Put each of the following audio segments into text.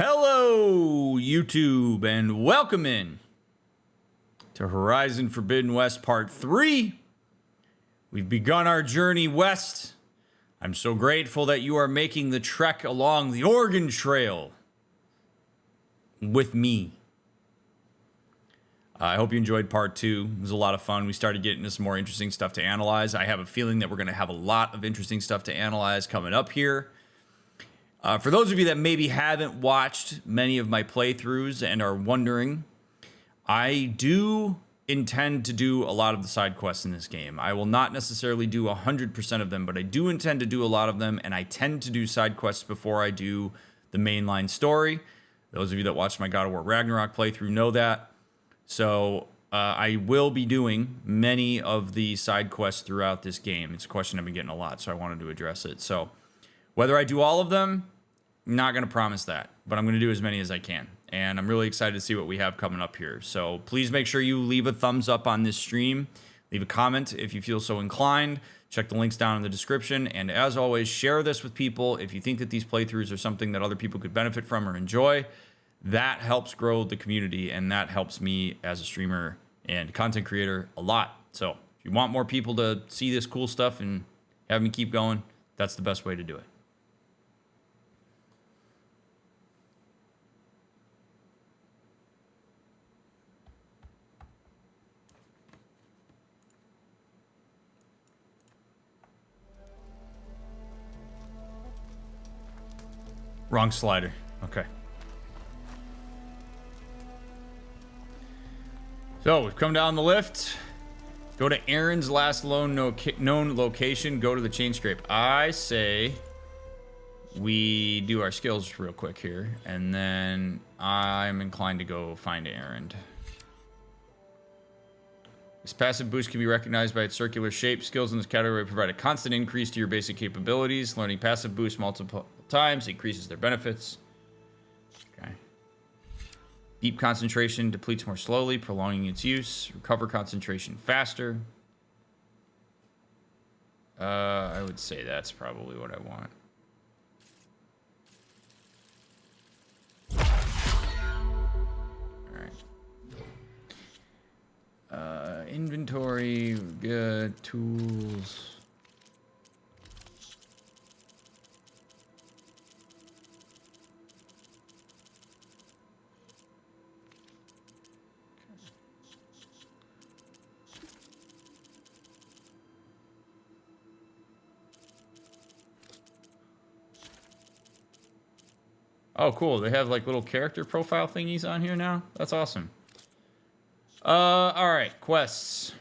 Hello, YouTube, and welcome in to Horizon Forbidden West Part 3. We've begun our journey west. I'm so grateful that you are making the trek along the Oregon Trail with me. I hope you enjoyed Part 2. It was a lot of fun. We started getting into some more interesting stuff to analyze. I have a feeling that we're going to have a lot of interesting stuff to analyze coming up here. For those of you that maybe haven't watched many of my playthroughs and are wondering, I do intend to do a lot of the side quests in this game. I will not necessarily do 100% of them, but I do intend to do a lot of them, and I tend to do side quests before I do the mainline story. Those of you that watched my God of War Ragnarok playthrough know that. So I will be doing many of the side quests throughout this game. It's a question I've been getting a lot, so I wanted to address it. So whether I do all of them, I'm not going to promise that, but I'm going to do as many as I can. And I'm really excited to see what we have coming up here. So please make sure you leave a thumbs up on this stream. Leave a comment if you feel so inclined. Check the links down in the description. And as always, share this with people. If you think that these playthroughs are something that other people could benefit from or enjoy, that helps grow the community. And that helps me as a streamer and content creator a lot. So if you want more people to see this cool stuff and have me keep going, that's the best way to do it. Wrong slider. Okay. So we've come down the lift. Go to Aaron's last known location. Go to the chain scrape. I say we do our skills real quick here, and then I'm inclined to go find Aaron. This passive boost can be recognized by its circular shape. Skills in this category provide a constant increase to your basic capabilities. Learning passive boost multiple times increases their benefits. Okay. Deep concentration depletes more slowly, prolonging its use. Recover concentration faster. I would say that's probably what I want. Inventory, good, tools. Oh, cool. They have like little character profile thingies on here now. That's awesome. All right, quests.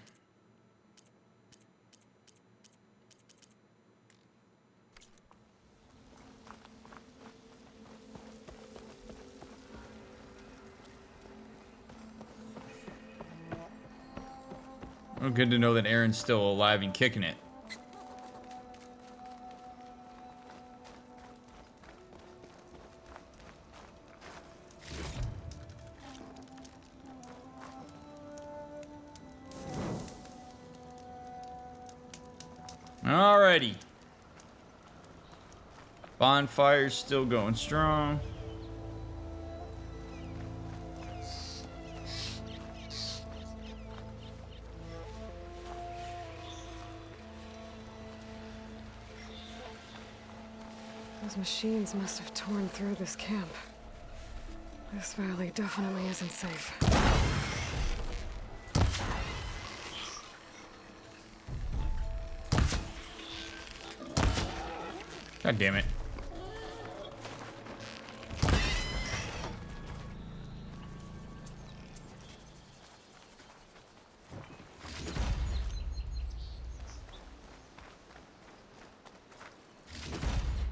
Oh, good to know that Aaron's still alive and kicking it. Alrighty. Bonfire's still going strong. Those machines must have torn through this camp. This valley definitely isn't safe. God damn it.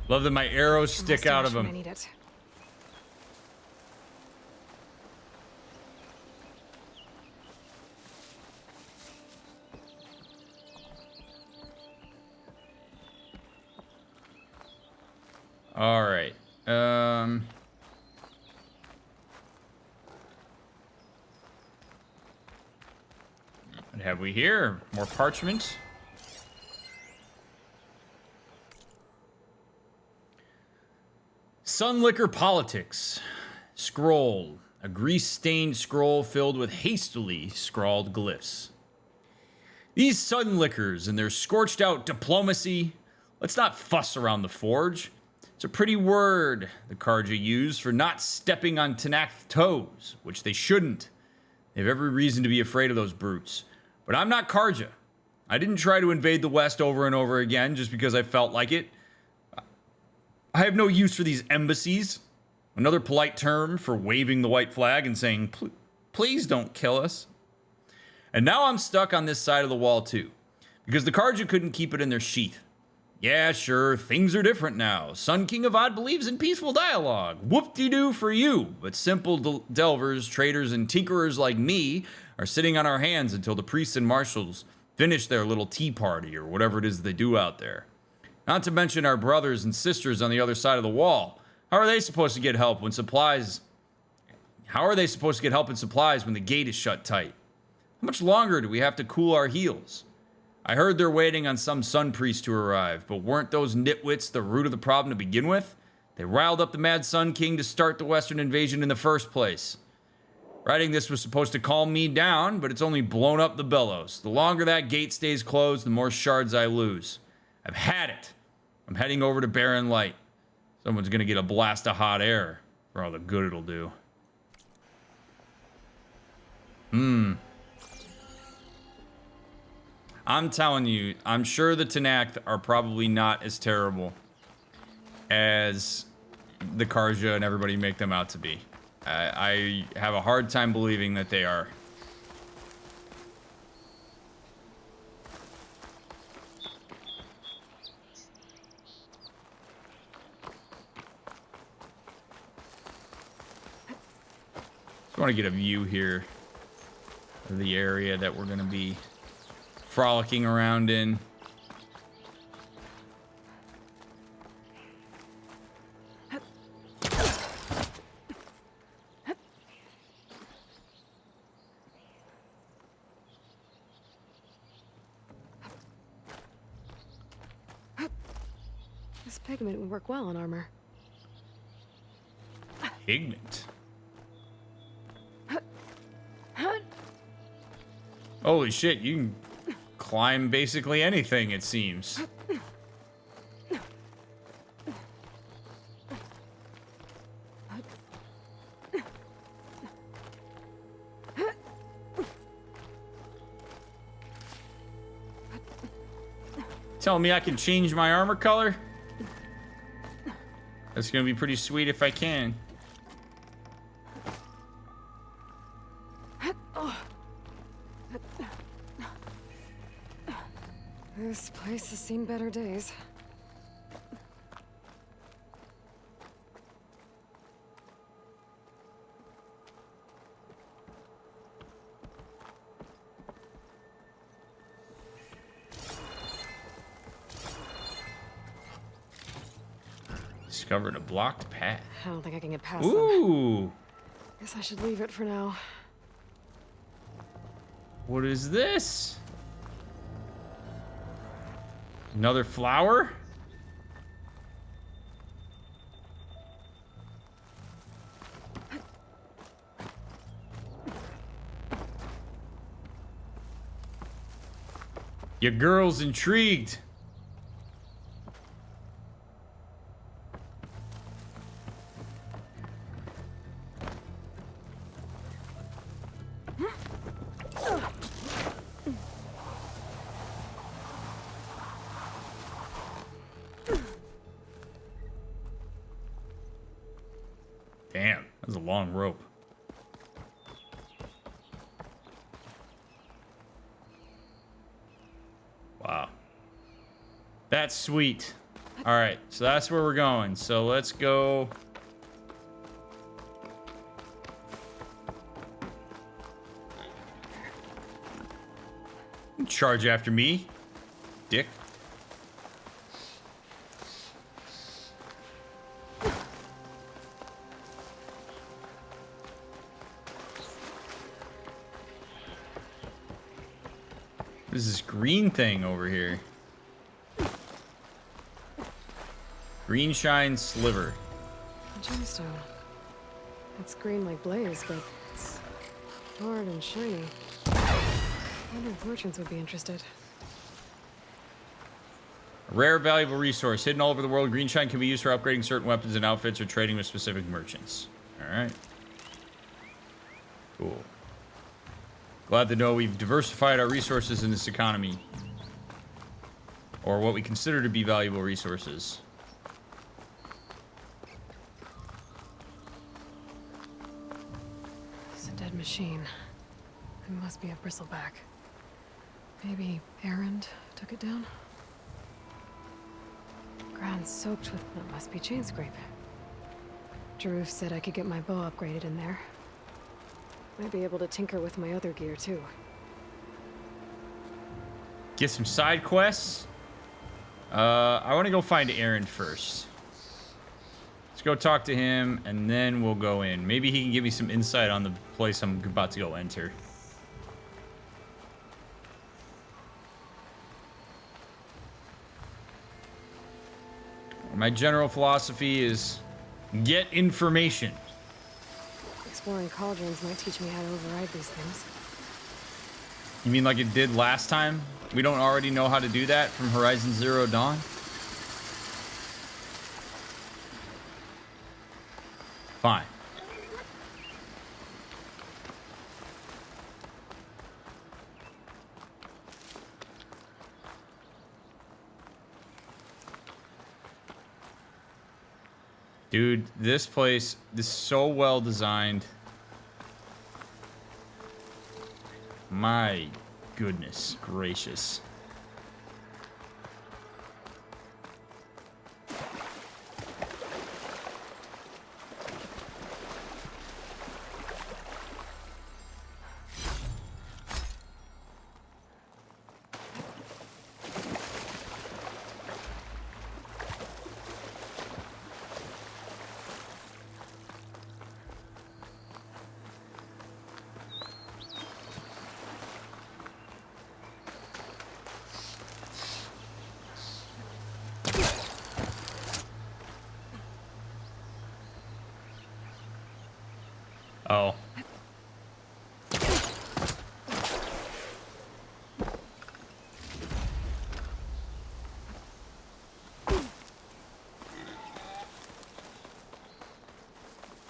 Love that my arrows stick out of him. All right. What have we here? More parchment. Sun Liquor Politics. Scroll. A grease-stained scroll filled with hastily scrawled glyphs. These sunlickers and their scorched-out diplomacy. Let's not fuss around the forge. It's a pretty word the Karja use for not stepping on Tenakth's toes, which they shouldn't. They have every reason to be afraid of those brutes. But I'm not Karja. I didn't try to invade the West over and over again just because I felt like it. I have no use for these embassies. Another polite term for waving the white flag and saying, please don't kill us. And now I'm stuck on this side of the wall too, because the Karja couldn't keep it in their sheath. Yeah, sure, things are different now. Sun King of Odd believes in peaceful dialogue. Whoop-de-doo for you. But simple delvers, traders, and tinkerers like me are sitting on our hands until the priests and marshals finish their little tea party or whatever it is they do out there. Not to mention our brothers and sisters on the other side of the wall. How are they supposed to get help when supplies... How are they supposed to get help and supplies when the gate is shut tight? How much longer do we have to cool our heels? I heard they're waiting on some sun priest to arrive, but weren't those nitwits the root of the problem to begin with? They riled up the Mad Sun King to start the Western invasion in the first place. Writing this was supposed to calm me down, but it's only blown up the bellows. The longer that gate stays closed, the more shards I lose. I've had it. I'm heading over to Barren Light. Someone's gonna get a blast of hot air for all the good it'll do. I'm telling you, I'm sure the Tenakth are probably not as terrible as the Karja and everybody make them out to be. I have a hard time believing that they are. I want to get a view here of the area that we're going to be frolicking around in. This pigment would work well on armor. Pigment? Holy shit, you can climb basically anything, it seems. Telling me I can change my armor color? That's gonna be pretty sweet if I can. This place has seen better days. Discovered a blocked path. I don't think I can get past them. Ooh! Guess I should leave it for now. What is this? Another flower? Your girl's intrigued. Damn, that's a long rope. Wow. That's sweet. All right, so that's where we're going. So let's go. Charge after me, dick. What is this green thing over here? Green shine sliver. A gemstone. It's green like blaze, but it's hard and shiny. I wonder if merchants would be interested. A rare, valuable resource hidden all over the world. Green shine can be used for upgrading certain weapons and outfits or trading with specific merchants. All right. Cool. Glad to know we've diversified our resources in this economy. Or what we consider to be valuable resources. It's a dead machine. It must be a bristleback. Maybe Errand took it down? Ground soaked with that must be chain scrape. Jaruf said I could get my bow upgraded in there. Might be able to tinker with my other gear too. Get some side quests. I want to go find Aaron first. Let's go talk to him, and then we'll go in. Maybe he can give me some insight on the place I'm about to go enter. My general philosophy is get information. Exploring cauldrons might teach me how to override these things. You mean like it did last time? We don't already know how to do that from Horizon Zero Dawn? Fine. Dude, this place is so well designed. My goodness gracious. Oh.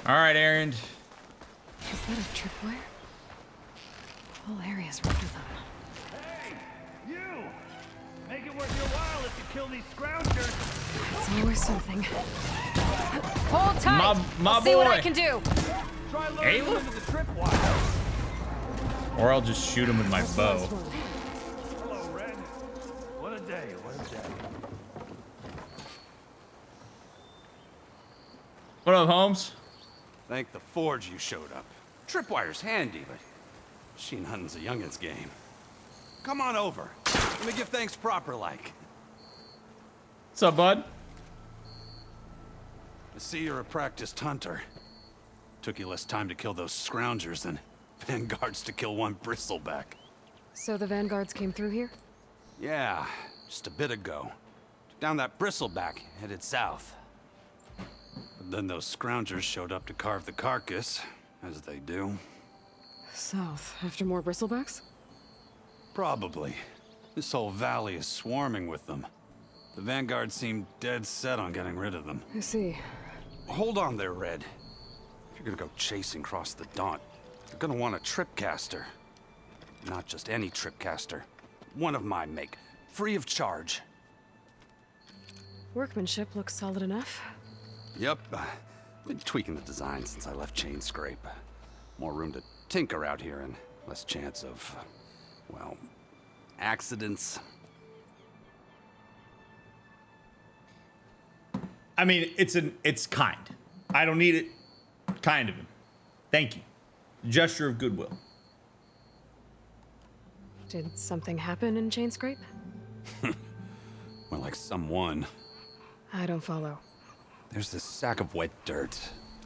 All right, Aaron. Is that a tripwire? The whole area's ripped with them. Hey, you! Make it worth your while if you kill these scroungers. It's always something. Hold tight! My I'll see what I boy. can do! Try Hey, luring them into the tripwire. Or I'll just shoot him with my That's the bow. last one. Hello, Red. What a day, what a day. What up, Holmes? Thank the forge you showed up. Tripwire's handy, but machine hunting's a youngin's game. Come on over. Let me give thanks proper like. What's up, bud? I see you're a practiced hunter. Took you less time to kill those scroungers than vanguards to kill one bristleback. So the vanguards came through here? Yeah, just a bit ago. Took down that bristleback, headed south. But then those scroungers showed up to carve the carcass, as they do. South, after more bristlebacks? Probably. This whole valley is swarming with them. The vanguard seemed dead set on getting rid of them. I see. Hold on there, Red. If you're gonna go chasing across the Daunt, you're gonna want a tripcaster. Not just any tripcaster. One of my make. Free of charge. Workmanship looks solid enough. Yep. Been tweaking the design since I left Chain Scrape. More room to tinker out here and less chance of, well, accidents. I mean, it's kind. I don't need it. Kind of him. Thank you. Gesture of goodwill. Did something happen in Chain Scrape? More like someone. I don't follow. There's this sack of wet dirt.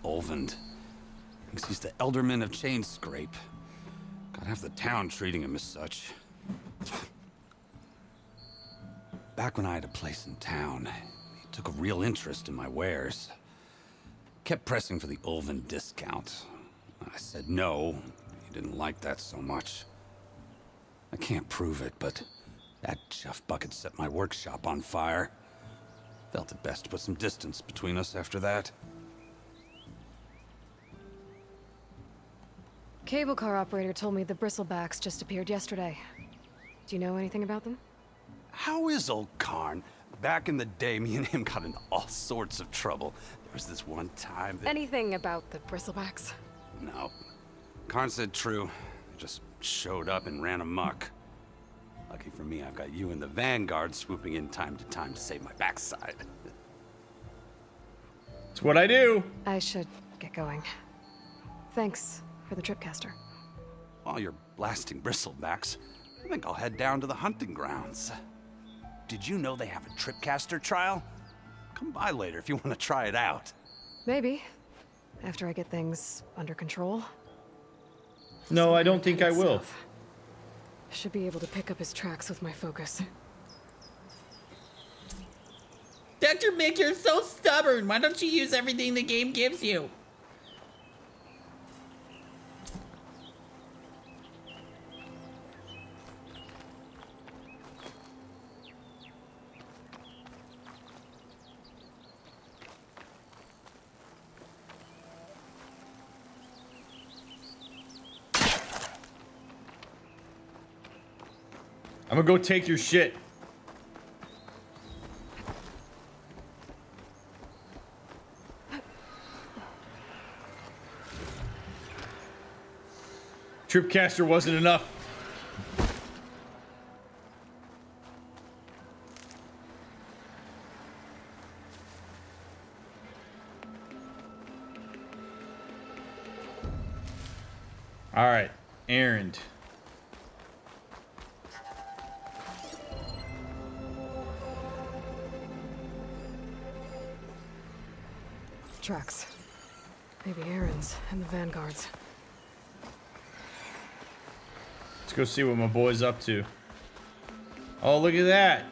Olvend. Thinks he's the Elderman of Chain Scrape. Got half the town treating him as such. Back when I had a place in town, he took a real interest in my wares. Kept pressing for the Ulven discount. I said no. He didn't like that so much. I can't prove it, but that chuff bucket set my workshop on fire. Felt it best to put some distance between us after that. Cable car operator told me the bristlebacks just appeared yesterday. Do you know anything about them? How is old Karn? Back in the day, me and him got into all sorts of trouble. There was this one time that... Anything about the bristlebacks? No. Karn said true. Just showed up and ran amok. Lucky for me, I've got you and the Vanguard swooping in time to time to save my backside. It's what I do. I should get going. Thanks for the tripcaster. While you're blasting bristlebacks, I think I'll head down to the hunting grounds. Did you know they have a tripcaster trial? Come by later if you want to try it out. Maybe. After I get things under control. No, I don't think I will. South. Should be able to pick up his tracks with my focus. DrMick, you're so stubborn. Why don't you use everything the game gives you? I'm gonna go take your shit. Tripcaster wasn't enough. All right, errand. Tracks. Maybe Aaron's and the Vanguards. Let's go see what my boy's up to. Oh, look at that.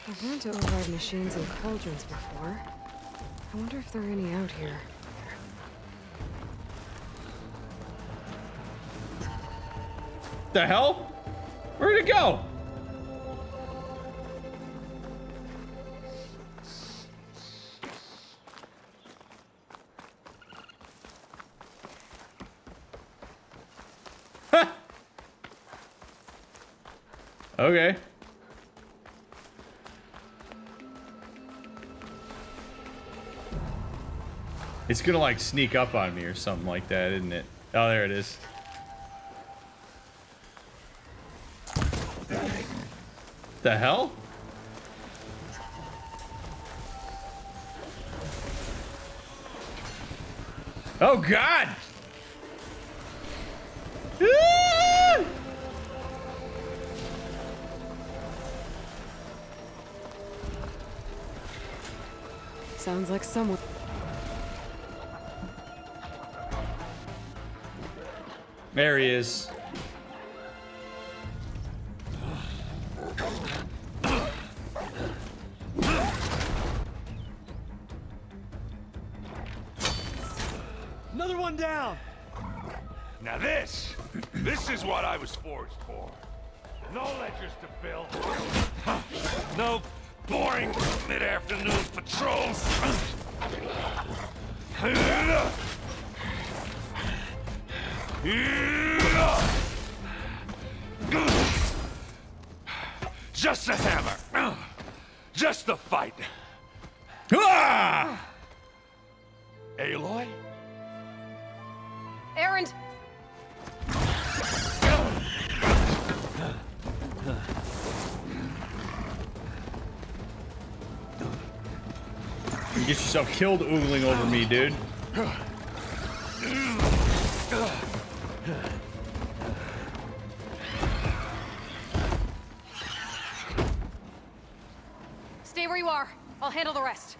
I've learned to override machines and cauldrons before. I wonder if there are any out here. The hell? Where'd it go? Okay. It's gonna like sneak up on me or something like that, isn't it? Oh, there it is. The hell? Oh God! Ah! Sounds like someone. There he is. Another one down! Now this is what I was forged for. No ledgers to fill. No boring mid-afternoon patrols. Just a hammer. Just the fight. Ah! Aloy? Aaron! You get yourself killed oogling over me, dude. Stay where you are. I'll handle the rest.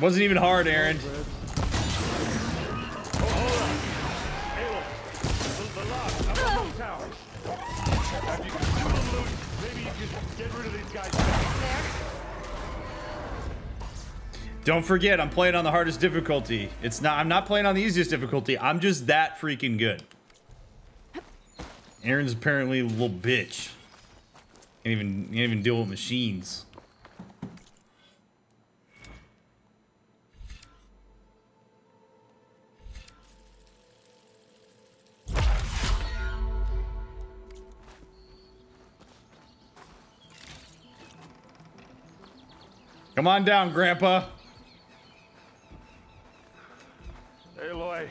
Wasn't even hard, Aaron. Aloy, tower. After you can do the loot, maybe you can get rid of these guys. There. Don't forget, I'm playing on the hardest difficulty. I'm not playing on the easiest difficulty. I'm just that freaking good. Aaron's apparently a little bitch. Can't even deal with machines. Come on down, Grandpa. Hey, Aloy.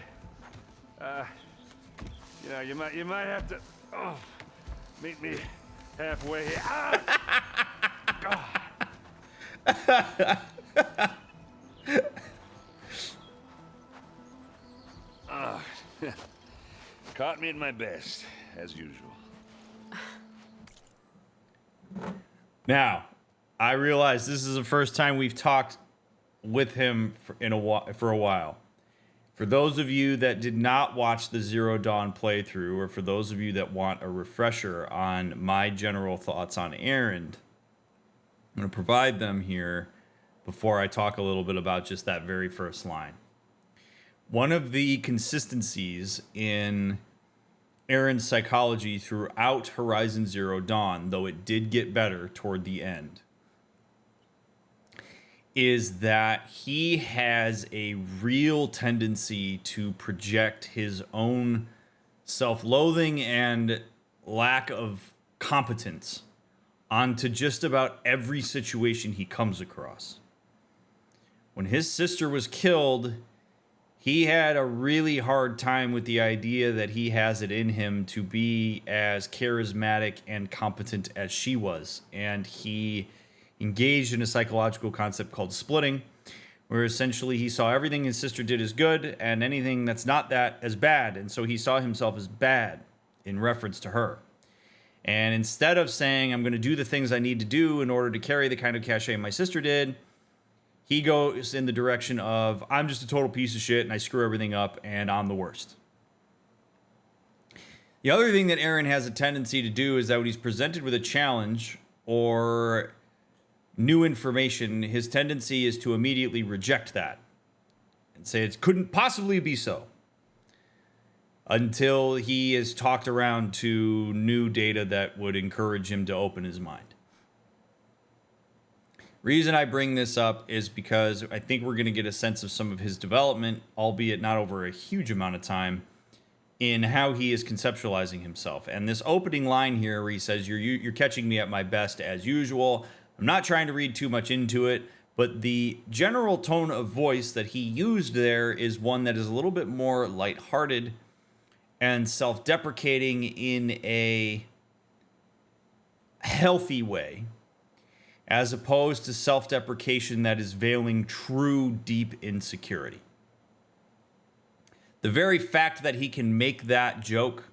You know, you might have to meet me halfway. Caught me at my best, as usual. Now, I realize this is the first time we've talked with him for a while. For those of you that did not watch the Zero Dawn playthrough, or for those of you that want a refresher on my general thoughts on Aaron, I'm going to provide them here before I talk a little bit about just that very first line. One of the consistencies in Aaron's psychology throughout Horizon Zero Dawn, though it did get better toward the end, is that he has a real tendency to project his own self-loathing and lack of competence onto just about every situation he comes across. When his sister was killed, he had a really hard time with the idea that he has it in him to be as charismatic and competent as she was. And he engaged in a psychological concept called splitting, where essentially he saw everything his sister did as good and anything that's not that as bad. And so he saw himself as bad in reference to her. And instead of saying, I'm going to do the things I need to do in order to carry the kind of cachet my sister did, he goes in the direction of, I'm just a total piece of shit and I screw everything up and I'm the worst. The other thing that Aaron has a tendency to do is that when he's presented with a challenge or new information, his tendency is to immediately reject that and say it couldn't possibly be so, until he is talked around to new data that would encourage him to open his mind. Reason I bring this up is because I think we're going to get a sense of some of his development, albeit not over a huge amount of time, in how he is conceptualizing himself. And this opening line here where he says, you're catching me at my best as usual. I'm not trying to read too much into it, but the general tone of voice that he used there is one that is a little bit more lighthearted and self-deprecating in a healthy way, as opposed to self-deprecation that is veiling true deep insecurity. The very fact that he can make that joke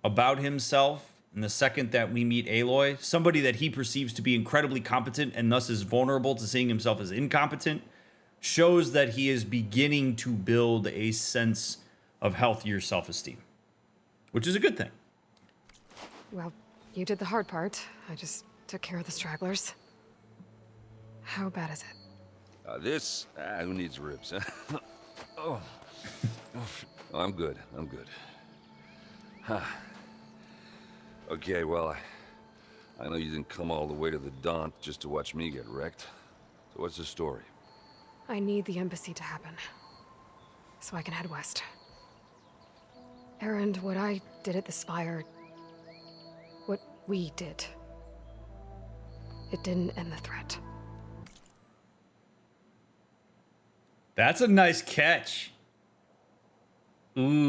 about himself in the second that we meet Aloy, somebody that he perceives to be incredibly competent and thus is vulnerable to seeing himself as incompetent, shows that he is beginning to build a sense of healthier self-esteem, which is a good thing. Well, you did the hard part. I just took care of the stragglers. How bad is it? Who needs ribs? Oh. I'm good. Huh. Okay, well, I know you didn't come all the way to the Daunt just to watch me get wrecked. So what's the story? I need the embassy to happen, so I can head west. Aaron, what I did at the Spire, what we did, it didn't end the threat. That's a nice catch. Ooh,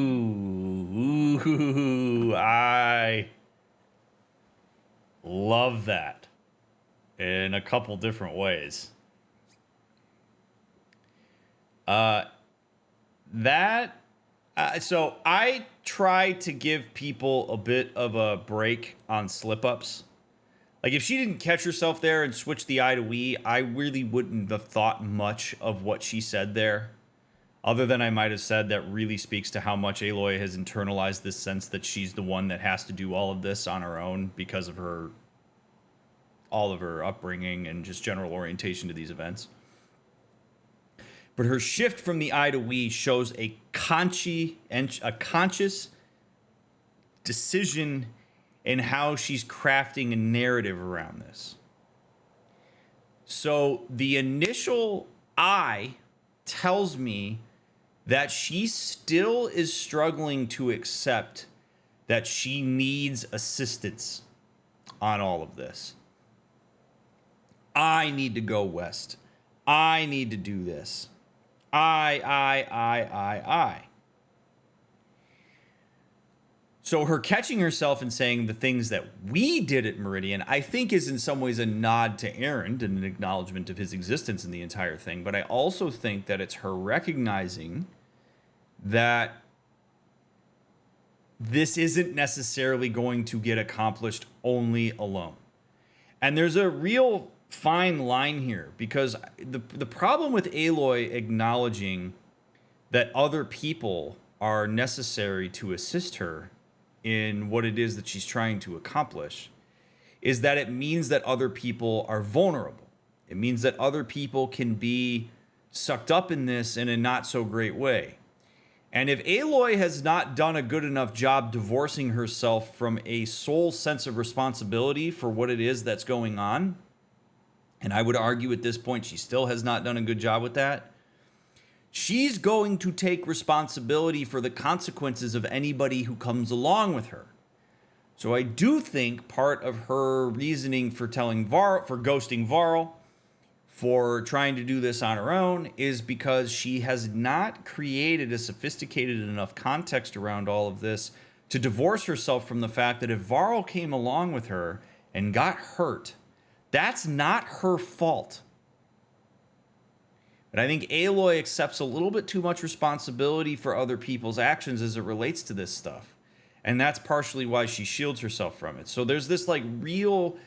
I love that in a couple different ways. So I try to give people a bit of a break on slip-ups. Like, if she didn't catch herself there and switch the I to we, I really wouldn't have thought much of what she said there. Other than I might have said, that really speaks to how much Aloy has internalized this sense that she's the one that has to do all of this on her own because of all of her upbringing and just general orientation to these events. But her shift from the I to we shows a conscious decision in how she's crafting a narrative around this. So the initial I tells me that she still is struggling to accept that she needs assistance on all of this. I need to go west. I need to do this. I. So her catching herself and saying the things that we did at Meridian, I think is in some ways a nod to Aaron and an acknowledgement of his existence in the entire thing. But I also think that it's her recognizing that this isn't necessarily going to get accomplished only alone. And there's a real fine line here, because the problem with Aloy acknowledging that other people are necessary to assist her in what it is that she's trying to accomplish is that it means that other people are vulnerable. It means that other people can be sucked up in this in a not so great way. And if Aloy has not done a good enough job divorcing herself from a sole sense of responsibility for what it is that's going on, and I would argue at this point she still has not done a good job with that, she's going to take responsibility for the consequences of anybody who comes along with her. So I do think part of her reasoning for ghosting Varl, for trying to do this on her own, is because she has not created a sophisticated enough context around all of this to divorce herself from the fact that if Varl came along with her and got hurt, that's not her fault. But I think Aloy accepts a little bit too much responsibility for other people's actions as it relates to this stuff. And that's partially why she shields herself from it. So there's this like real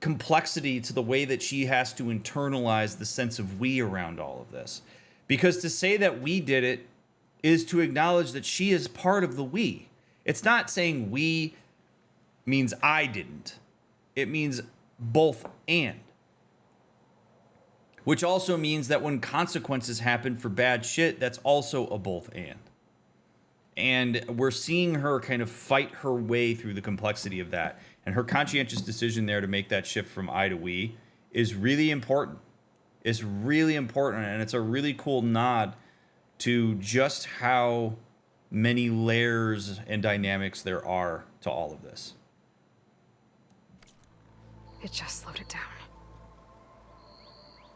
complexity to the way that she has to internalize the sense of we around all of this. Because to say that we did it is to acknowledge that she is part of the we. It's not saying we means I didn't. It means both and. Which also means that when consequences happen for bad shit, that's also a both and. And we're seeing her kind of fight her way through the complexity of that. And her conscientious decision there to make that shift from I to we is really important. It's really important, and it's a really cool nod to just how many layers and dynamics there are to all of this. It just slowed it down.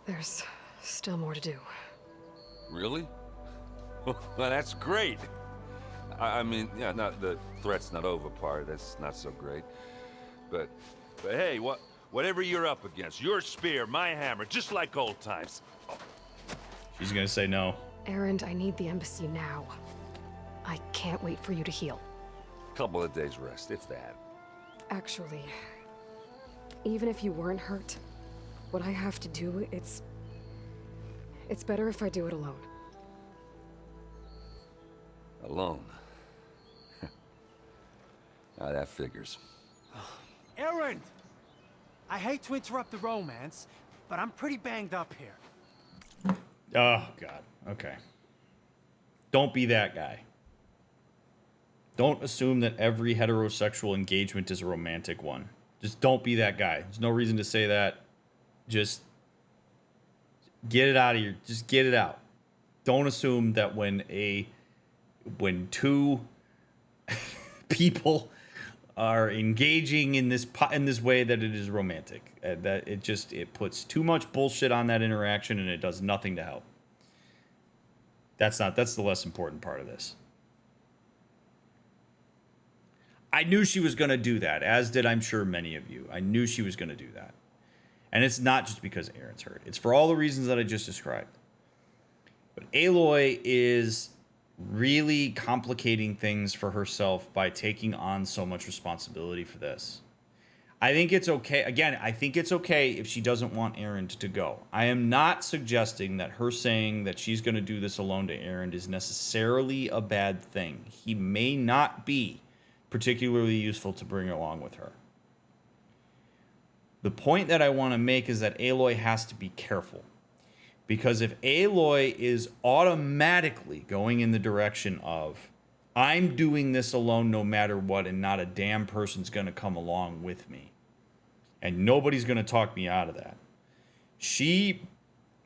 There's still more to do. Really? Well, that's great. I mean, yeah, not the threat's not over part. That's not so great. But hey, whatever you're up against, your spear, my hammer, just like old times. Oh. She's gonna say no. Aaron, I need the embassy now. I can't wait for you to heal. Couple of days rest, if that. Actually, even if you weren't hurt, what I have to do, it's better if I do it alone. Alone? Now that figures. Aaron! I hate to interrupt the romance, but I'm pretty banged up here. Oh, God. Okay. Don't be that guy. Don't assume that every heterosexual engagement is a romantic one. Just don't be that guy. There's no reason to say that. Just get it out of your... Just get it out. Don't assume that when two people are engaging in this way that it is romantic. That it puts too much bullshit on that interaction, and it does nothing to help. That's the less important part of this. I knew she was going to do that, as did I'm sure many of you. I knew she was going to do that. And it's not just because Aaron's hurt. It's for all the reasons that I just described. But Aloy is really complicating things for herself by taking on so much responsibility for this. I think it's okay. Again, I think it's okay if she doesn't want Aaron to go. I am not suggesting that her saying that she's going to do this alone to Aaron is necessarily a bad thing. He may not be particularly useful to bring along with her. The point that I want to make is that Aloy has to be careful. Because if Aloy is automatically going in the direction of, I'm doing this alone no matter what, and not a damn person's going to come along with me, and nobody's going to talk me out of that, she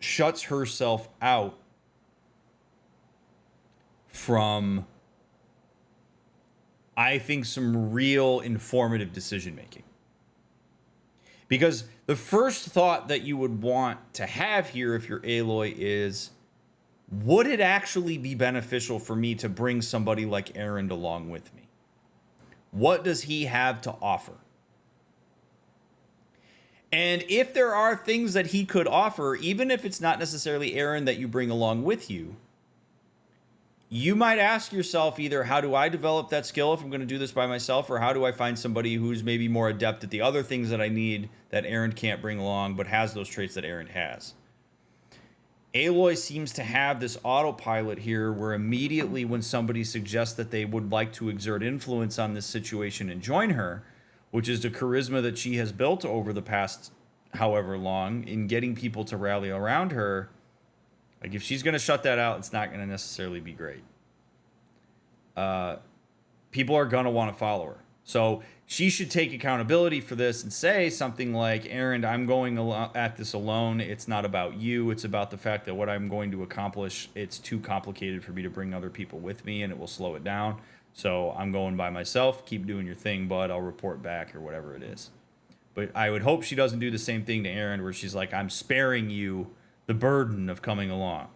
shuts herself out from, I think, some real informative decision making. Because the first thought that you would want to have here if you're Aloy is, would it actually be beneficial for me to bring somebody like Aaron along with me? What does he have to offer? And if there are things that he could offer, even if it's not necessarily Aaron that you bring along with you, you might ask yourself either, how do I develop that skill if I'm going to do this by myself, or how do I find somebody who's maybe more adept at the other things that I need that Aaron can't bring along but has those traits that Aaron has? Aloy seems to have this autopilot here where immediately when somebody suggests that they would like to exert influence on this situation and join her, which is the charisma that she has built over the past however long in getting people to rally around her, like, if she's going to shut that out, it's not going to necessarily be great. People are going to want to follow her. So she should take accountability for this and say something like, Aaron, I'm going at this alone. It's not about you. It's about the fact that what I'm going to accomplish, it's too complicated for me to bring other people with me, and it will slow it down. So I'm going by myself. Keep doing your thing, bud. I'll report back, or whatever it is. But I would hope she doesn't do the same thing to Aaron where she's like, I'm sparing you the burden of coming along.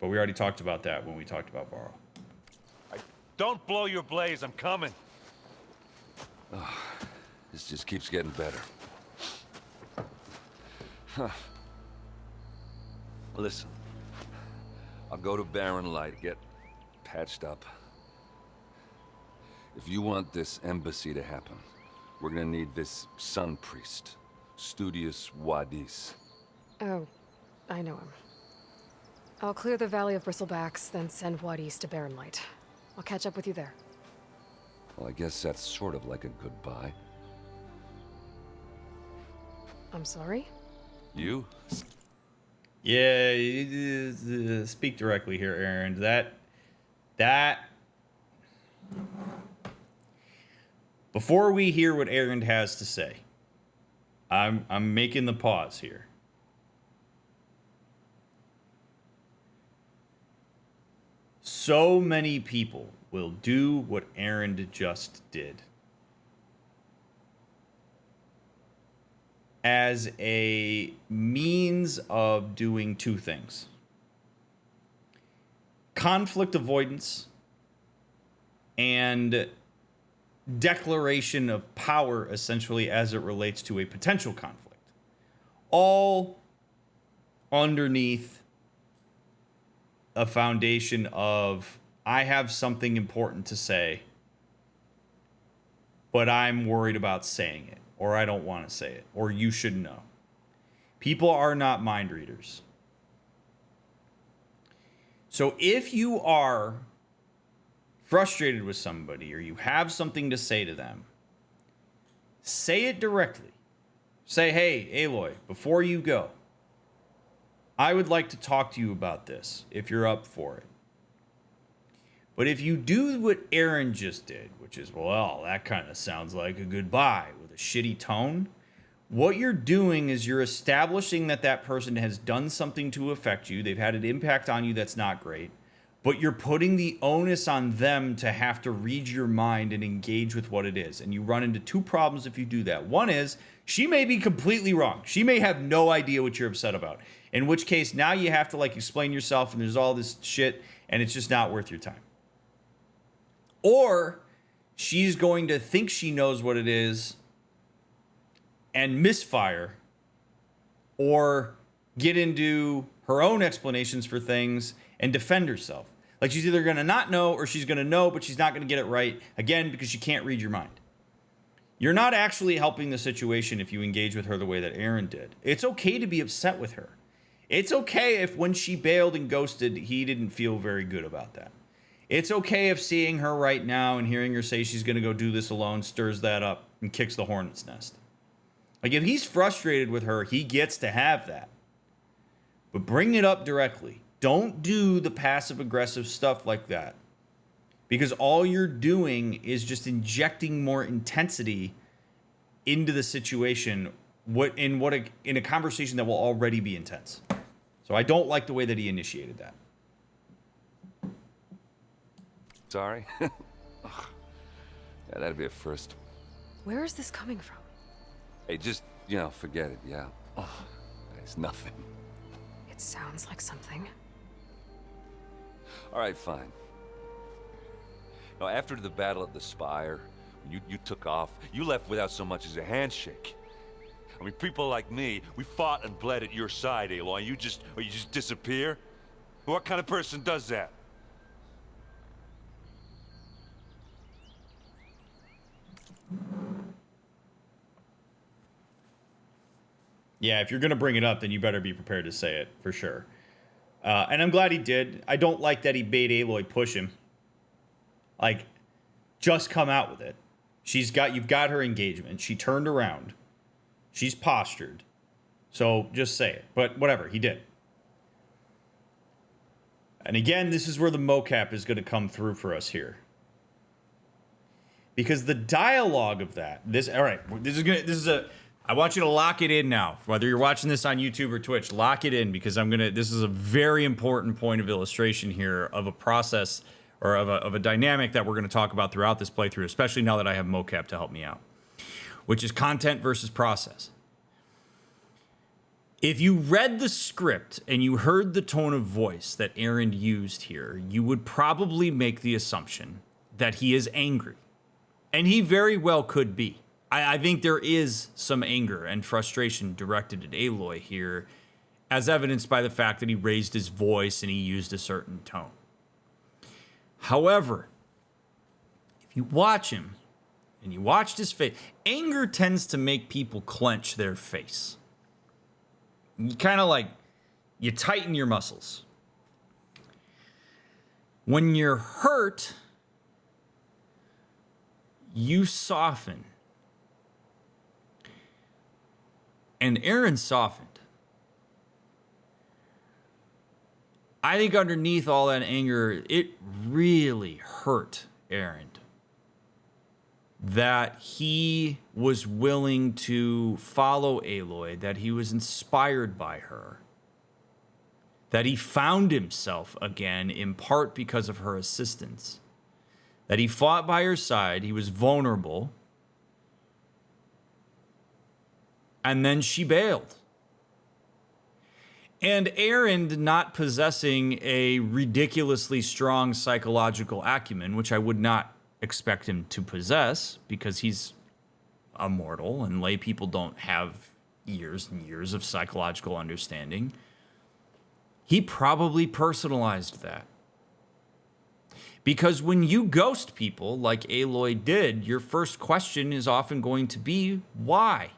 But we already talked about that when we talked about Varl. Don't blow your blaze, I'm coming. Oh, this just keeps getting better. Huh. Listen, I'll go to Barren Light, get patched up. If you want this embassy to happen, we're gonna need this sun priest, Studious Wadis. Oh, I know him. I'll clear the Valley of Bristlebacks, then send Wadis to Barren Light. I'll catch up with you there. Well, I guess that's sort of like a goodbye. I'm sorry? You? Yeah, speak directly here, Aaron. That... Before we hear what Aaron has to say, I'm making the pause here. So many people will do what Aaron just did as a means of doing two things: conflict avoidance and declaration of power, essentially, as it relates to a potential conflict. All underneath a foundation of, I have something important to say, but I'm worried about saying it, or I don't want to say it, or you should know. People are not mind readers. So if you are frustrated with somebody, or you have something to say to them, say it directly. Say, hey, Aloy, before you go, I would like to talk to you about this, if you're up for it. But if you do what Aaron just did, which is, well, that kind of sounds like a goodbye with a shitty tone, what you're doing is you're establishing that that person has done something to affect you. They've had an impact on you that's not great. But you're putting the onus on them to have to read your mind and engage with what it is. And you run into two problems if you do that. One is, she may be completely wrong. She may have no idea what you're upset about. In which case, now you have to, like, explain yourself, and there's all this shit, and it's just not worth your time. Or she's going to think she knows what it is and misfire, or get into her own explanations for things and defend herself. Like, she's either going to not know, or she's going to know, but she's not going to get it right, again, because she can't read your mind. You're not actually helping the situation if you engage with her the way that Aaron did. It's okay to be upset with her. It's okay if when she bailed and ghosted, he didn't feel very good about that. It's okay if seeing her right now and hearing her say she's going to go do this alone stirs that up and kicks the hornet's nest. Like, if he's frustrated with her, he gets to have that. But bring it up directly. Don't do the passive-aggressive stuff like that. Because all you're doing is just injecting more intensity into the situation in a conversation that will already be intense. So I don't like the way that he initiated that. Sorry? Ugh. Yeah, that'd be a first. Where is this coming from? Hey, just, forget it, yeah. Oh, it's nothing. It sounds like something. All right, fine. Now, after the battle at the Spire, when you took off, you left without so much as a handshake. I mean, people like me, we fought and bled at your side, Aloy. You just disappear? What kind of person does that? Yeah, if you're going to bring it up, then you better be prepared to say it, for sure. And I'm glad he did. I don't like that he made Aloy push him. Like, just come out with it. You've got her engagement. She turned around. She's postured. So just say it. But whatever, he did. And again, this is where the mocap is going to come through for us here. Because the dialogue of that, I want you to lock it in now. Whether you're watching this on YouTube or Twitch, lock it in, because this is a very important point of illustration here of a process or of a dynamic that we're going to talk about throughout this playthrough, especially now that I have mocap to help me out, which is content versus process. If you read the script and you heard the tone of voice that Aaron used here, you would probably make the assumption that he is angry. And he very well could be. I think there is some anger and frustration directed at Aloy here, as evidenced by the fact that he raised his voice and he used a certain tone. However, if you watch him and you watched his face, anger tends to make people clench their face. You kind of you tighten your muscles. When you're hurt, you soften. And Aaron softened. I think underneath all that anger, it really hurt Aaron that he was willing to follow Aloy, that he was inspired by her, that he found himself again in part because of her assistance, that he fought by her side, he was vulnerable, and then she bailed. And Aaron, not possessing a ridiculously strong psychological acumen, which I would not expect him to possess because he's a mortal and lay people don't have years and years of psychological understanding, he probably personalized that. Because when you ghost people like Aloy did, your first question is often going to be, why?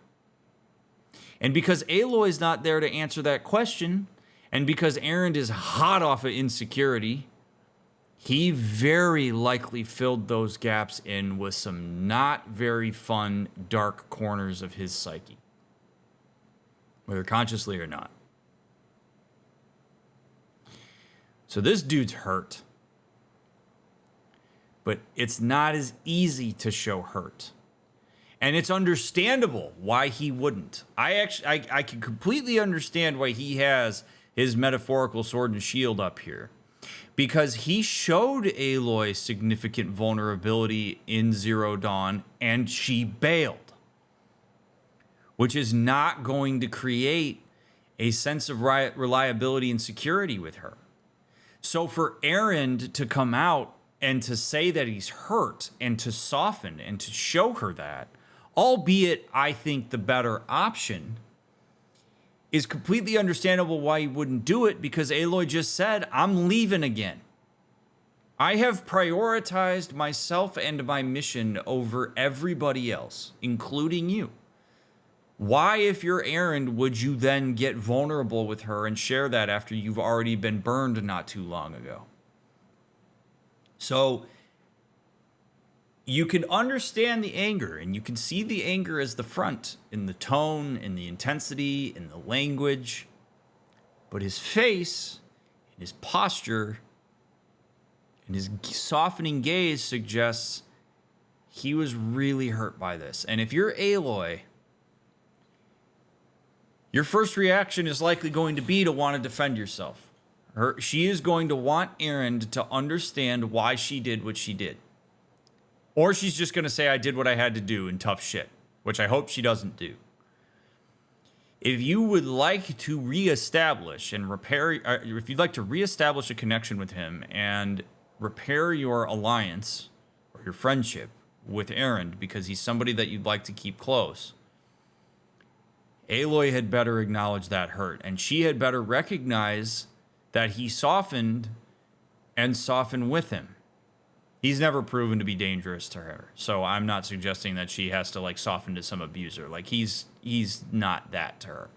And because Aloy's not there to answer that question, and because Aaron is hot off of insecurity, he very likely filled those gaps in with some not very fun, dark corners of his psyche, whether consciously or not. So this dude's hurt. But it's not as easy to show hurt. And it's understandable why he wouldn't. I can completely understand why he has his metaphorical sword and shield up here. Because he showed Aloy significant vulnerability in Zero Dawn, and she bailed. Which is not going to create a sense of reliability and security with her. So for Aaron to come out and to say that he's hurt and to soften and to show her that, albeit I think the better option, is completely understandable why he wouldn't do it, because Aloy just said, I'm leaving again. I have prioritized myself and my mission over everybody else, including you. Why, if you're Aaron, would you then get vulnerable with her and share that after you've already been burned not too long ago? So you can understand the anger, and you can see the anger as the front in the tone, in the intensity, in the language. But his face, and his posture, and his softening gaze suggests he was really hurt by this. And if you're Aloy, your first reaction is likely going to be to want to defend yourself. She is going to want Aaron to understand why she did what she did. Or she's just going to say, I did what I had to do in tough shit, which I hope she doesn't do. If you would like to reestablish and repair, if you'd like to reestablish a connection with him and repair your alliance or your friendship with Aaron because he's somebody that you'd like to keep close, Aloy had better acknowledge that hurt, and she had better recognize that he softened and soften with him. He's never proven to be dangerous to her, so I'm not suggesting that she has to like soften to some abuser. Like he's not that to her.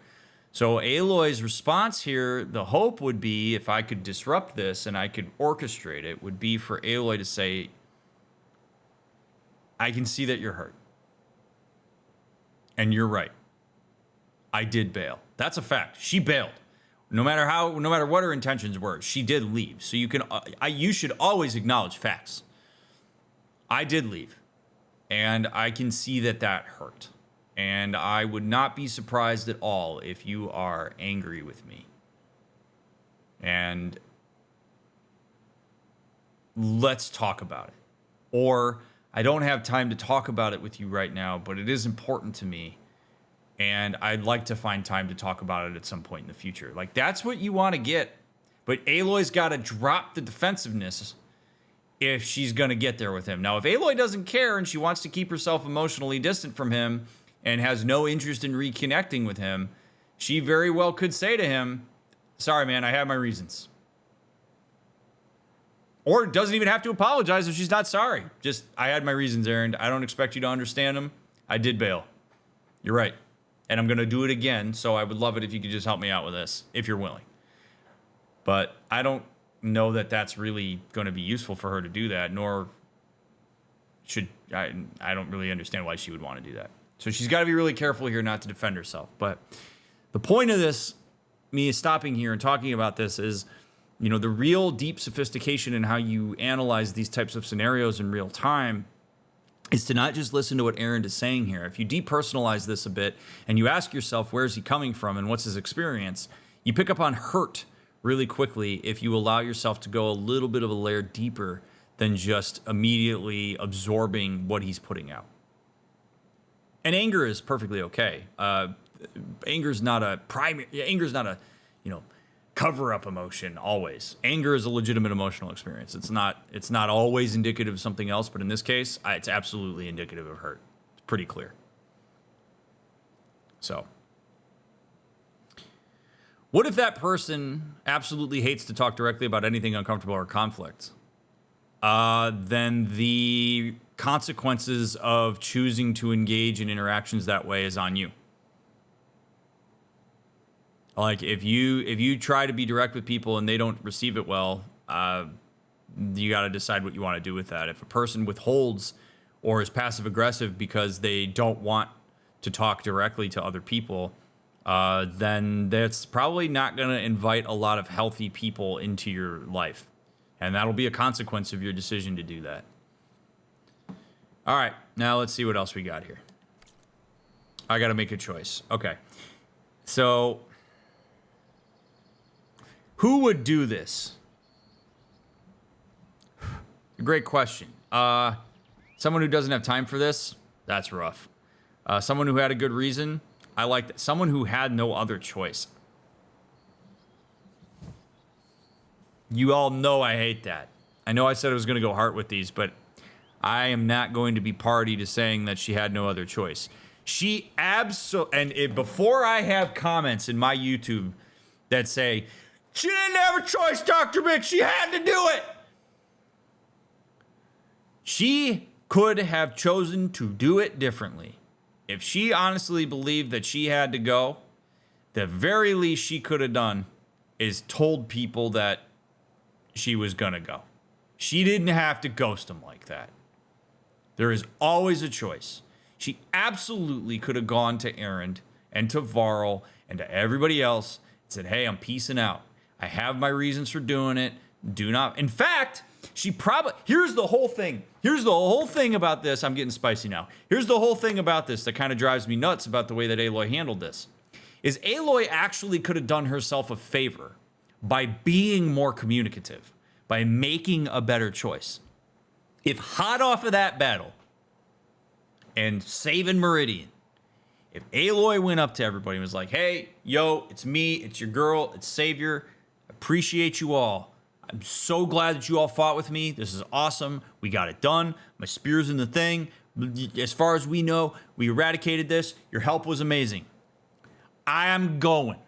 So Aloy's response here, the hope would be, if I could disrupt this and I could orchestrate it, would be for Aloy to say, I can see that you're hurt. And you're right. I did bail. That's a fact. She bailed. No matter what her intentions were, she did leave. So you should always acknowledge facts. I did leave, and I can see that hurt. And I would not be surprised at all if you are angry with me. And let's talk about it. Or I don't have time to talk about it with you right now, but it is important to me. And I'd like to find time to talk about it at some point in the future. Like, that's what you want to get. But Aloy's got to drop the defensiveness if she's going to get there with him. Now, if Aloy doesn't care and she wants to keep herself emotionally distant from him and has no interest in reconnecting with him, she very well could say to him, sorry, man, I have my reasons. Or doesn't even have to apologize if she's not sorry. Just, I had my reasons, Aaron. I don't expect you to understand them. I did bail. You're right. And I'm going to do it again, so I would love it if you could just help me out with this, if you're willing. But I don't know that that's really going to be useful for her to do that, nor should I don't really understand why she would want to do that. So she's got to be really careful here not to defend herself. But the point of this, me stopping here and talking about this, is, you know, the real deep sophistication in how you analyze these types of scenarios in real time is to not just listen to what Aaron is saying here. If you depersonalize this a bit and you ask yourself, where's he coming from and what's his experience, you pick up on hurt really quickly if you allow yourself to go a little bit of a layer deeper than just immediately absorbing what he's putting out. And anger is perfectly okay. Anger is not a, cover-up emotion always. Anger is a legitimate emotional experience. It's not always indicative of something else, but in this case, it's absolutely indicative of hurt. It's pretty clear. So, what if that person absolutely hates to talk directly about anything uncomfortable or conflict? Then the consequences of choosing to engage in interactions that way is on you. Like, if you try to be direct with people and they don't receive it well, you got to decide what you want to do with that. If a person withholds or is passive aggressive because they don't want to talk directly to other people, then that's probably not going to invite a lot of healthy people into your life. And that'll be a consequence of your decision to do that. All right, now let's see what else we got here. I got to make a choice. Okay. So, who would do this? Great question. Someone who doesn't have time for this? That's rough. Someone who had a good reason? I like that. Someone who had no other choice. You all know I hate that. I know I said I was going to go heart with these, but I am not going to be party to saying that she had no other choice. She before I have comments in my YouTube that say, she didn't have a choice, DrMick, she had to do it. She could have chosen to do it differently. If she honestly believed that she had to go, the very least she could have done is told people that she was going to go. She didn't have to ghost them like that. There is always a choice. She absolutely could have gone to Aaron and to Varl and to everybody else and said, hey, I'm peacing out. I have my reasons for doing it. Do not. In fact, she probably, here's the whole thing. Here's the whole thing about this. I'm getting spicy now. Here's the whole thing about this that kind of drives me nuts about the way that Aloy handled this. Is Aloy actually could have done herself a favor by being more communicative, by making a better choice. If hot off of that battle and saving Meridian, if Aloy went up to everybody and was like, hey, yo, it's me, it's your girl, it's Savior, appreciate you all. I'm so glad that you all fought with me. This is awesome. We got it done. My spear's in the thing. As far as we know, we eradicated this. Your help was amazing. I am going.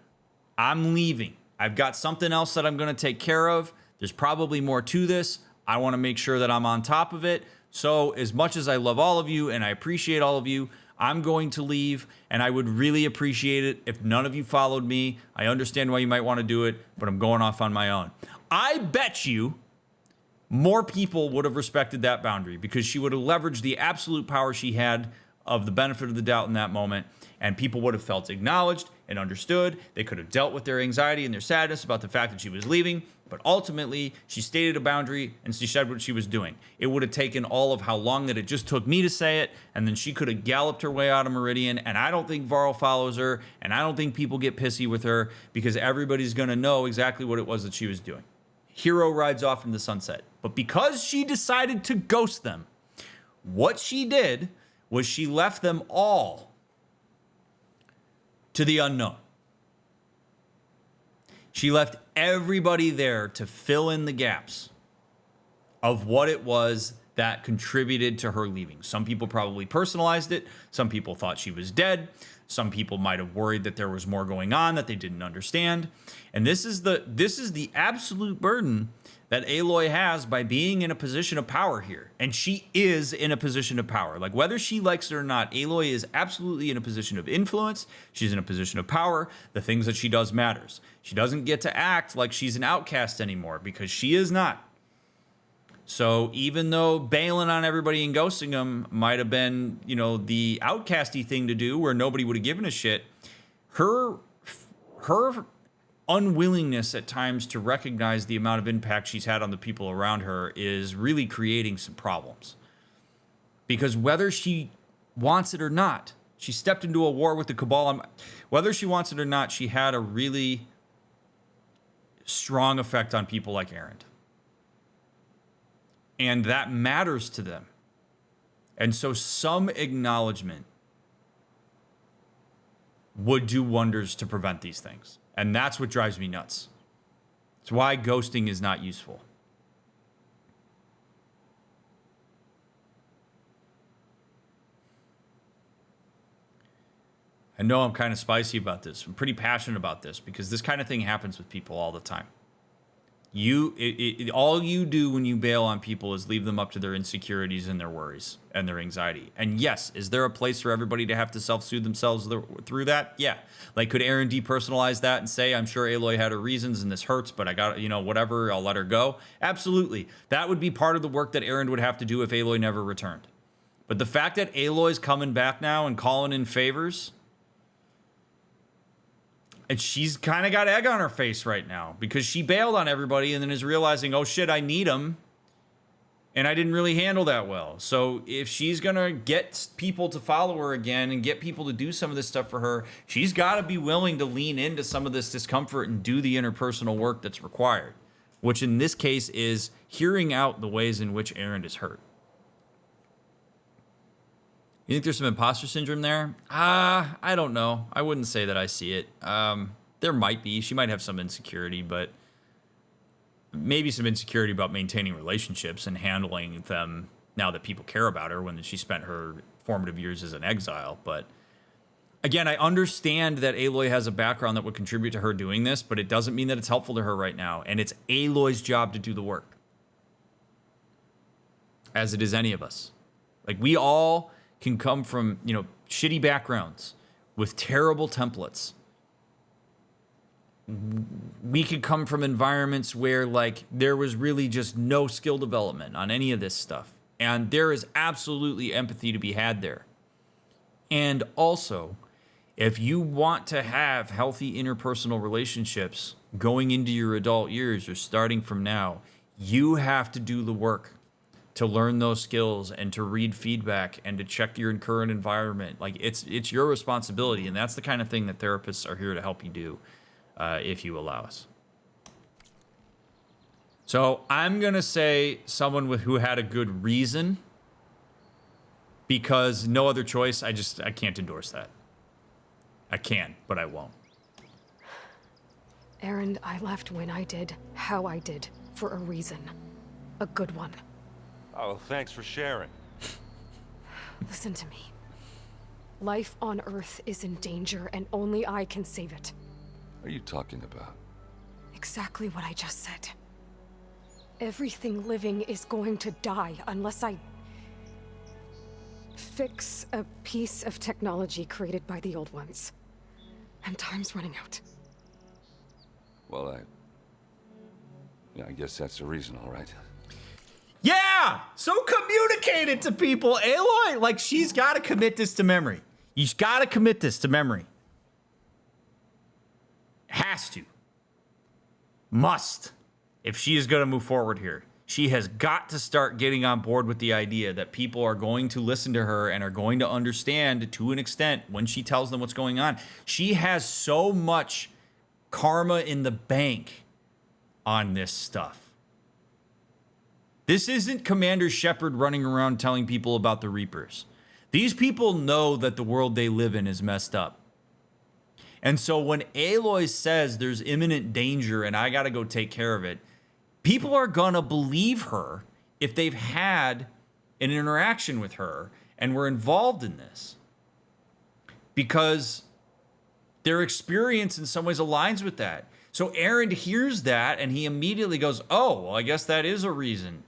I'm leaving. I've got something else that I'm going to take care of. There's probably more to this. I want to make sure that I'm on top of it. So as much as I love all of you and I appreciate all of you, I'm going to leave, and I would really appreciate it if none of you followed me. I understand why you might want to do it, but I'm going off on my own. I bet you more people would have respected that boundary because she would have leveraged the absolute power she had of the benefit of the doubt in that moment, and people would have felt acknowledged and understood. They could have dealt with their anxiety and their sadness about the fact that she was leaving, but ultimately she stated a boundary and she said what she was doing. It would have taken all of how long that it just took me to say it, and then she could have galloped her way out of Meridian, and I don't think Varl follows her, and I don't think people get pissy with her because everybody's going to know exactly what it was that she was doing. Hero rides off into the sunset. But because she decided to ghost them, what she did was she left them all to the unknown. She left everybody there to fill in the gaps of what it was that contributed to her leaving. Some people probably personalized it. Some people thought she was dead. Some people might have worried that there was more going on that they didn't understand. And this is the absolute burden that Aloy has by being in a position of power here. And she is in a position of power. Like, whether she likes it or not, Aloy is absolutely in a position of influence. She's in a position of power. The things that she does matters. She doesn't get to act like she's an outcast anymore because she is not. So even though bailing on everybody and ghosting them might have been, the outcasty thing to do where nobody would have given a shit, her unwillingness at times to recognize the amount of impact she's had on the people around her is really creating some problems. Because whether she wants it or not, she stepped into a war with the Cabal. Whether she wants it or not, she had a really strong effect on people like Aaron. And that matters to them. And so some acknowledgement would do wonders to prevent these things. And that's what drives me nuts. It's why ghosting is not useful. I know I'm kind of spicy about this. I'm pretty passionate about this because this kind of thing happens with people all the time. All you do when you bail on people is leave them up to their insecurities and their worries and their anxiety. And yes, is there a place for everybody to have to self-soothe themselves through that? Yeah. Like, could Aaron depersonalize that and say, I'm sure Aloy had her reasons and this hurts, but I got, whatever, I'll let her go? Absolutely. That would be part of the work that Aaron would have to do if Aloy never returned. But the fact that Aloy's coming back now and calling in favors, and she's kind of got egg on her face right now because she bailed on everybody and then is realizing, oh shit, I need them. And I didn't really handle that well. So if she's going to get people to follow her again and get people to do some of this stuff for her, she's got to be willing to lean into some of this discomfort and do the interpersonal work that's required, which in this case is hearing out the ways in which Aaron is hurt. You think there's some imposter syndrome there? I don't know. I wouldn't say that I see it. There might be. She might have some insecurity, but maybe some insecurity about maintaining relationships and handling them now that people care about her when she spent her formative years as an exile. But again, I understand that Aloy has a background that would contribute to her doing this, but it doesn't mean that it's helpful to her right now. And it's Aloy's job to do the work. as it is any of us. Like, we all can come from, shitty backgrounds with terrible templates. We could come from environments where, like, there was really just no skill development on any of this stuff. And there is absolutely empathy to be had there. And also, if you want to have healthy interpersonal relationships going into your adult years or starting from now, you have to do the work to learn those skills and to read feedback and to check your current environment. Like, it's your responsibility, and that's the kind of thing that therapists are here to help you do, if you allow us. So I'm gonna say someone who had a good reason, because no other choice. I can't endorse that. I can, but I won't. Aaron, I left when I did, how I did, for a reason. A good one. Oh, well, thanks for sharing. Listen to me. Life on Earth is in danger, and only I can save it. What are you talking about? Exactly what I just said. Everything living is going to die unless I fix a piece of technology created by the old ones. And time's running out. Well, I guess that's the reason, all right. Yeah! So communicate it to people. Aloy, like, she's got to commit this to memory. You've got to commit this to memory. Has to. Must. If she is going to move forward here. She has got to start getting on board with the idea that people are going to listen to her and are going to understand to an extent when she tells them what's going on. She has so much karma in the bank on this stuff. This isn't Commander Shepard running around telling people about the Reapers. These people know that the world they live in is messed up. And so when Aloy says there's imminent danger and I got to go take care of it, people are going to believe her if they've had an interaction with her and were involved in this. Because their experience in some ways aligns with that. So Aaron hears that and he immediately goes, oh, well, I guess that is a reason.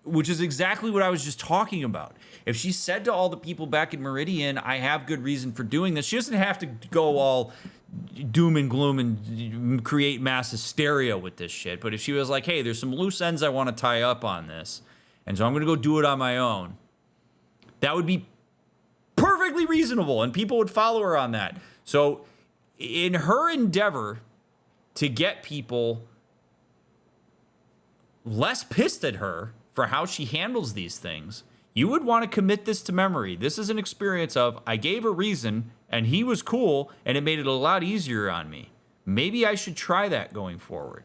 Which is exactly what I was just talking about. If she said to all the people back in Meridian, I have good reason for doing this, she doesn't have to go all doom and gloom and create mass hysteria with this shit. But if she was like, hey, there's some loose ends I want to tie up on this, and so I'm going to go do it on my own, that would be perfectly reasonable, and people would follow her on that. So in her endeavor to get people less pissed at her for how she handles these things, you would want to commit this to memory. This is an experience of, I gave a reason, and he was cool, and it made it a lot easier on me. Maybe I should try that going forward.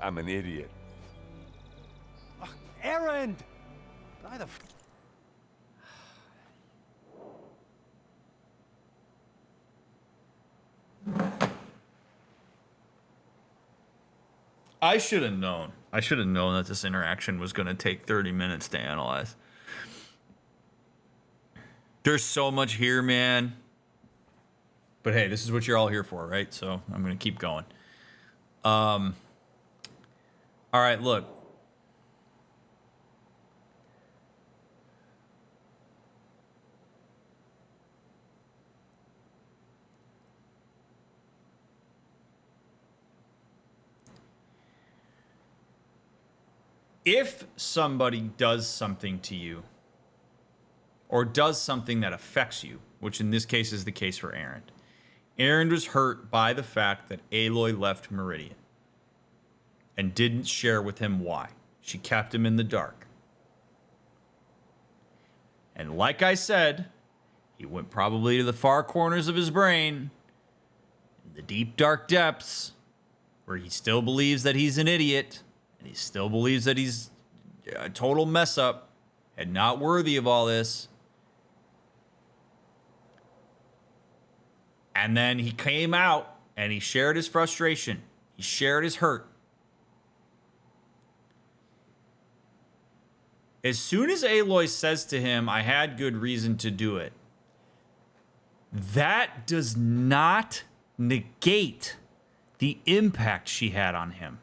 I'm an idiot. Aaron! Why the I should have known. I should have known that this interaction was going to take 30 minutes to analyze. There's so much here, man. But hey, this is what you're all here for, right? So I'm going to keep going. All right, look. If somebody does something to you, or does something that affects you, which in this case is the case for Aaron. Aaron was hurt by the fact that Aloy left Meridian and didn't share with him why. She kept him in the dark. And like I said, he went probably to the far corners of his brain, in the deep dark depths, where he still believes that he's an idiot, and he still believes that he's a total mess up and not worthy of all this. And then he came out and he shared his frustration. He shared his hurt. As soon as Aloy says to him, I had good reason to do it, that does not negate the impact she had on him.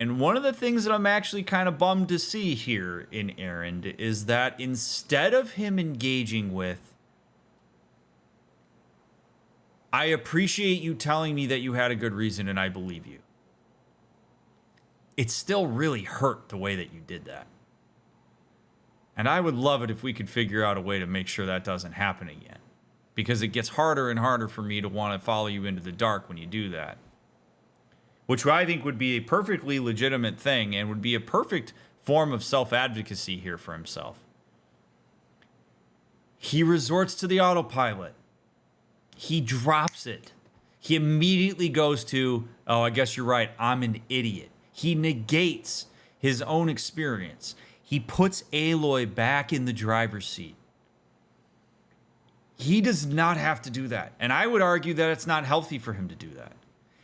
And one of the things that I'm actually kind of bummed to see here in Erend is that instead of him engaging with, I appreciate you telling me that you had a good reason and I believe you, it still really hurt the way that you did that. And I would love it if we could figure out a way to make sure that doesn't happen again. Because it gets harder and harder for me to want to follow you into the dark when you do that. Which I think would be a perfectly legitimate thing and would be a perfect form of self-advocacy here for himself. He resorts to the autopilot. He drops it. He immediately goes to, oh, I guess you're right, I'm an idiot. He negates his own experience. He puts Aloy back in the driver's seat. He does not have to do that. And I would argue that it's not healthy for him to do that.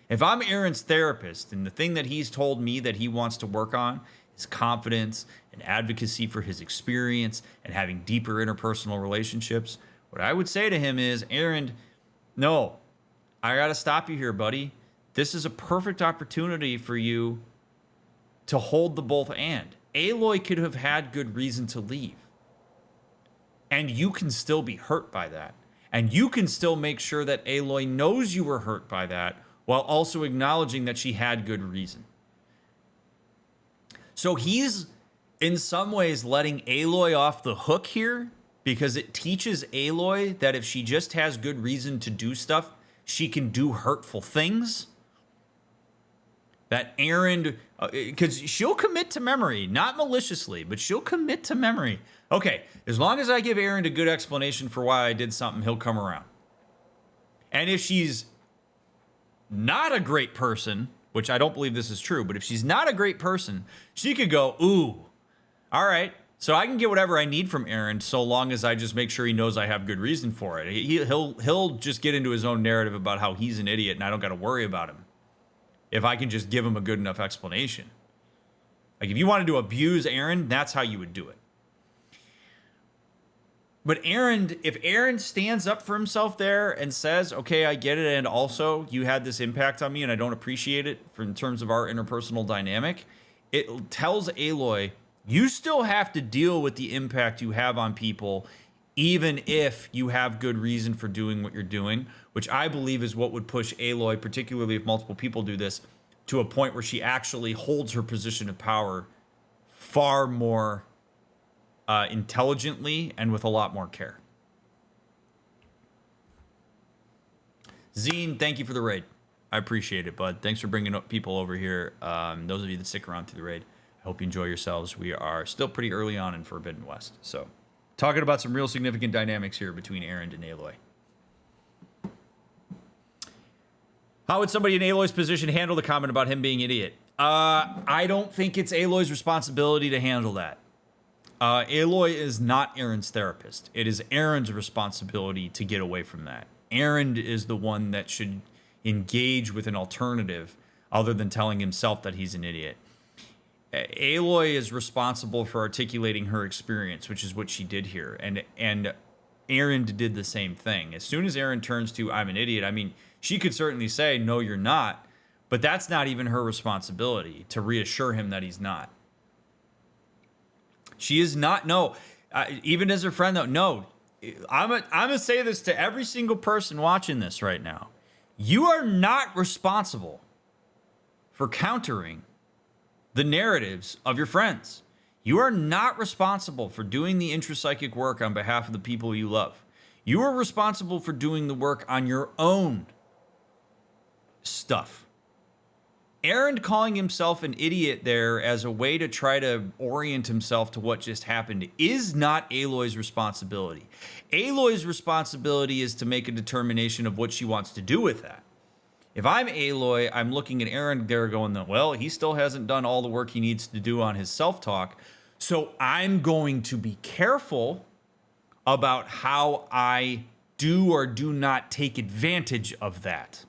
If I'm Aaron's therapist and the thing that he's told me that he wants to work on is confidence and advocacy for his experience and having deeper interpersonal relationships, what I would say to him is, Aaron, no, I got to stop you here, buddy. This is a perfect opportunity for you to hold the both and. Aloy could have had good reason to leave. And you can still be hurt by that. And you can still make sure that Aloy knows you were hurt by that while also acknowledging that she had good reason. So he's in some ways letting Aloy off the hook here because it teaches Aloy that if she just has good reason to do stuff, she can do hurtful things. That Aaron, because she'll commit to memory, not maliciously, but she'll commit to memory. Okay, as long as I give Aaron a good explanation for why I did something, he'll come around. And if she's not a great person, which I don't believe this is true, but if she's not a great person, she could go, ooh, all right, so I can get whatever I need from Aaron so long as I just make sure he knows I have good reason for it. He'll just get into his own narrative about how he's an idiot and I don't got to worry about him if I can just give him a good enough explanation. Like, if you wanted to abuse Aaron, that's how you would do it. But Aaron, if Aaron stands up for himself there and says, okay, I get it, and also you had this impact on me and I don't appreciate it in terms of our interpersonal dynamic, it tells Aloy, you still have to deal with the impact you have on people even if you have good reason for doing what you're doing, which I believe is what would push Aloy, particularly if multiple people do this, to a point where she actually holds her position of power far more intelligently and with a lot more care. Zine, thank you for the raid. I appreciate it, bud. Thanks for bringing up people over here. Those of you that stick around through the raid, I hope you enjoy yourselves. We are still pretty early on in Forbidden West, so talking about some real significant dynamics here between Aaron and Aloy. How would somebody in Aloy's position handle the comment about him being an idiot? I don't think it's Aloy's responsibility to handle that. Aloy is not Aaron's therapist. It is Aaron's responsibility to get away from that. Aaron is the one that should engage with an alternative other than telling himself that he's an idiot. Aloy is responsible for articulating her experience, which is what she did here. And Aaron did the same thing. As soon as Aaron turns to, I'm an idiot, I mean, she could certainly say, no, you're not. But that's not even her responsibility to reassure him that he's not. She is not, no. Even as her friend, though, no. I'm going to say this to every single person watching this right now. You are not responsible for countering the narratives of your friends. You are not responsible for doing the intrapsychic work on behalf of the people you love. You are responsible for doing the work on your own stuff. Aaron calling himself an idiot there as a way to try to orient himself to what just happened is not Aloy's responsibility. Aloy's responsibility is to make a determination of what she wants to do with that. If I'm Aloy, I'm looking at Aaron there going, well, he still hasn't done all the work he needs to do on his self-talk, so I'm going to be careful about how I do or do not take advantage of that.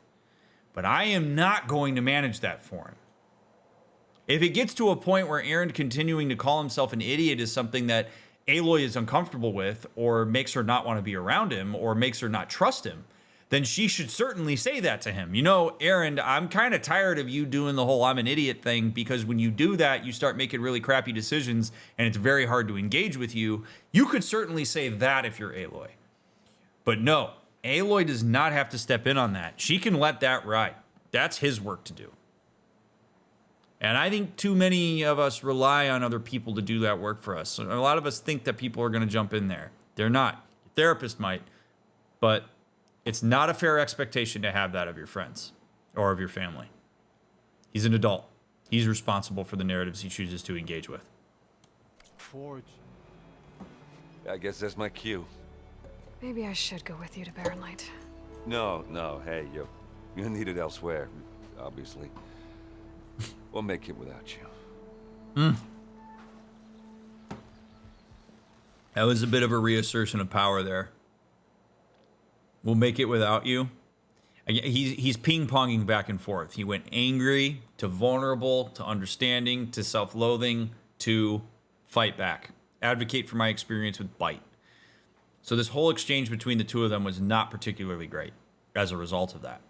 But I am not going to manage that for him. If it gets to a point where Aaron continuing to call himself an idiot is something that Aloy is uncomfortable with or makes her not want to be around him or makes her not trust him, then she should certainly say that to him. You know, Aaron, I'm kind of tired of you doing the whole I'm an idiot thing, because when you do that, you start making really crappy decisions and it's very hard to engage with you. You could certainly say that if you're Aloy. But no, Aloy does not have to step in on that. She can let that ride. That's his work to do. And I think too many of us rely on other people to do that work for us. So a lot of us think that people are going to jump in there. They're not. Your therapist might, but it's not a fair expectation to have that of your friends or of your family. He's an adult. He's responsible for the narratives he chooses to engage with. Forge. I guess that's my cue. Maybe I should go with you to Barren Light. No, hey, you're needed elsewhere, obviously. We'll make it without you. That was a bit of a reassertion of power there. We'll make it without you. He's ping-ponging back and forth. He went angry to vulnerable to understanding to self-loathing to fight back. Advocate for my experience with bite. So this whole exchange between the two of them was not particularly great as a result of that.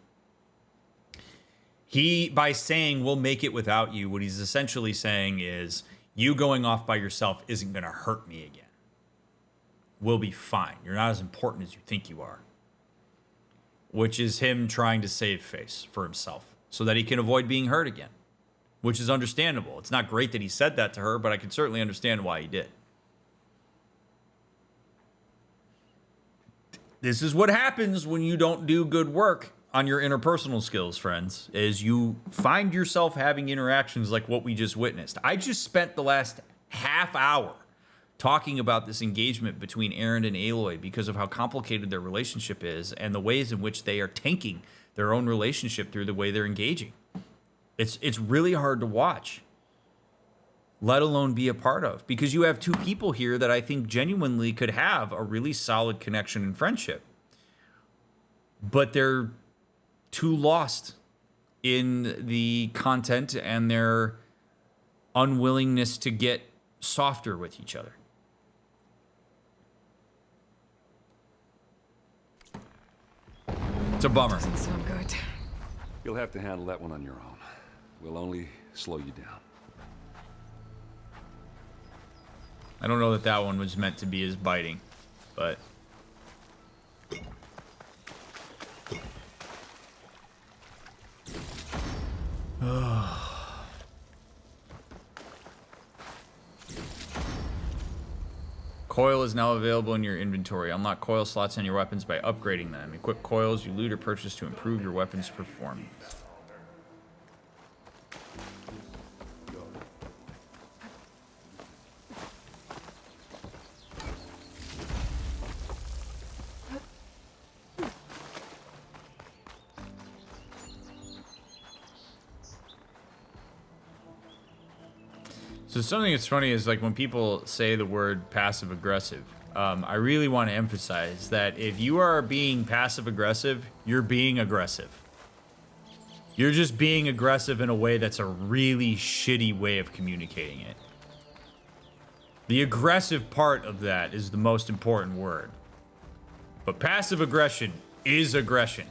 He, by saying, we'll make it without you, what he's essentially saying is, you going off by yourself isn't going to hurt me again. We'll be fine. You're not as important as you think you are. Which is him trying to save face for himself so that he can avoid being hurt again. Which is understandable. It's not great that he said that to her, but I can certainly understand why he did. This is what happens when you don't do good work on your interpersonal skills, friends, is you find yourself having interactions like what we just witnessed. I just spent the last half hour talking about this engagement between Aaron and Aloy because of how complicated their relationship is and the ways in which they are tanking their own relationship through the way they're engaging. It's really hard to watch, let alone be a part of, because you have two people here that I think genuinely could have a really solid connection and friendship. But they're too lost in the content and their unwillingness to get softer with each other. It's a bummer. Doesn't sound good. You'll have to handle that one on your own. We'll only slow you down. I don't know that that one was meant to be as biting, but... Coil is now available in your inventory. Unlock coil slots on your weapons by upgrading them. Equip coils you loot or purchase to improve your weapon's performance. So something that's funny is like when people say the word passive aggressive, I really want to emphasize that if you are being passive aggressive, you're being aggressive. You're just being aggressive in a way that's a really shitty way of communicating it. The aggressive part of that is the most important word. But passive aggression is aggression.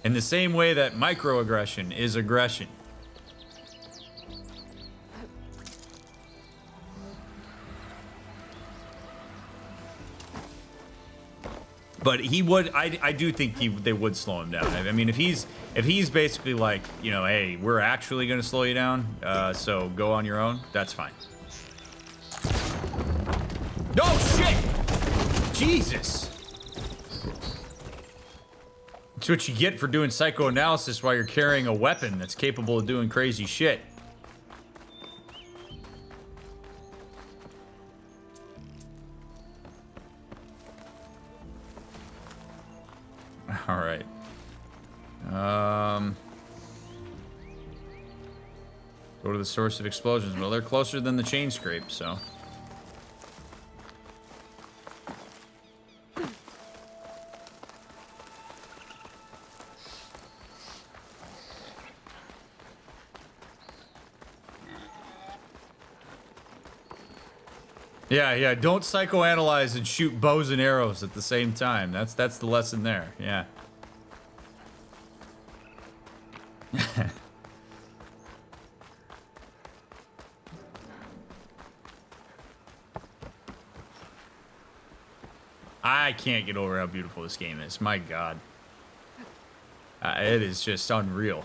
In the same way that microaggression is aggression. But he would, I do think they would slow him down. I mean, if he's basically like, you know, hey, we're actually going to slow you down, so go on your own, that's fine. Oh, shit! Jesus! That's what you get for doing psychoanalysis while you're carrying a weapon that's capable of doing crazy shit. All right. Go to the source of explosions. Well, they're closer than the chain scrape, so. Yeah, don't psychoanalyze and shoot bows and arrows at the same time. That's the lesson there. Yeah. I can't get over how beautiful this game is. My God. It is just unreal.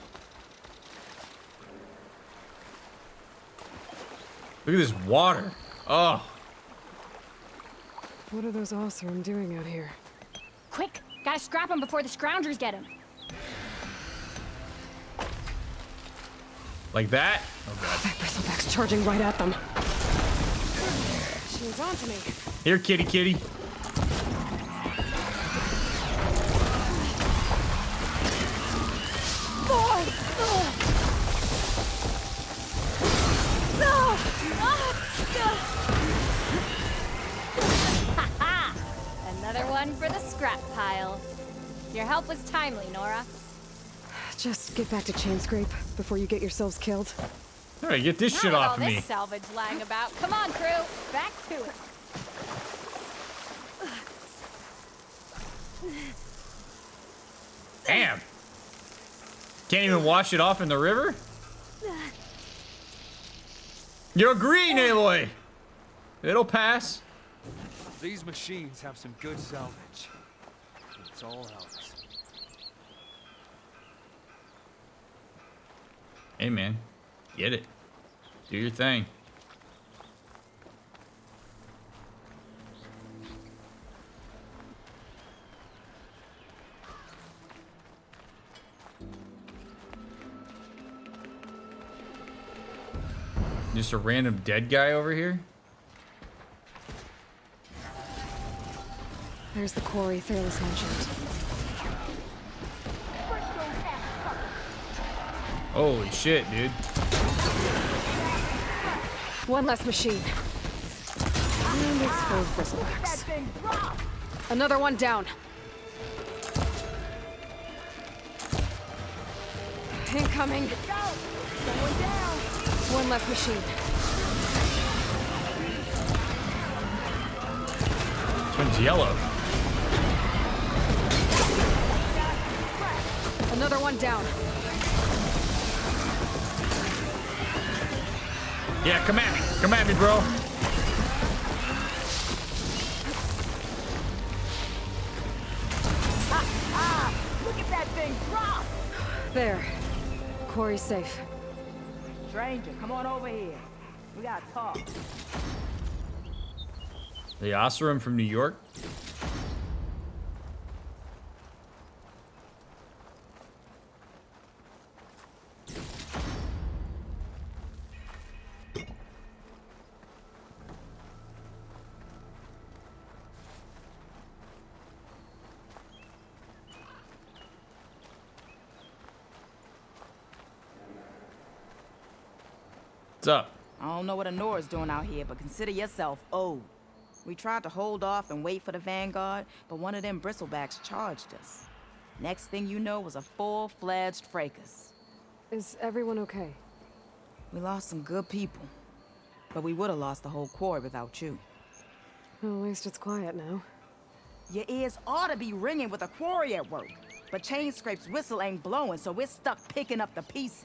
Look at this water. Oh. What are those Osram doing out here? Quick! Gotta scrap him before the scroungers get him. Like that? Oh, God. That bristleback's charging right at them. She's onto me. Here, kitty, kitty. Another one for the scrap pile. Your help was timely, Nora. Just get back to Chainscrape before you get yourselves killed. All right, get this Not shit with off all of this me. salvage lying about. Come on, crew. Back to it. Damn. Can't even wash it off in the river? You're green, Aloy. It'll pass. These machines have some good salvage. It's all ours. Hey, man. Get it. Do your thing. Just a random dead guy over here? There's the quarry Fearless mentioned. Holy shit, dude. One less machine. And it's full of bristlebacks. Another one down. Incoming. One less machine. This one's yellow. Another one down. Yeah, come at me. Come at me, bro. Look at that thing drop! There. Quarry's safe. Stranger, come on over here. We gotta talk. The Osram from New York? What's up? I don't know what Honora's doing out here, but consider yourself owed. We tried to hold off and wait for the Vanguard, but one of them bristlebacks charged us. Next thing you know was a full-fledged fracas. Is everyone okay? We lost some good people, but we would have lost the whole quarry without you. Well, at least it's quiet now. Your ears ought to be ringing with a quarry at work, but Chainscrape's whistle ain't blowing, so we're stuck picking up the pieces.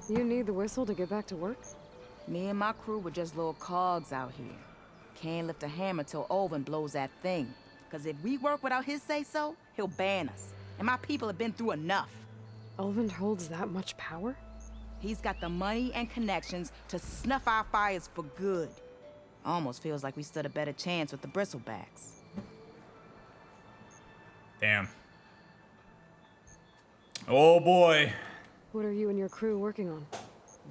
You need the whistle to get back to work? Me and my crew were just little cogs out here. Can't lift a hammer till Olvin blows that thing. Cause if we work without his say-so, he'll ban us. And my people have been through enough. Olvin holds that much power? He's got the money and connections to snuff our fires for good. Almost feels like we stood a better chance with the bristlebacks. Damn. Oh boy. What are you and your crew working on?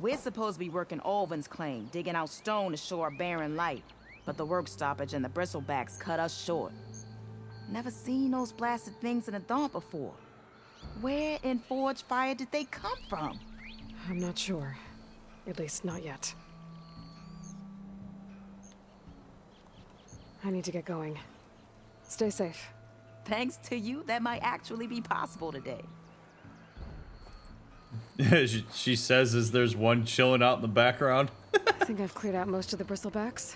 We're supposed to be working Olvin's claim, digging out stone to show our barren light. But the work stoppage and the bristlebacks cut us short. Never seen those blasted things in a dawn before. Where in Forge Fire did they come from? I'm not sure. At least not yet. I need to get going. Stay safe. Thanks to you, that might actually be possible today. She says as there's one chilling out in the background. I think I've cleared out most of the bristlebacks.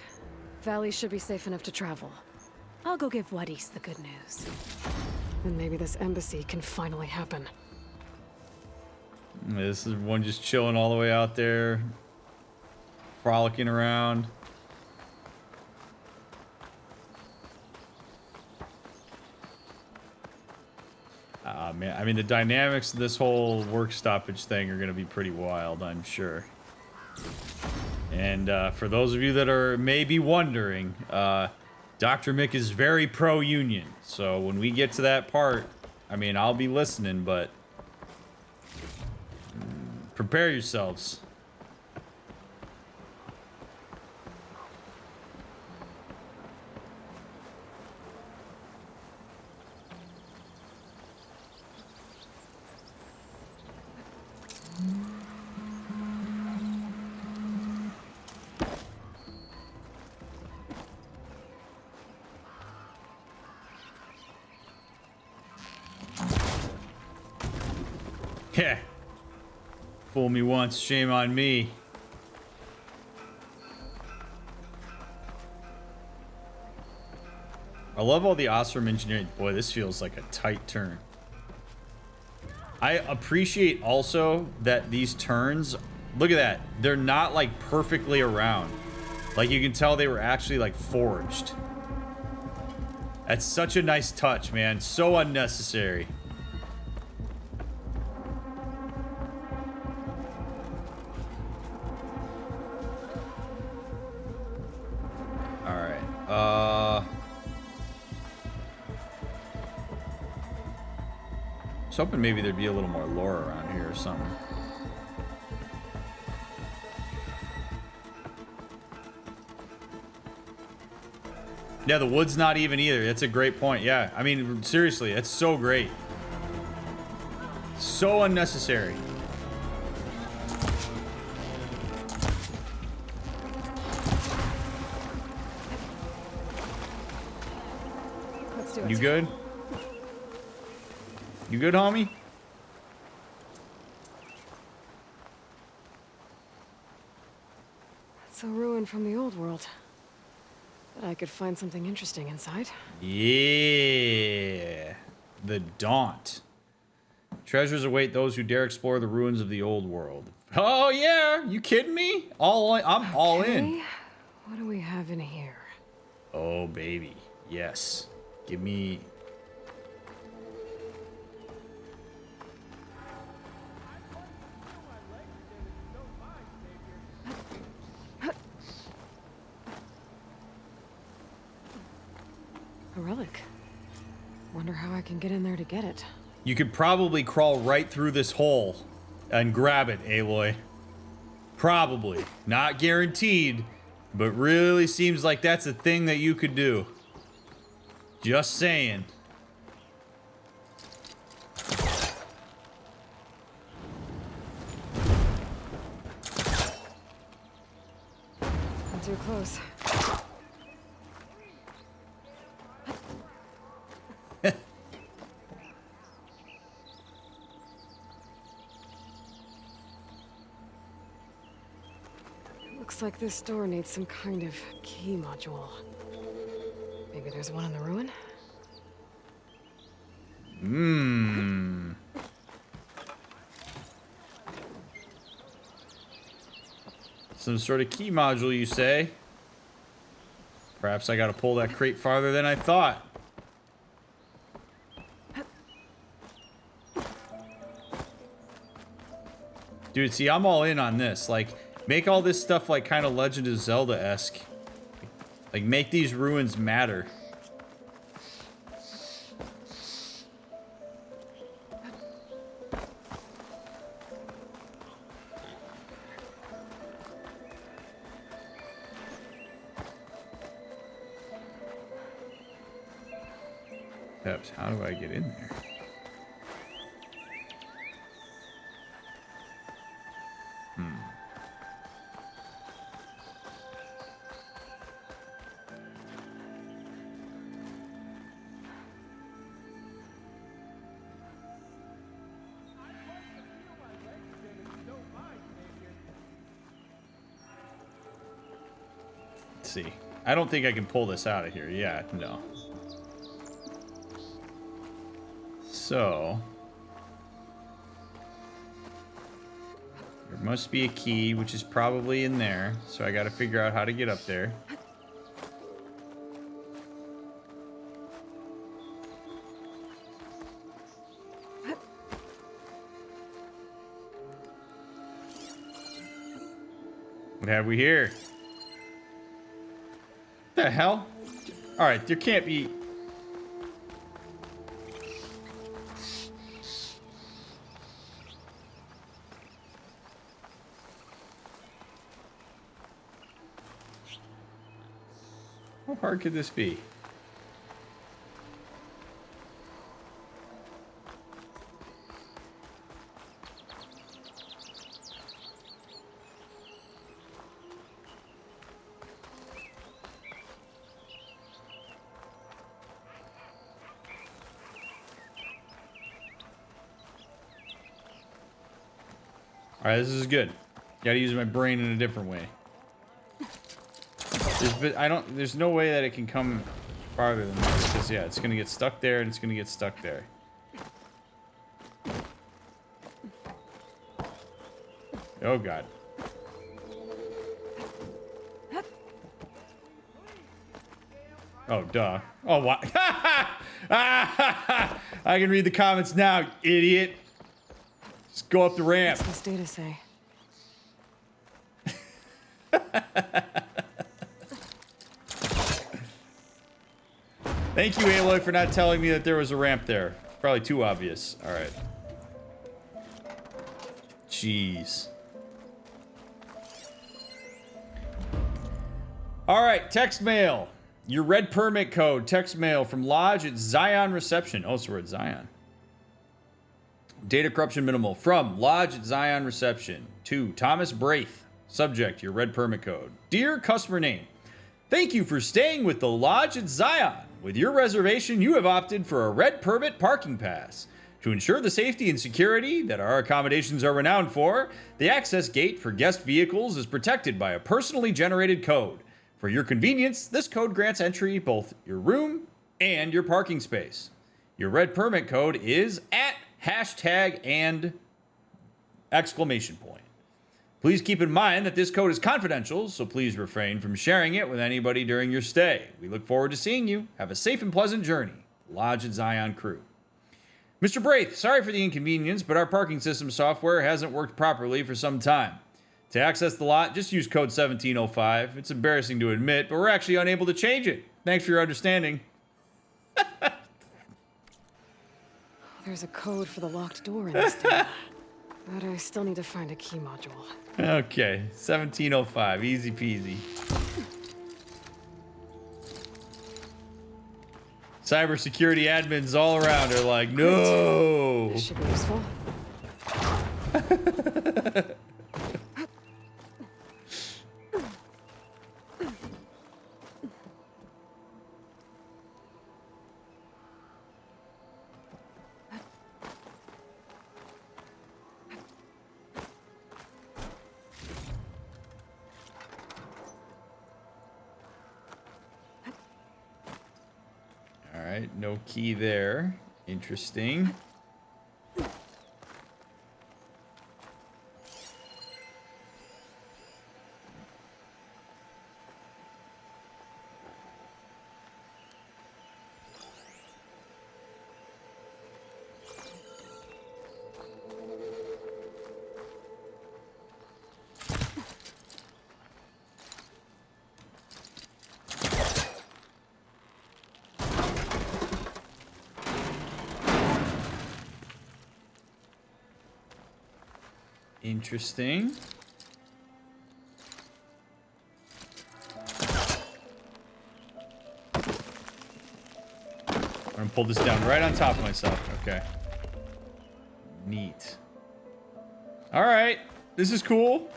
Valley should be safe enough to travel. I'll go give Wadis the good news. Then maybe this embassy can finally happen. This is one just chilling all the way out there. frolicking around. Man, I mean, the dynamics of this whole work stoppage thing are going to be pretty wild, I'm sure. And for those of you that are maybe wondering, DrMick is very pro-union. So when we get to that part, I mean, I'll be listening, but prepare yourselves. Yeah. Fool me once, shame on me. I love all the awesome engineering. Boy, this feels like a tight turn. I appreciate also that these turns, look at that. They're not like perfectly around. Like you can tell they were actually like forged. That's such a nice touch, man. So unnecessary. I was hoping maybe there'd be a little more lore around here or something. Yeah, the wood's not even either. That's a great point. Yeah, I mean, seriously, it's so great. So unnecessary. Let's do it. You good? You good, homie? It's a ruin from the old world. But I could find something interesting inside. Yeah. The Daunt. Treasures await those who dare explore the ruins of the old world. Oh, yeah. You kidding me? I'm all in. What do we have in here? Oh, baby. Yes. Give me... A relic. Wonder how I can get in there to get it. You could probably crawl right through this hole and grab it, Aloy. Probably. Not guaranteed, but really seems like that's a thing that you could do. Just saying. I'm too close. Looks like this door needs some kind of key module. Maybe there's one in the ruin? Some sort of key module, you say? Perhaps I gotta pull that crate farther than I thought. Dude, see, I'm all in on this. Like, make all this stuff like kind of Legend of Zelda-esque. Like, make these ruins matter. Except, how do I get in there? Let's see. I don't think I can pull this out of here. Yeah, no. So, there Must be a key, which is probably in there. So I got to figure out how to get up there. What have we here? What the hell? All right, there can't be... How hard could this be? All right, this is good. Gotta use my brain in a different way. There's no way that it can come farther than this, because yeah, it's gonna get stuck there and it's gonna get stuck there. Oh god. Oh duh. Oh what? I can read the comments now, idiot. Just go up the ramp. What's this data say? Thank you, Aloy, for not telling me that there was a ramp there. Probably too obvious. All right. Jeez. All right, text mail. Your red permit code. Text mail from Lodge at Zion Reception. Oh, so we're at Zion. Data corruption minimal from Lodge at Zion Reception to Thomas Braith. Subject, your red permit code. Dear customer name, thank you for staying with the Lodge at Zion. With your reservation, you have opted for a red permit parking pass. To ensure the safety and security that our accommodations are renowned for, the access gate for guest vehicles is protected by a personally generated code. For your convenience, this code grants entry both your room and your parking space. Your red permit code is at hashtag and exclamation point. Please keep in mind that this code is confidential, so please refrain from sharing it with anybody during your stay. We look forward to seeing you. Have a safe and pleasant journey. Lodge at Zion crew. Mr. Braith, sorry for the inconvenience, but our parking system software hasn't worked properly for some time. To access the lot, just use code 1705. It's embarrassing to admit, but we're actually unable to change it. Thanks for your understanding. There's a code for the locked door in this data. But I still need to find a key module. Okay, 1705, easy peasy. Cybersecurity admins all around are like, no. This should be useful. Alright, no key there. Interesting. Interesting. I'm gonna pull this down right on top of myself. Okay. Neat. All right. This is cool.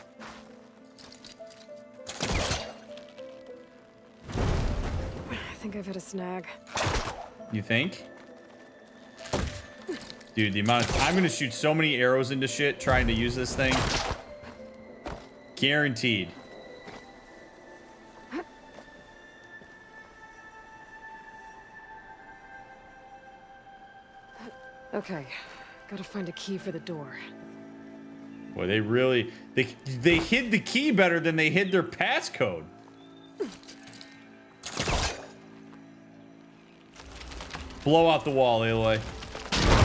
I think I've hit a snag. You think? Dude, the amount of... I'm gonna shoot so many arrows into shit trying to use this thing. Guaranteed. Okay, gotta find a key for the door. Boy, they really they hid the key better than they hid their passcode. Blow out the wall, Aloy.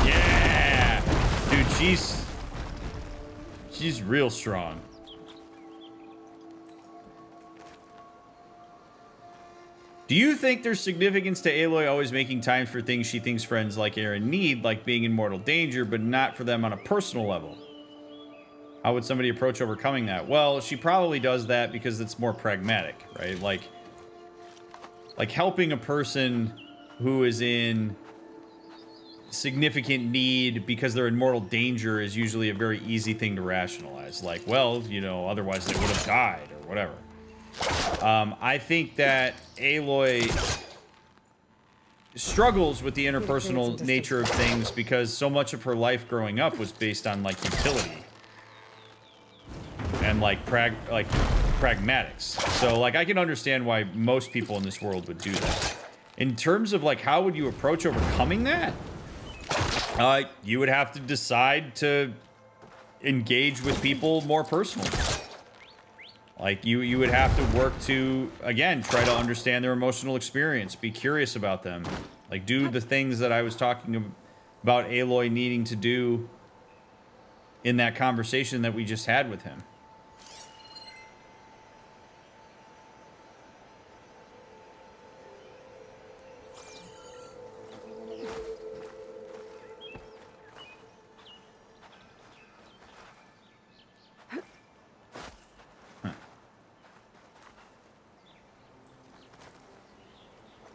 Yeah, dude, she's real strong. Do you think there's significance to Aloy always making time for things she thinks friends like Aaron need, like being in mortal danger, but not for them on a personal level? How would somebody approach overcoming that? Well, she probably does that because it's more pragmatic, right? Like helping a person who is in significant need because they're in mortal danger is usually a very easy thing to rationalize. Like, well, you know, otherwise they would have died or whatever. I think that Aloy struggles with the interpersonal nature of things because so much of her life growing up was based on like utility and like pragmatics. So like I can understand why most people in this world would do that. In terms of like how would you approach overcoming that? You would have to decide to engage with people more personally. Like you would have to work to, again, try to understand their emotional experience, be curious about them, like do the things that I was talking about Aloy needing to do in that conversation that we just had with him.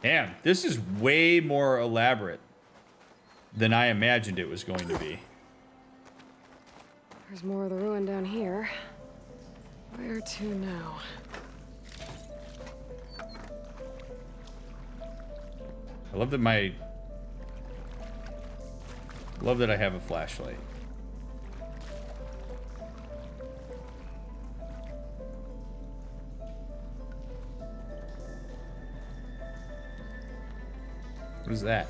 Damn, this is way more elaborate than I imagined it was going to be. There's more of the ruin down here. Where to now? I love that I have a flashlight. What is that?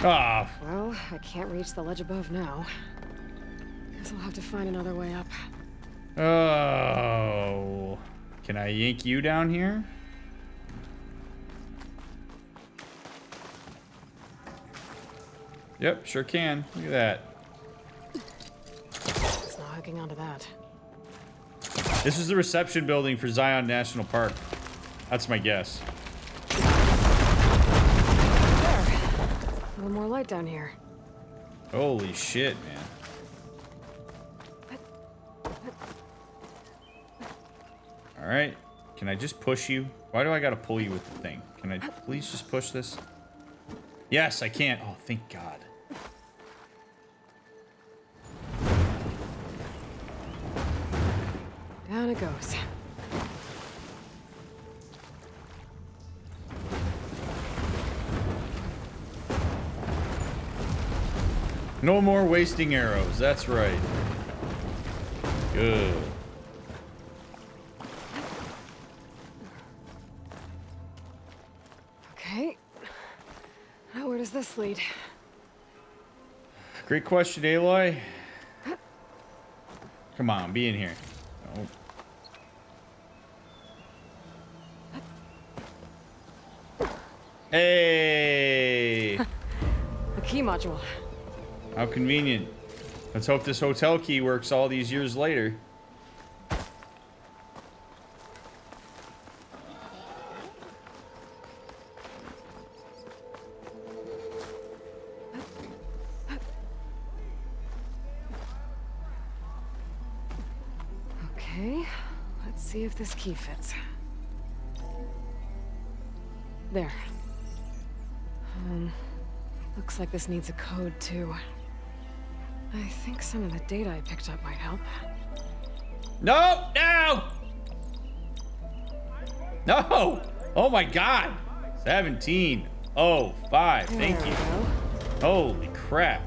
Ah. Well, I can't reach the ledge above now. Guess I'll have to find another way up. Oh. Can I yank you down here? Yep, sure can. Look at that. It's not hooking onto that. This is the reception building for Zion National Park. That's my guess. There. A little more light down here. Holy shit, man. All right. Can I just push you? Why do I gotta pull you with the thing? Can I please just push this? Yes, I can. Oh, thank God. Down it goes. No more wasting arrows. That's right. Good. Okay. Now where does this lead? Great question, Aloy. Come on, be in here. Oh. Hey! A key module. How convenient. Let's hope this hotel key works all these years later. Okay, let's see if this key fits. There. Looks like this needs a code too. I think some of the data I picked up might help. No! No! No! Oh my God! 17:05. Thank you. Holy crap.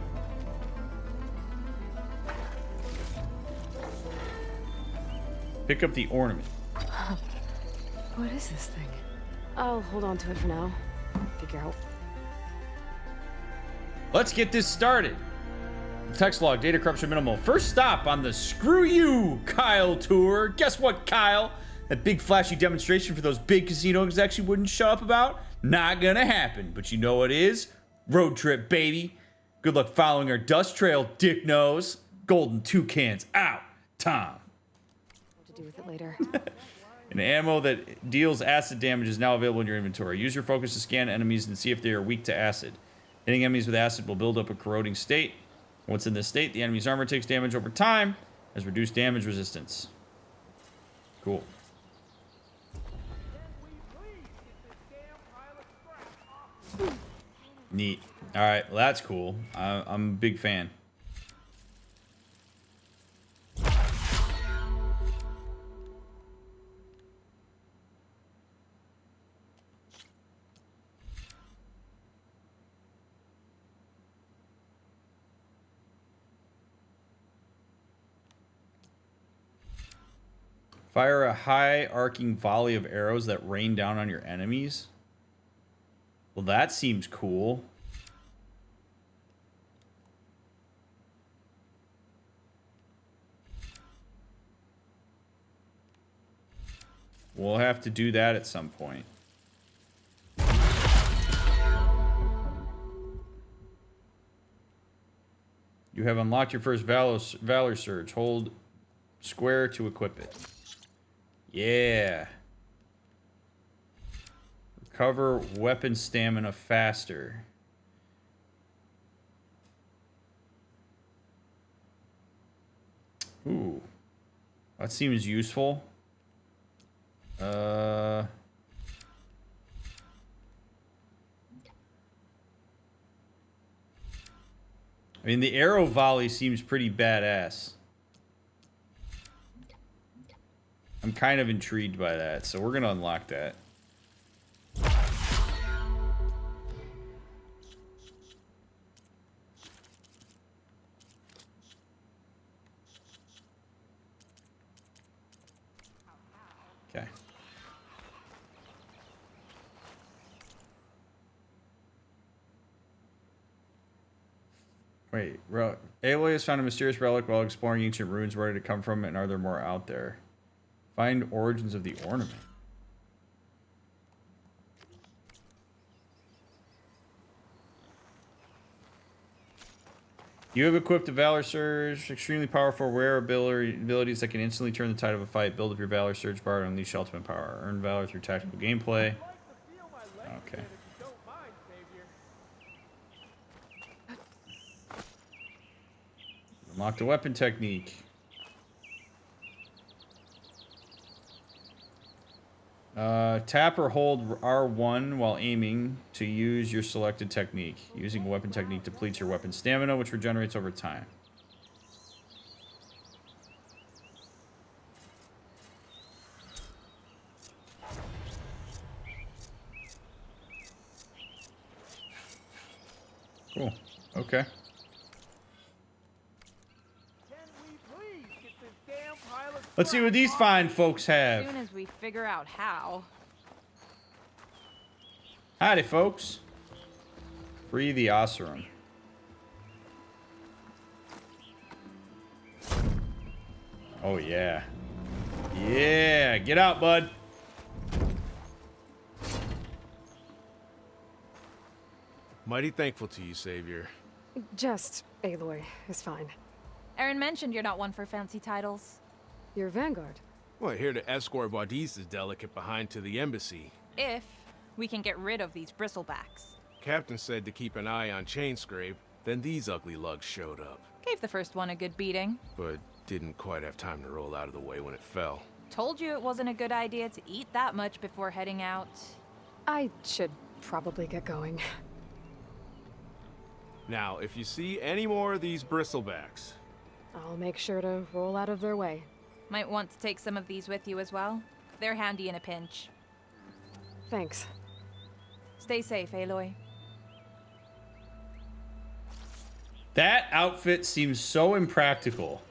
Pick up the ornament. What is this thing? I'll hold on to it for now. Figure out. Let's get this started. Text log, data corruption minimal. First stop on the Screw You, Kyle tour. Guess what, Kyle? That big flashy demonstration for those big casino execs you wouldn't shut up about? Not gonna happen. But you know what is? Road trip, baby. Good luck following our dust trail, dick nose. Golden toucans out. Tom. What to do with it later. An ammo that deals acid damage is now available in your inventory. Use your focus to scan enemies and see if they are weak to acid. Hitting enemies with acid will build up a corroding state. Once in this state, the enemy's armor takes damage over time, has reduced damage resistance. Cool. Neat. All right, well, that's cool. I'm a big fan. Fire a high arcing volley of arrows that rain down on your enemies. Well, that seems cool. We'll have to do that at some point. You have unlocked your first Valor Surge. Hold square to equip it. Yeah. Recover weapon stamina faster. Ooh. That seems useful. I mean, the arrow volley seems pretty badass. I'm kind of intrigued by that, so we're going to unlock that. Okay. Wait, Aloy has found a mysterious relic while exploring ancient ruins. Where did it come from, and are there more out there? Find origins of the ornament. You have equipped a Valor Surge, extremely powerful, rare abilities that can instantly turn the tide of a fight. Build up your Valor Surge bar to unleash ultimate power. Earn Valor through tactical gameplay. Okay. Unlock the weapon technique. Tap or hold R1 while aiming to use your selected technique. Using a weapon technique depletes your weapon stamina, which regenerates over time. Cool. Okay. Let's see what these fine folks have. As soon as we figure out how. Howdy, folks. Free the Oseram. Oh, yeah. Yeah, get out, bud. Mighty thankful to you, Savior. Just Aloy is fine. Aaron mentioned you're not one for fancy titles. You're Vanguard. Well, here to escort Wadiz's delicate behind to the embassy. If we can get rid of these bristlebacks. Captain said to keep an eye on Chainscrape, then these ugly lugs showed up. Gave the first one a good beating. But didn't quite have time to roll out of the way when it fell. Told you it wasn't a good idea to eat that much before heading out. I should probably get going. Now, if you see any more of these bristlebacks... I'll make sure to roll out of their way. Might want to take some of these with you as well. They're handy in a pinch. Thanks. Stay safe, Aloy. That outfit seems so impractical.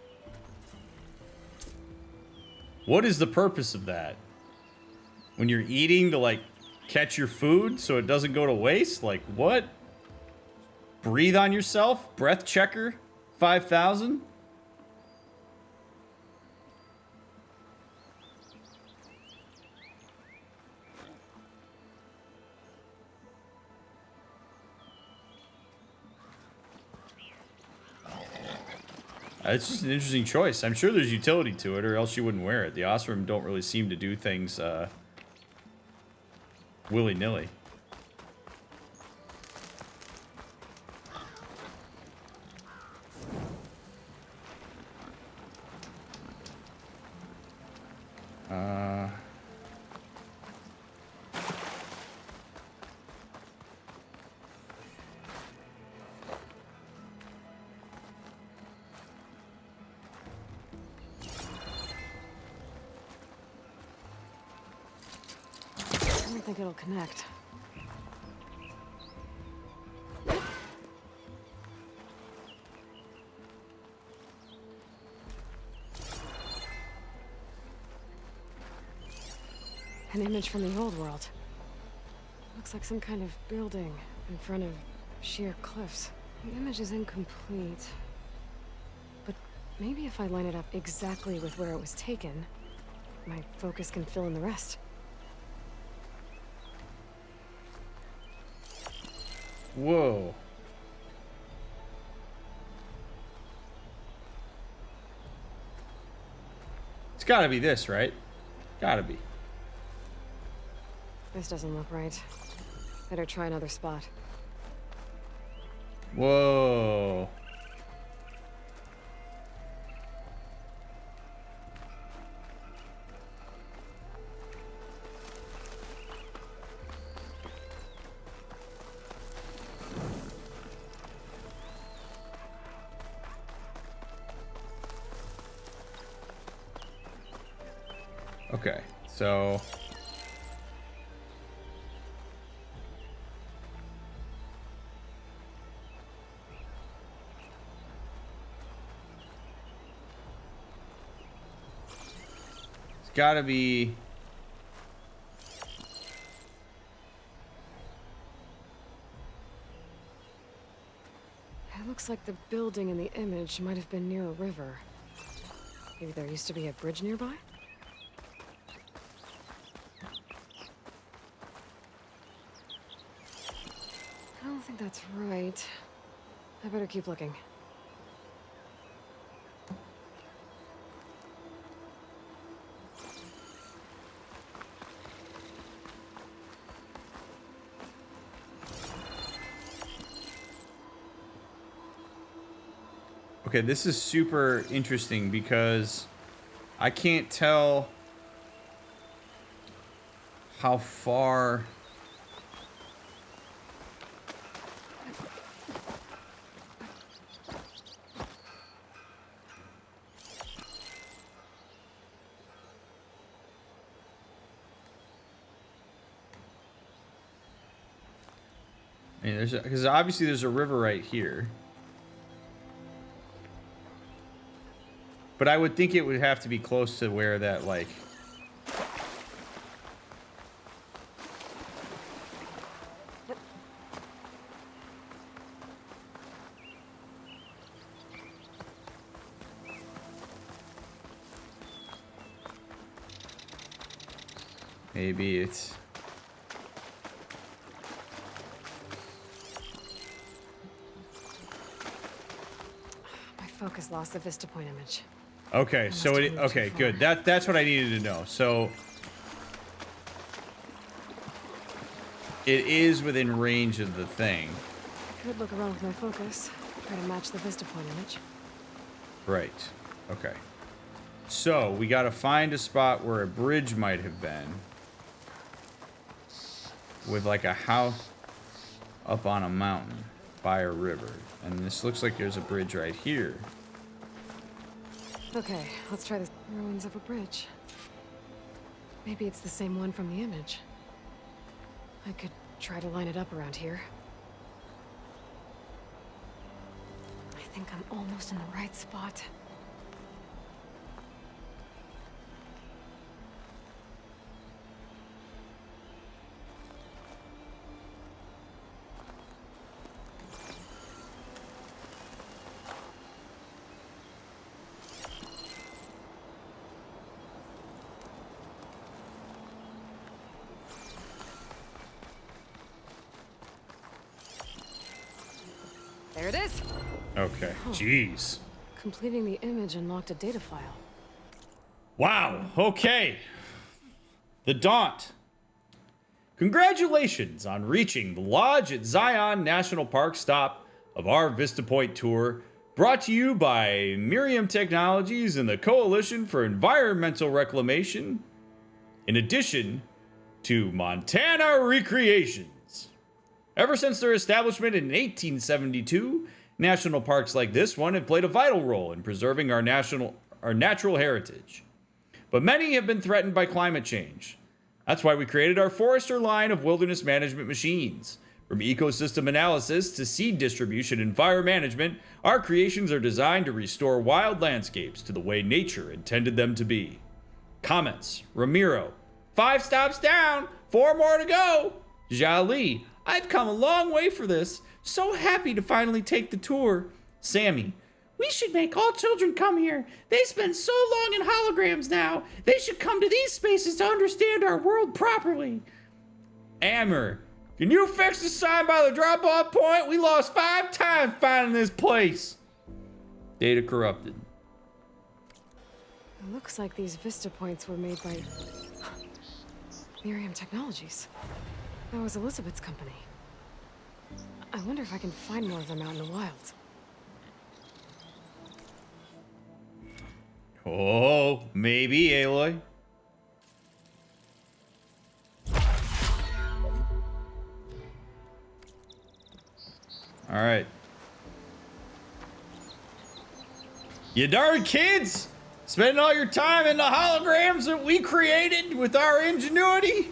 What is the purpose of that? when you're eating to like catch your food so it doesn't go to waste? Like what? Breathe on yourself? Breath checker? 5,000? It's just an interesting choice. I'm sure there's utility to it, or else you wouldn't wear it. The Osram don't really seem to do things willy-nilly. I don't think it'll connect. An image from the old world. Looks like some kind of building in front of sheer cliffs. The image is incomplete. But maybe if I line it up exactly with where it was taken, my focus can fill in the rest. Whoa. It's gotta be this, right? Gotta be. This doesn't look right. Better try another spot. Whoa. Okay, so it's gotta be It looks like the building in the image might have been near a river. Maybe there used to be a bridge nearby? I don't think that's right. I better keep looking. okay, this is super interesting because I can't tell how far I mean, because obviously there's a river right here. But I would think it would have to be close to where that, like... Maybe it's... My focus lost the Vista Point image. Okay, so it... Okay, good. That's what I needed to know. So... It is within range of the thing. I could look around with my focus. Try to match the Vista Point image. Right. Okay. So, we gotta find a spot where a bridge might have been. With like a house up on a mountain by a river. And this looks like there's a bridge right here. Okay, let's try this. Ruins of a bridge. Maybe it's the same one from the image. I could try to line it up around here. I think I'm almost in the right spot. There it is. Okay. Jeez. Completing the image unlocked a data file. Wow. Okay. The Daunt. Congratulations on reaching the Lodge at Zion National Park stop of our Vista Point tour, brought to you by Miriam Technologies and the Coalition for Environmental Reclamation, in addition to Montana Recreations. Ever since their establishment in 1872, national parks like this one have played a vital role in preserving our natural heritage. But many have been threatened by climate change. That's why we created our Forester line of wilderness management machines. From ecosystem analysis to seed distribution and fire management, our creations are designed to restore wild landscapes to the way nature intended them to be. Comments: Ramiro, 5 stops down, 4 more to go. Jali, I've come a long way for this. So happy to finally take the tour. Sammy, we should make all children come here. They spend so long in holograms now. They should come to these spaces to understand our world properly. Amber, can you fix the sign by the drop-off point? We lost 5 times finding this place. Data corrupted. It looks like these Vista points were made by Miriam Technologies. That was Elizabeth's company. I wonder if I can find more of them out in the wild. Oh, maybe, Aloy. All right. You darn kids! Spending all your time in the holograms that we created with our ingenuity?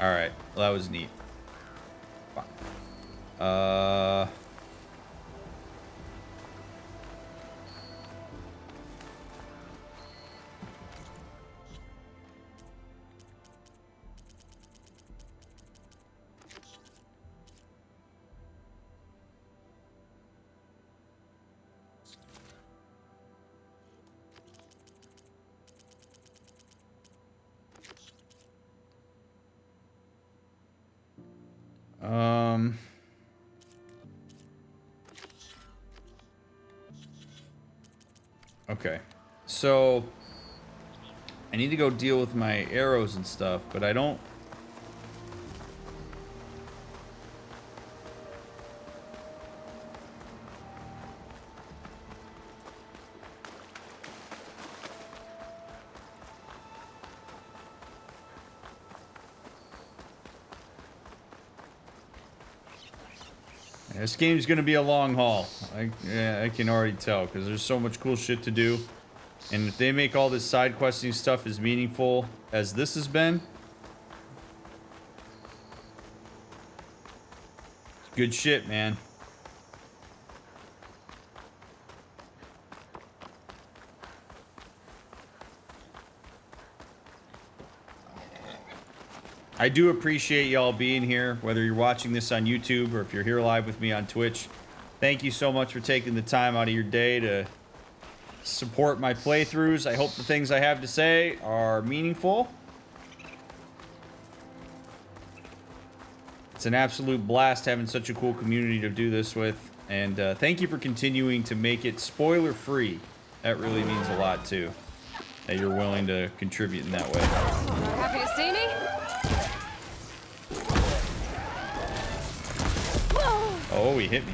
All right. Well, that was neat. Okay, so I need to go deal with my arrows and stuff, but I don't. This game's gonna be a long haul. I can already tell, because there's so much cool shit to do. And if they make all this side questing stuff as meaningful as this has been, good shit, man. I do appreciate y'all being here, whether you're watching this on YouTube or if you're here live with me on Twitch. Thank you so much for taking the time out of your day to support my playthroughs. I hope the things I have to say are meaningful. It's an absolute blast having such a cool community to do this with. And thank you for continuing to make it spoiler-free. That really means a lot, too, that you're willing to contribute in that way. Happy to see me? Oh, he hit me.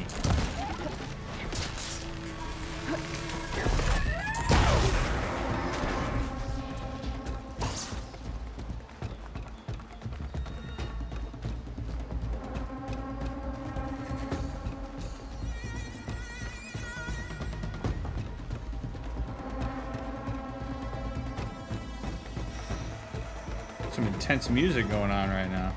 Some intense music going on right now.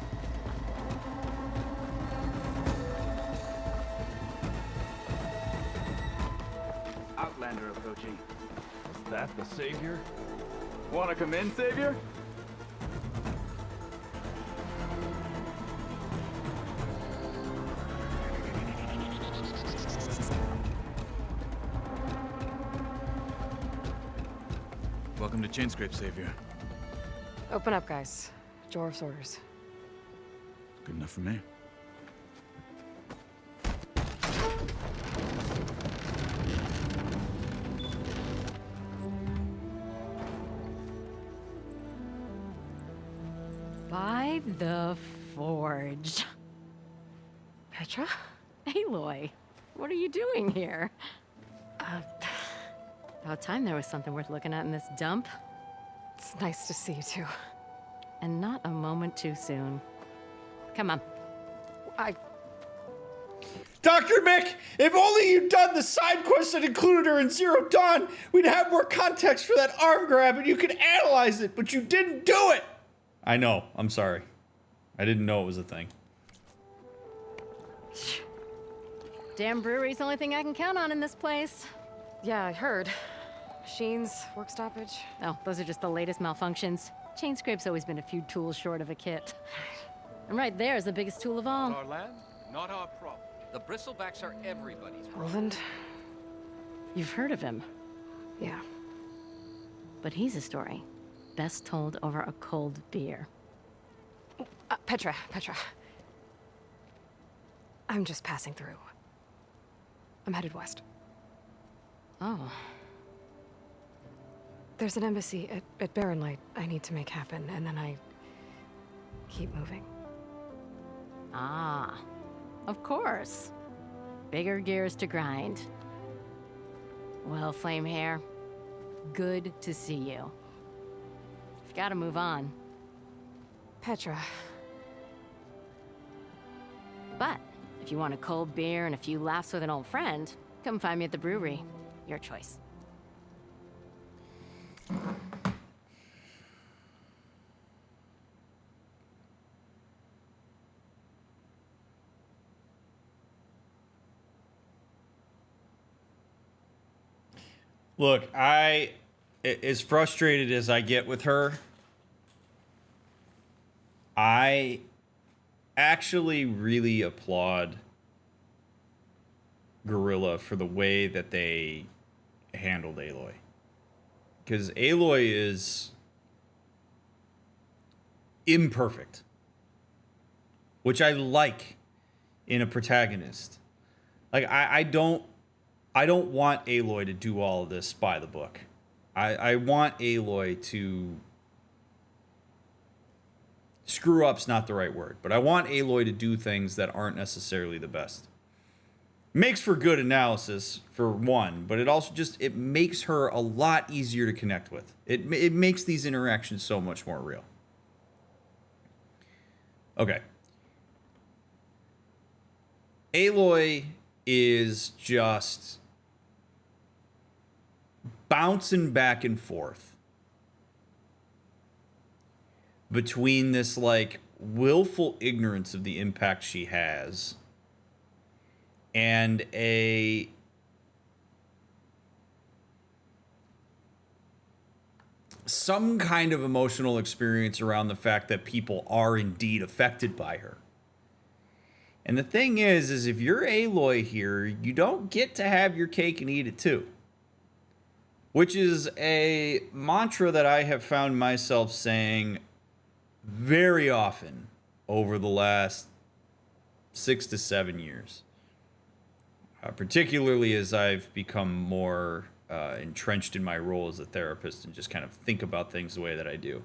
Outlander approaching. Is that the Savior? Wanna come in, Savior? Welcome to Chainscrape, Savior. Open up, guys. Jor's orders. Good enough for me. By the Forge. Petra? Aloy, what are you doing here? About time there was something worth looking at in this dump. It's nice to see you too. And not a moment too soon. Come on. Dr. Mick, if only you'd done the side quest that included her in Zero Dawn, we'd have more context for that arm grab and you could analyze it, but you didn't do it! I know, I'm sorry. I didn't know it was a thing. Damn brewery's the only thing I can count on in this place. Yeah, I heard. Machines, work stoppage. Oh, those are just the latest malfunctions. Chain scrape's always been a few tools short of a kit. And right there is the biggest tool of all. Our land, not our problem. The bristlebacks are everybody's problem. Roland? You've heard of him. Yeah. But he's a story best told over a cold beer. Petra. I'm just passing through. I'm headed west. Oh. There's an embassy at Barren Light I need to make happen, and then I keep moving. Ah, of course. Bigger gears to grind. Well, Flamehair, good to see you. You've got to move on. Petra. But if you want a cold beer and a few laughs with an old friend, come find me at the brewery. Your choice. Look, as frustrated as I get with her, I actually really applaud Guerrilla for the way that they handled Aloy. Because Aloy is imperfect, which I like in a protagonist. Like, I don't want Aloy to do all of this by the book. I want Aloy to... Screw up's not the right word, but I want Aloy to do things that aren't necessarily the best. Makes for good analysis, for one, but it also just, it makes her a lot easier to connect with. It makes these interactions so much more real. Okay. Aloy is just bouncing back and forth between this, like, willful ignorance of the impact she has and some kind of emotional experience around the fact that people are indeed affected by her. And the thing is if you're Aloy here, you don't get to have your cake and eat it too. Which is a mantra that I have found myself saying very often over the last 6 to 7 years. Particularly as I've become more entrenched in my role as a therapist and just kind of think about things the way that I do.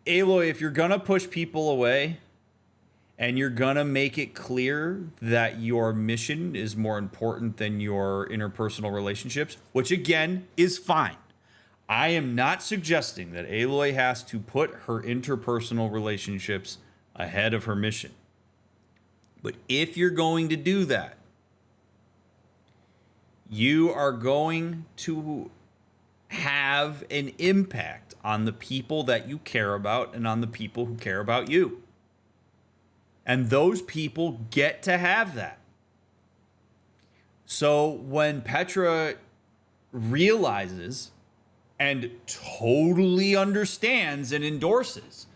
Aloy, if you're gonna push people away and you're gonna make it clear that your mission is more important than your interpersonal relationships, which again is fine. I am not suggesting that Aloy has to put her interpersonal relationships ahead of her mission. But if you're going to do that, you are going to have an impact on the people that you care about and on the people who care about you. And those people get to have that. So when Petra realizes and totally understands and endorses,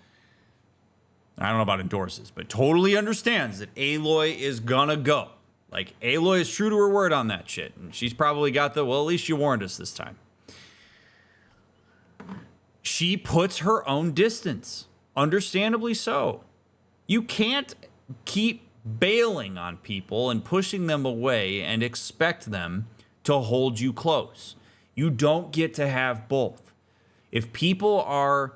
I don't know about endorses, but totally understands that Aloy is gonna go. Like, Aloy is true to her word on that shit. And she's probably got the, well, at least you warned us this time. She puts her own distance. Understandably so. You can't keep bailing on people and pushing them away and expect them to hold you close. You don't get to have both. If people are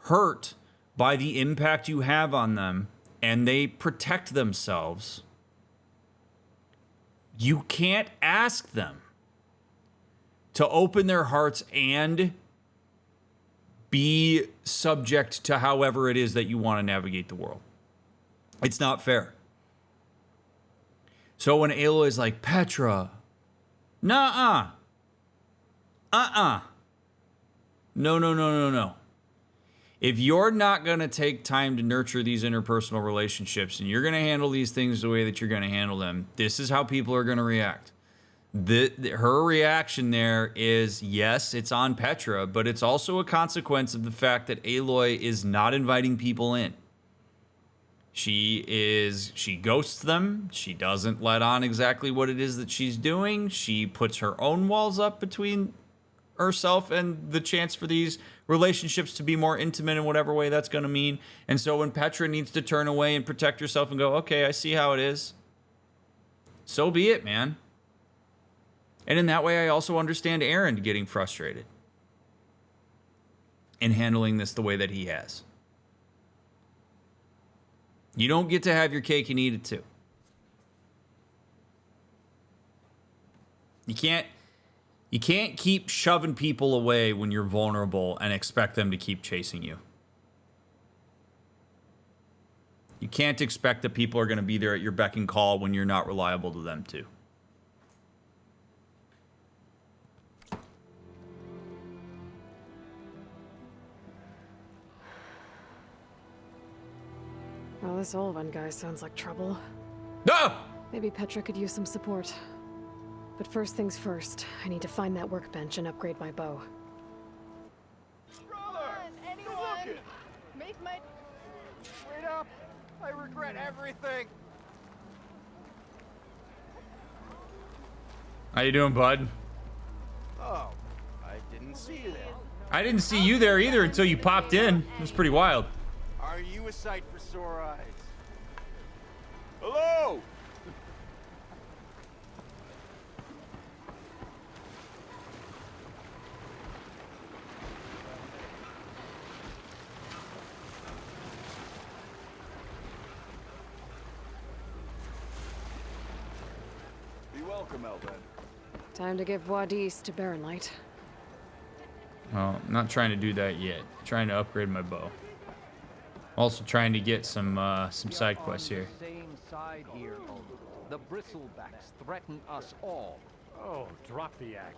hurt by the impact you have on them and they protect themselves, you can't ask them to open their hearts and be subject to however it is that you want to navigate the world. It's not fair. So when Aloy's like, Petra, nuh-uh. No. If you're not going to take time to nurture these interpersonal relationships and you're going to handle these things the way that you're going to handle them, this is how people are going to react. Her reaction there is, yes, it's on Petra, but it's also a consequence of the fact that Aloy is not inviting people in. She ghosts them. She doesn't let on exactly what it is that she's doing. She puts her own walls up between herself and the chance for these relationships to be more intimate in whatever way that's going to mean. And so when Petra needs to turn away and protect herself and go, okay, I see how it is, so be it, man. And in that way, I also understand Aaron getting frustrated and handling this the way that he has. You don't get to have your cake and eat it too. You can't keep shoving people away when you're vulnerable and expect them to keep chasing you. You can't expect that people are going to be there at your beck and call when you're not reliable to them too. Well, this Olvan guy sounds like trouble. Ah! Maybe Petra could use some support. But first things first, I need to find that workbench and upgrade my bow. Anyone? Make my... Wait up! I regret everything! How you doing, bud? Oh, I didn't see you there. I didn't see you there either until you popped in. It was pretty wild. Are you a sight for sore eyes? Hello! Be welcome, Elven. Time to give Wadis to Baronlight. Well, I'm not trying to do that yet. I'm trying to upgrade my bow. Also trying to get some side quests here. Same side here, Aloy. The bristlebacks threaten us all. Oh, drop the act.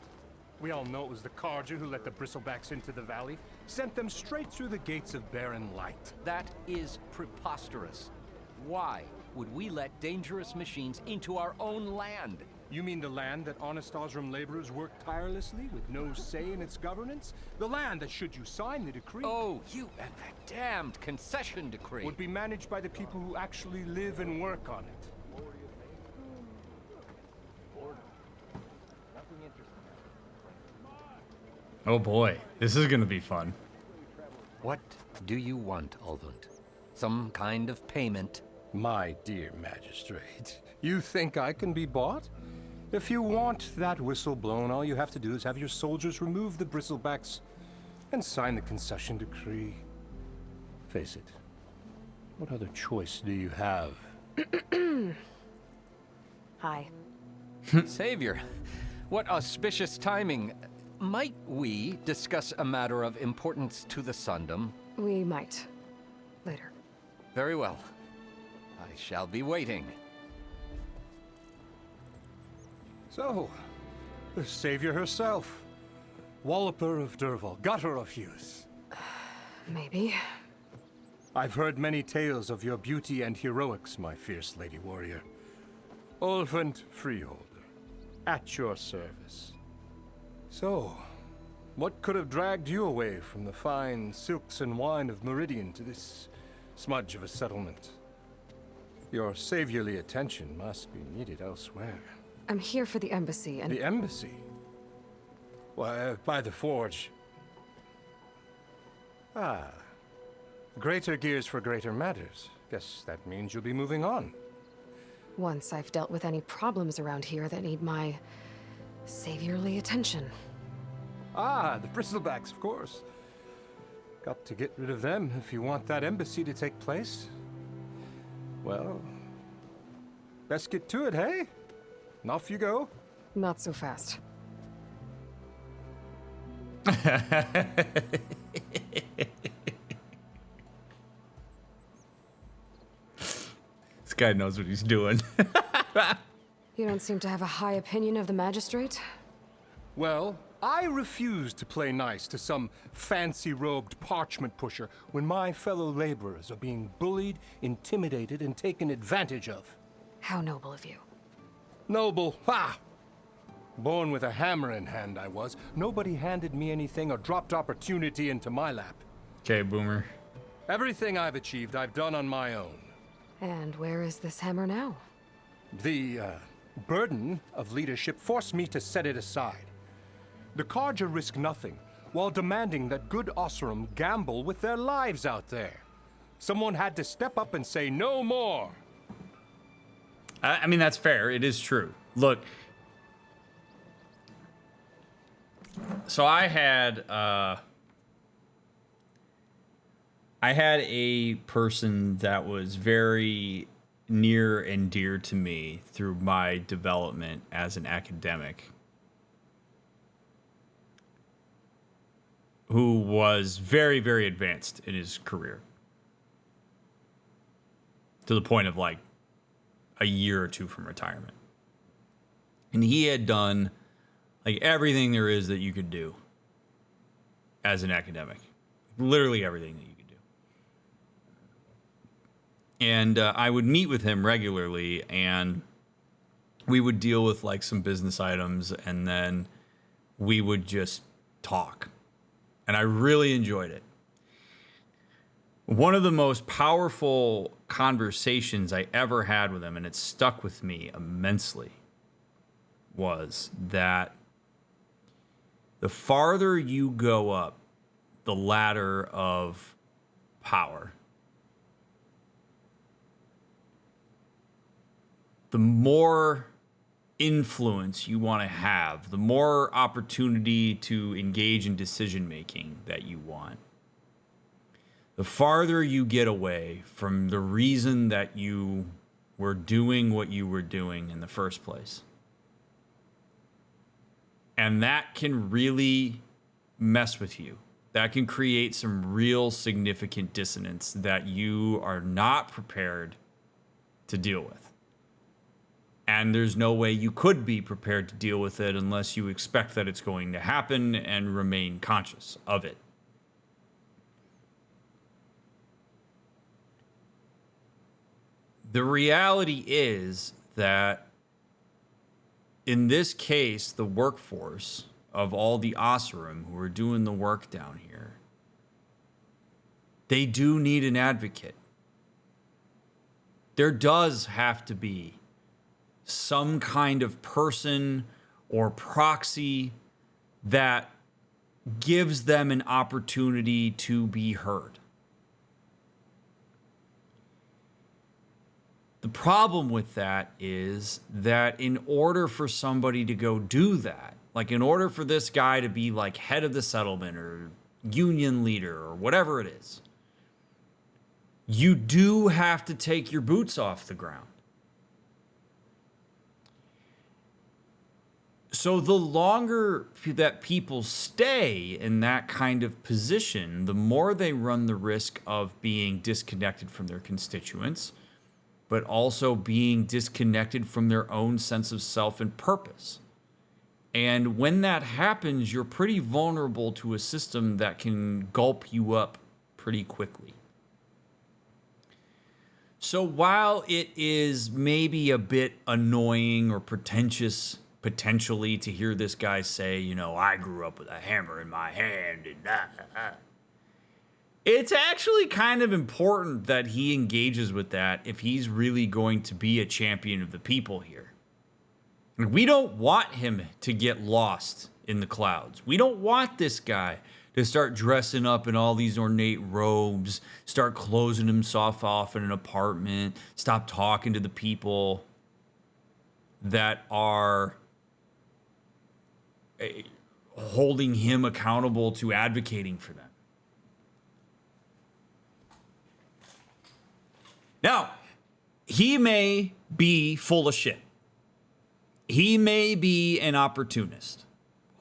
We all know it was the Carja who let the bristlebacks into the valley, sent them straight through the gates of Barren Light. That is preposterous. Why would we let dangerous machines into our own land? You mean the land that honest Osram laborers work tirelessly with no say in its governance? The land that, should you sign the decree... Oh, you and that damned concession decree. ...would be managed by the people who actually live and work on it. Oh boy, this is gonna be fun. What do you want, Ulvund? Some kind of payment? My dear magistrate, you think I can be bought? If you want that whistle blown, all you have to do is have your soldiers remove the bristlebacks and sign the concession decree. Face it, what other choice do you have? Hi. Savior, what auspicious timing. Might we discuss a matter of importance to the Sundom? We might. Later. Very well. I shall be waiting. So, the savior herself. Walloper of Derval, gutter of youth. Maybe. I've heard many tales of your beauty and heroics, my fierce lady warrior. Ulvund Freeholder, at your service. So, what could have dragged you away from the fine silks and wine of Meridian to this smudge of a settlement? Your saviorly attention must be needed elsewhere. I'm here for the embassy and... The embassy? Why, by the forge. Ah. Greater gears for greater matters. Guess that means you'll be moving on. Once I've dealt with any problems around here that need my saviorly attention. Ah, the bristlebacks, of course. Got to get rid of them if you want that embassy to take place. Well, best get to it, hey? And off you go. Not so fast. This guy knows what he's doing. You don't seem to have a high opinion of the magistrate? Well, I refuse to play nice to some fancy-robed parchment pusher when my fellow laborers are being bullied, intimidated, and taken advantage of. How noble of you. Noble, ha! Born with a hammer in hand, I was. Nobody handed me anything or dropped opportunity into my lap. Okay, Boomer. Everything I've achieved, I've done on my own. And where is this hammer now? The burden of leadership forced me to set it aside. The Carja risk nothing, while demanding that good Osseram gamble with their lives out there. Someone had to step up and say no more. I mean, that's fair. It is true. Look, so I had a person that was very near and dear to me through my development as an academic, who was very, very advanced in his career, to the point of like a year or two from retirement. And he had done like everything there is that you could do as an academic. Literally everything that you could do. And I would meet with him regularly, and we would deal with like some business items, and then we would just talk. And I really enjoyed it. One of the most powerful conversations I ever had with him, and it stuck with me immensely, was that the farther you go up the ladder of power, the more influence you want to have, the more opportunity to engage in decision making that you want. The farther you get away from the reason that you were doing what you were doing in the first place. And that can really mess with you. That can create some real significant dissonance that you are not prepared to deal with. And there's no way you could be prepared to deal with it unless you expect that it's going to happen and remain conscious of it. The reality is that in this case, the workforce of all the Osseram who are doing the work down here, they do need an advocate. There does have to be some kind of person or proxy that gives them an opportunity to be heard. The problem with that is that in order for somebody to go do that, like in order for this guy to be like head of the settlement or union leader or whatever it is, you do have to take your boots off the ground. So the longer that people stay in that kind of position, the more they run the risk of being disconnected from their constituents, but also being disconnected from their own sense of self and purpose. And when that happens, you're pretty vulnerable to a system that can gulp you up pretty quickly. So while it is maybe a bit annoying or pretentious potentially to hear this guy say, you know, I grew up with a hammer in my hand and it's actually kind of important that he engages with that if he's really going to be a champion of the people here. We don't want him to get lost in the clouds. We don't want this guy to start dressing up in all these ornate robes, start closing himself off in an apartment, stop talking to the people that are holding him accountable to advocating for them. Now, he may be full of shit. He may be an opportunist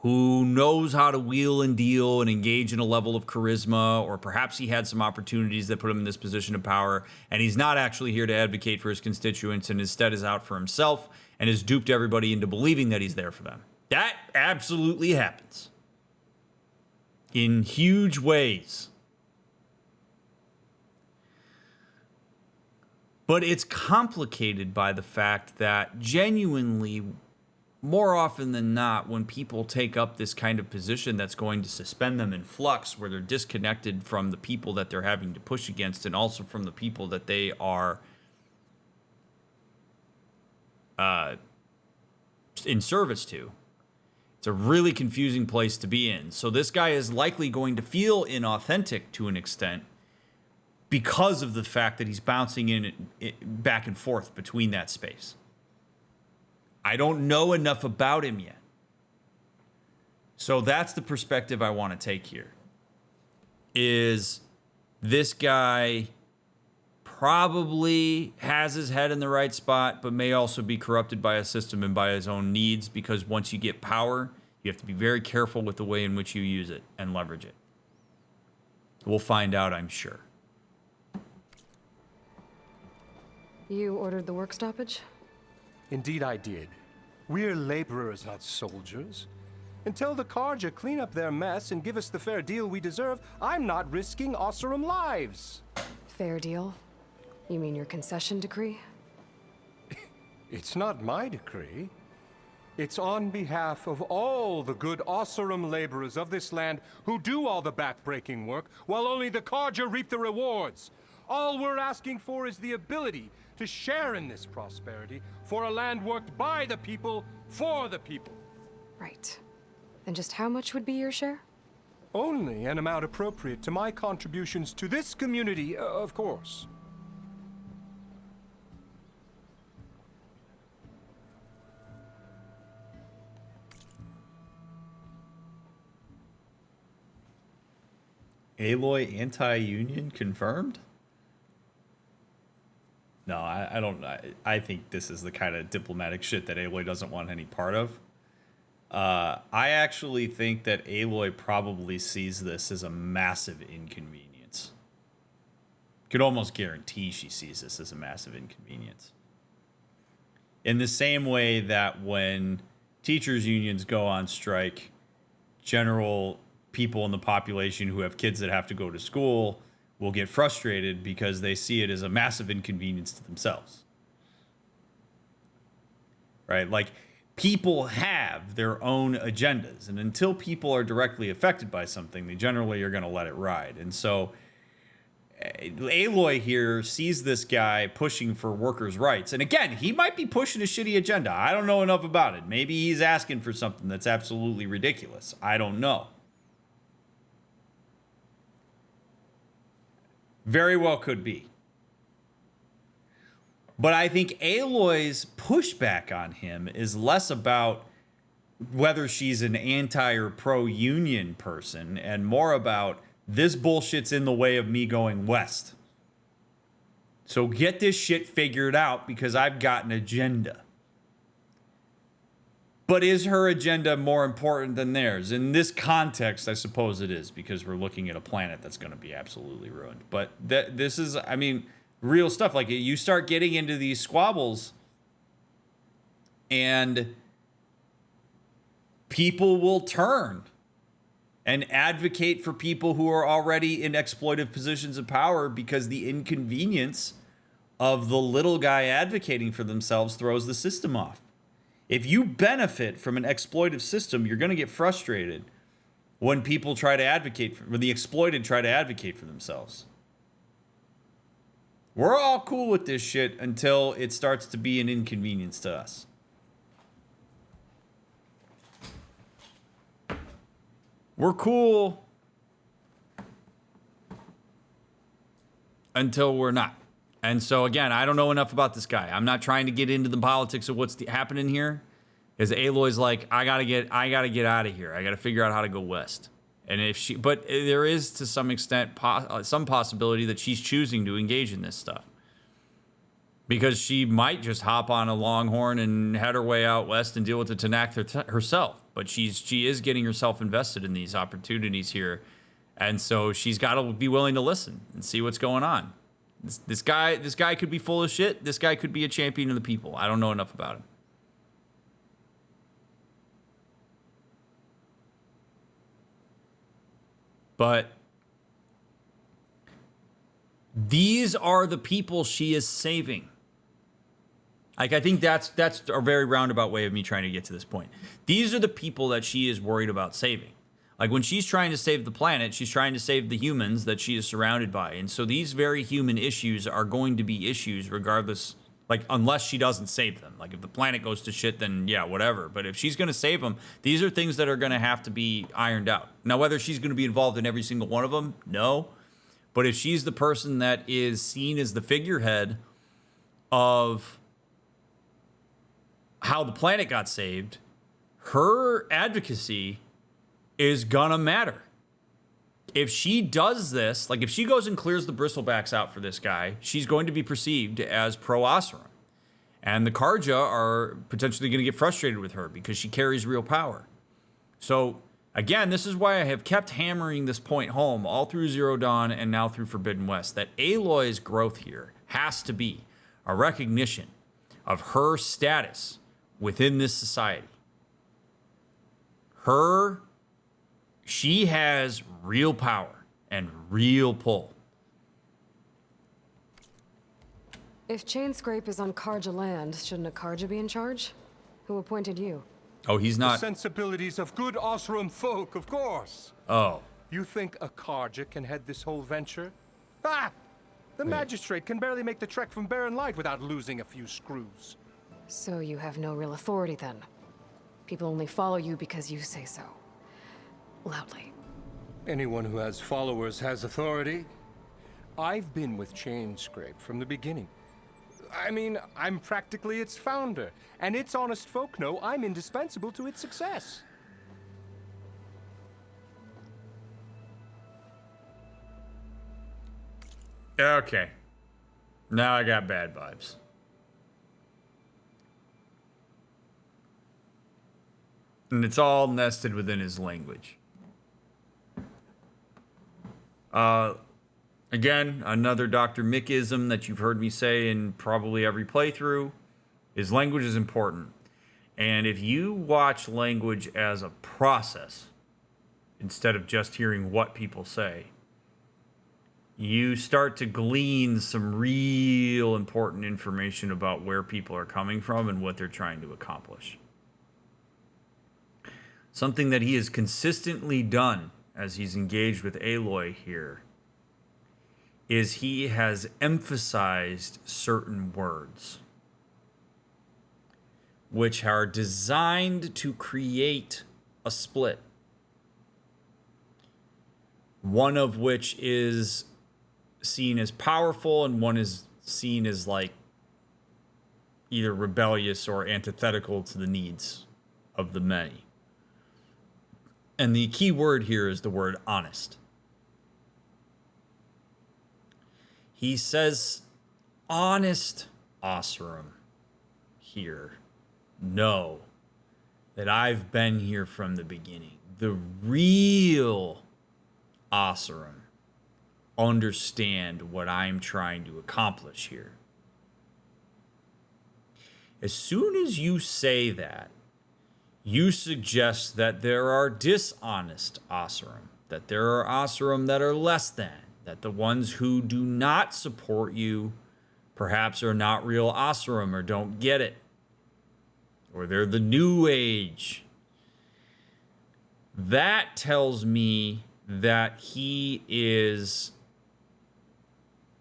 who knows how to wheel and deal and engage in a level of charisma, or perhaps he had some opportunities that put him in this position of power, and he's not actually here to advocate for his constituents and instead is out for himself and has duped everybody into believing that he's there for them. That absolutely happens in huge ways. But it's complicated by the fact that genuinely, more often than not, when people take up this kind of position that's going to suspend them in flux, where they're disconnected from the people that they're having to push against and also from the people that they are in service to, it's a really confusing place to be in. So this guy is likely going to feel inauthentic to an extent, because of the fact that he's bouncing in back and forth between that space. I don't know enough about him yet. So that's the perspective I want to take here. Is this guy probably has his head in the right spot, but may also be corrupted by a system and by his own needs, because once you get power, you have to be very careful with the way in which you use it and leverage it. We'll find out, I'm sure. You ordered the work stoppage? Indeed I did. We're laborers, not soldiers. Until the Carja clean up their mess and give us the fair deal we deserve, I'm not risking Osseram lives. Fair deal? You mean your concession decree? It's not my decree. It's on behalf of all the good Osseram laborers of this land who do all the back-breaking work, while only the Carja reap the rewards. All we're asking for is the ability to share in this prosperity for a land worked by the people, for the people. Right. And just how much would be your share? Only an amount appropriate to my contributions to this community, of course. Aloy anti-union confirmed? No, I don't. I think this is the kind of diplomatic shit that Aloy doesn't want any part of. I actually think that Aloy probably sees this as a massive inconvenience. Could almost guarantee she sees this as a massive inconvenience. In the same way that when teachers' unions go on strike, general people in the population who have kids that have to go to school will get frustrated because they see it as a massive inconvenience to themselves. Right? Like, people have their own agendas, and until people are directly affected by something, they generally are going to let it ride. And so Aloy here sees this guy pushing for workers' rights. And again, he might be pushing a shitty agenda. I don't know enough about it. Maybe he's asking for something that's absolutely ridiculous. I don't know. Very well could be. But I think Aloy's pushback on him is less about whether she's an anti or pro-union person and more about this bullshit's in the way of me going west. So get this shit figured out because I've got an agenda. But is her agenda more important than theirs? In this context, I suppose it is, because we're looking at a planet that's going to be absolutely ruined. But this is, I mean, real stuff. Like, you start getting into these squabbles, and people will turn and advocate for people who are already in exploitive positions of power because the inconvenience of the little guy advocating for themselves throws the system off. If you benefit from an exploitive system, you're going to get frustrated when people try to advocate, when the exploited try to advocate for themselves. We're all cool with this shit until it starts to be an inconvenience to us. We're cool until we're not. And so, again, I don't know enough about this guy. I'm not trying to get into the politics of what's happening here. Because Aloy's like, I gotta get out of here. I gotta figure out how to go west. And if she, but there is to some extent some possibility that she's choosing to engage in this stuff. Because she might just hop on a Longhorn and head her way out west and deal with the Tenakth herself. But she is getting herself invested in these opportunities here. And so she's got to be willing to listen and see what's going on. This guy could be full of shit. This guy could be a champion of the people. I don't know enough about him. But these are the people she is saving. Like, I think that's a very roundabout way of me trying to get to this point. These are the people that she is worried about saving. Like, when she's trying to save the planet, she's trying to save the humans that she is surrounded by. And so these very human issues are going to be issues regardless, like, unless she doesn't save them. Like, if the planet goes to shit, then yeah, whatever. But if she's going to save them, these are things that are going to have to be ironed out. Now, whether she's going to be involved in every single one of them, no. But if she's the person that is seen as the figurehead of how the planet got saved, her advocacy is gonna matter. If she does this, like if she goes and clears the bristlebacks out for this guy, she's going to be perceived as pro-Oseram. And the Karja are potentially going to get frustrated with her because she carries real power. So, again, this is why I have kept hammering this point home all through Zero Dawn and now through Forbidden West, that Aloy's growth here has to be a recognition of her status within this society. She has real power and real pull. If Chainscrape is on Karja land, shouldn't a Karja be in charge? Who appointed you? Oh, he's not. The sensibilities of good Oseram folk, of course. Oh. You think a Karja can head this whole venture? Ah! The magistrate can barely make the trek from Barren Light without losing a few screws. So you have no real authority then? People only follow you because you say so. Loudly. Anyone who has followers has authority. I've been with Chainscrape from the beginning. I mean, I'm practically its founder, and its honest folk know I'm indispensable to its success. Okay. Now I got bad vibes. And it's all nested within his language. Again, another DrMickism that you've heard me say in probably every playthrough is language is important. And if you watch language as a process, instead of just hearing what people say, you start to glean some real important information about where people are coming from and what they're trying to accomplish. Something that he has consistently done as he's engaged with Aloy here is he has emphasized certain words which are designed to create a split. One of which is seen as powerful and one is seen as like either rebellious or antithetical to the needs of the many. And the key word here is the word honest. He says, honest Oseram here know that I've been here from the beginning. The real Oseram understand what I'm trying to accomplish here. As soon as you say that, you suggest that there are dishonest Oseram, that there are Oseram that are less than, that the ones who do not support you perhaps are not real Oseram or don't get it, or they're the New Age. That tells me that he is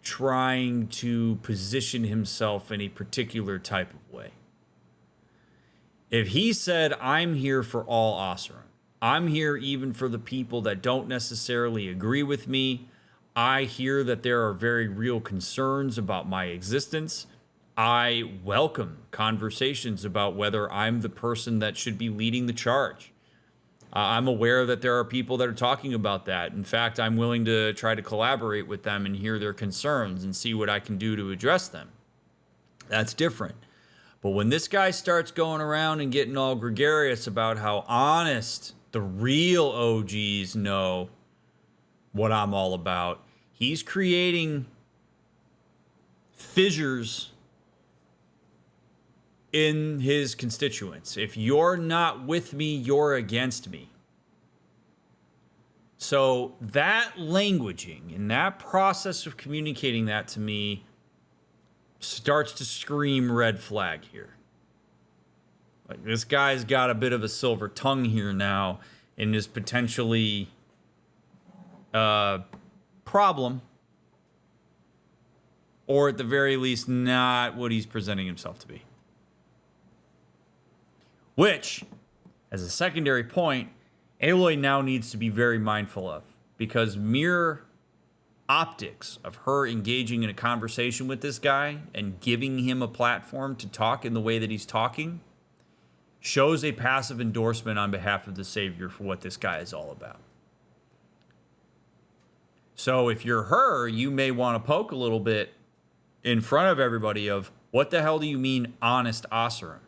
trying to position himself in a particular type of way. If he said, I'm here for all Oseram, I'm here even for the people that don't necessarily agree with me, I hear that there are very real concerns about my existence, I welcome conversations about whether I'm the person that should be leading the charge. I'm aware that there are people that are talking about that. In fact, I'm willing to try to collaborate with them and hear their concerns and see what I can do to address them. That's different. But when this guy starts going around and getting all gregarious about how honest the real OGs know what I'm all about, he's creating fissures in his constituents. If you're not with me, you're against me. So that languaging and that process of communicating that to me starts to scream red flag here. Like, this guy's got a bit of a silver tongue here now and is potentially a problem, or at the very least not what he's presenting himself to be. Which, as a secondary point, Aloy now needs to be very mindful of, because mere optics of her engaging in a conversation with this guy and giving him a platform to talk in the way that he's talking shows a passive endorsement on behalf of the Savior for what this guy is all about. So if you're her, you may want to poke a little bit in front of everybody of, what the hell do you mean honest Oseram?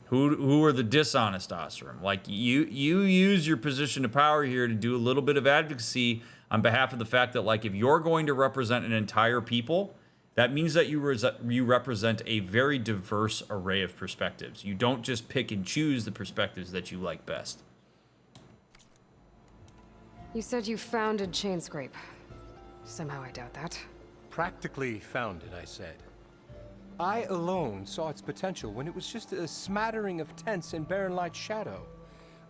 Who are the dishonest Oseram? Like, you use your position of power here to do a little bit of advocacy on behalf of the fact that, like, if you're going to represent an entire people, that means that you represent a very diverse array of perspectives. You don't just pick and choose the perspectives that you like best. You said you founded Chainscrape. Somehow I doubt that. Practically founded, I said. I alone saw its potential when it was just a smattering of tents in Barren Light's shadow.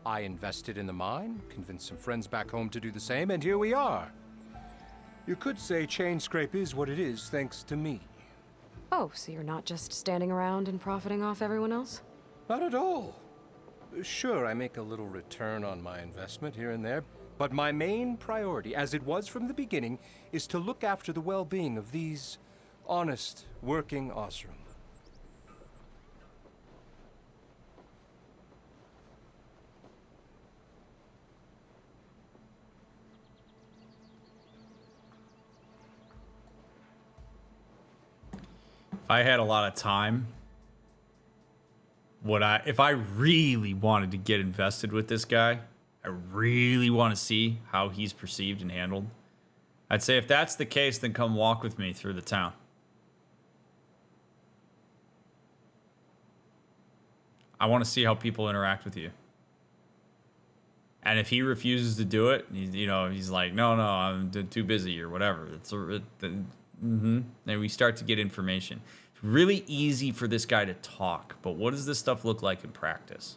I invested in the mine, convinced some friends back home to do the same, and here we are. You could say Chainscrape is what it is thanks to me. Oh, so you're not just standing around and profiting off everyone else? Not at all. Sure, I make a little return on my investment here and there, but my main priority, as it was from the beginning, is to look after the well-being of these honest, working Oseram. If I had a lot of time, if I really wanted to get invested with this guy, I really want to see how he's perceived and handled, I'd say if that's the case, then come walk with me through the town. I want to see how people interact with you. And if he refuses to do it, he's like, no, I'm too busy or whatever. Then we start to get information. It's really easy for this guy to talk, but what does this stuff look like in practice?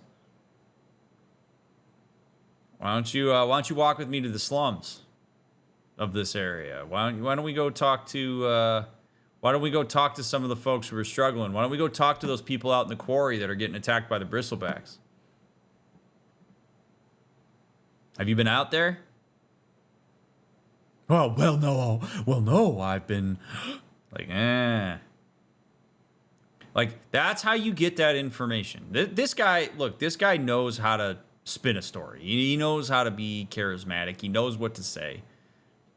Why don't you walk with me to the slums of this area? Why don't we go talk to some of the folks who are struggling? Why don't we go talk to those people out in the quarry that are getting attacked by the bristlebacks? Have you been out there? Oh, well, no. I've been like, Like, that's how you get that information. This guy knows how to spin a story. He knows how to be charismatic. He knows what to say.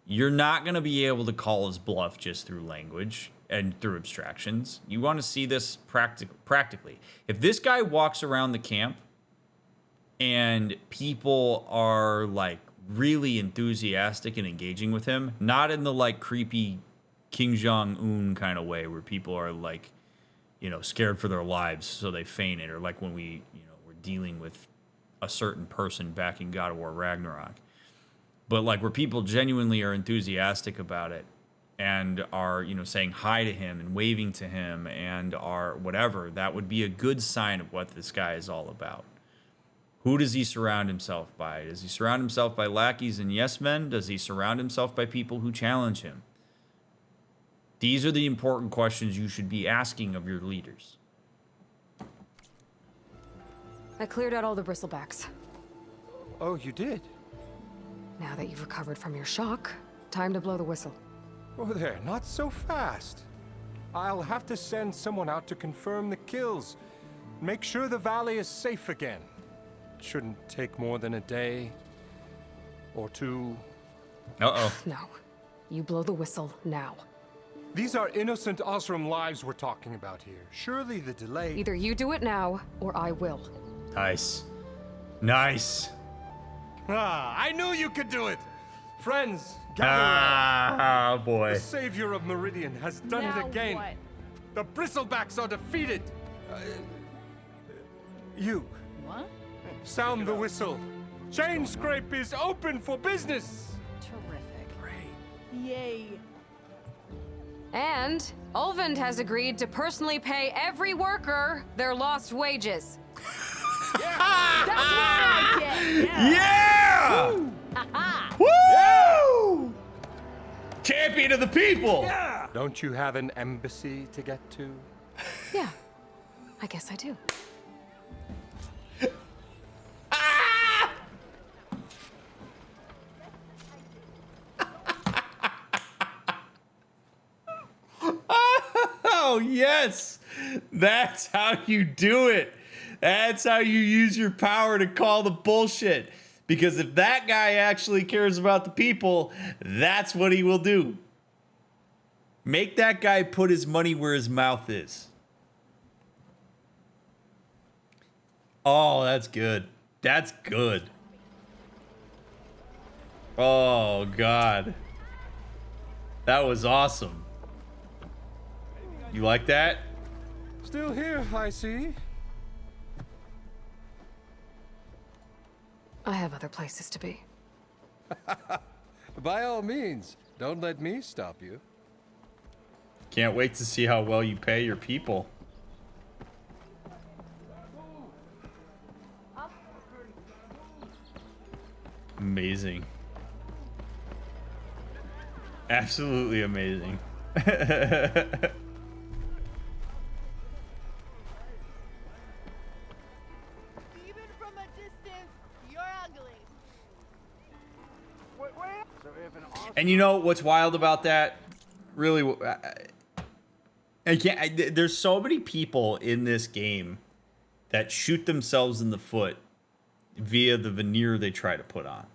You're not going to be able to call his bluff just through language and through abstractions. You want to see this practically. If this guy walks around the camp and people are like really enthusiastic and engaging with him, not in the like creepy Kim Jong-un kind of way where people are like, scared for their lives so they feign it, or like when we're dealing with a certain person back in God of War Ragnarok. But like where people genuinely are enthusiastic about it and are, saying hi to him and waving to him and are whatever, that would be a good sign of what this guy is all about. Who does he surround himself by? Does he surround himself by lackeys and yes men? Does he surround himself by people who challenge him? These are the important questions you should be asking of your leaders. I cleared out all the bristlebacks. Oh, you did? Now Now that you've recovered from your shock, time to blow the whistle. Oh there, not so fast. I'll have to send someone out to confirm the kills. Make sure the valley is safe again. Shouldn't take more than a day or two. Uh-oh. No. You blow the whistle now. These are innocent Osram lives we're talking about here. Surely the delay... Either you do it now, or I will. Nice. Nice. Ah, I knew you could do it! Friends, gather Ah, boy. The savior of Meridian has done it again. What? The bristlebacks are defeated. You. What? Sound the whistle. Chain Scrape is open for business. Terrific. Yay. And Ulvund has agreed to personally pay every worker their lost wages. That's what I get. Yeah! Woo! Champion of the people! Don't you have an embassy to get to? Yeah, I guess I do. Oh, yes! That's how you do it. That's how you use your power to call the bullshit. Because if that guy actually cares about the people, that's what he will do. Make that guy put his money where his mouth is. Oh, that's good. That's good. Oh, God. That was awesome. You like that? Still here, I see. I have other places to be. By all means, don't let me stop you. Can't wait to see how well you pay your people. Amazing. Absolutely amazing. And you know what's wild about that? Really, there's so many people in this game that shoot themselves in the foot via the veneer they try to put on.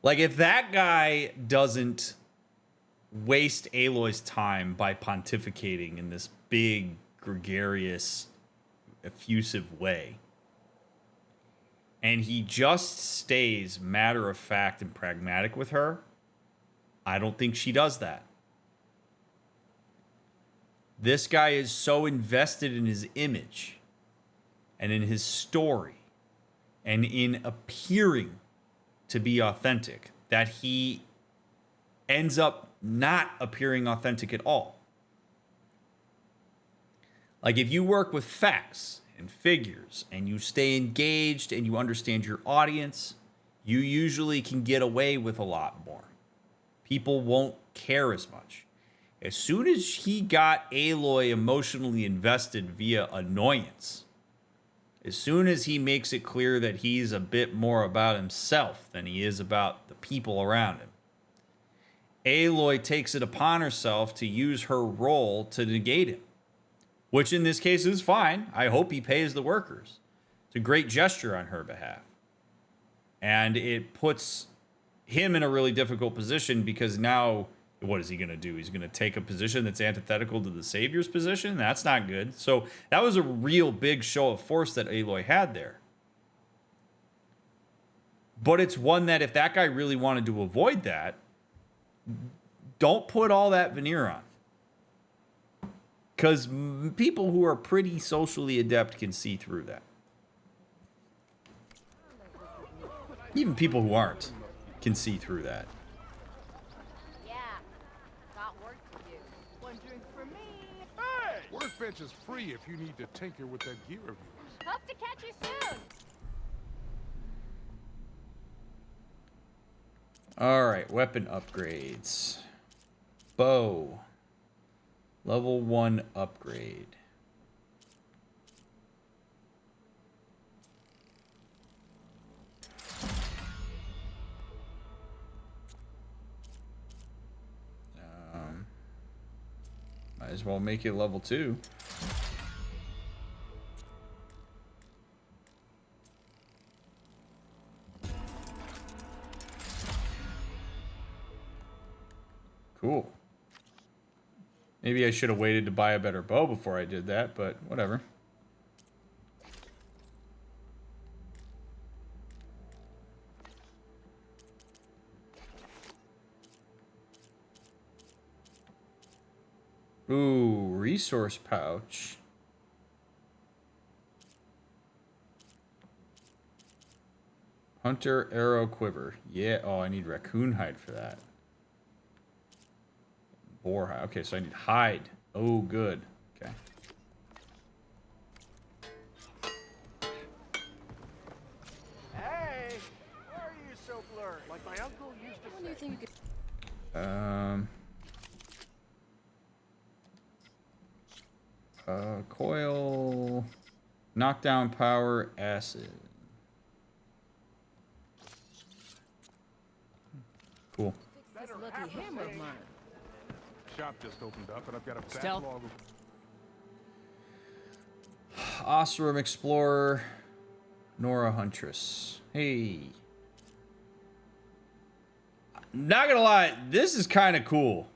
Like, if that guy doesn't waste Aloy's time by pontificating in this big, gregarious, effusive way, and he just stays matter of fact and pragmatic with her, I don't think she does that. This guy is so invested in his image and in his story and in appearing to be authentic that he ends up not appearing authentic at all. Like, if you work with facts and figures and you stay engaged and you understand your audience, you usually can get away with a lot more. People won't care as much. As soon as he got Aloy emotionally invested via annoyance, as soon as he makes it clear that he's a bit more about himself than he is about the people around him, Aloy takes it upon herself to use her role to negate him, which in this case is fine. I hope he pays the workers. It's a great gesture on her behalf. And it puts him in a really difficult position because now, what is he going to do? He's going to take a position that's antithetical to the Savior's position? That's not good. So that was a real big show of force that Aloy had there. But it's one that if that guy really wanted to avoid that, don't put all that veneer on. Because people who are pretty socially adept can see through that. Even people who aren't can see through that. Yeah, got work to do. One drink for me. Hey! Workbench is free if you need to tinker with that gear of yours. Hope to catch you soon. All right, weapon upgrades. Bow. Level 1 upgrade. Might as well make it level 2. Cool. Maybe I should have waited to buy a better bow before I did that, but whatever. Ooh, resource pouch. Hunter arrow quiver. Yeah. Oh, I need raccoon hide for that. Boar hide. Okay, so I need hide. Oh, good. Okay. Hey, why are you so blurry? Like my uncle used to say. When do you think you could... coil, knockdown power, acid. Cool. This lucky hammer of mine. Shop just opened up, and I've got a Stealth. backlog of... Osram Explorer, Nora Huntress. Hey. Not gonna lie, this is kind of cool.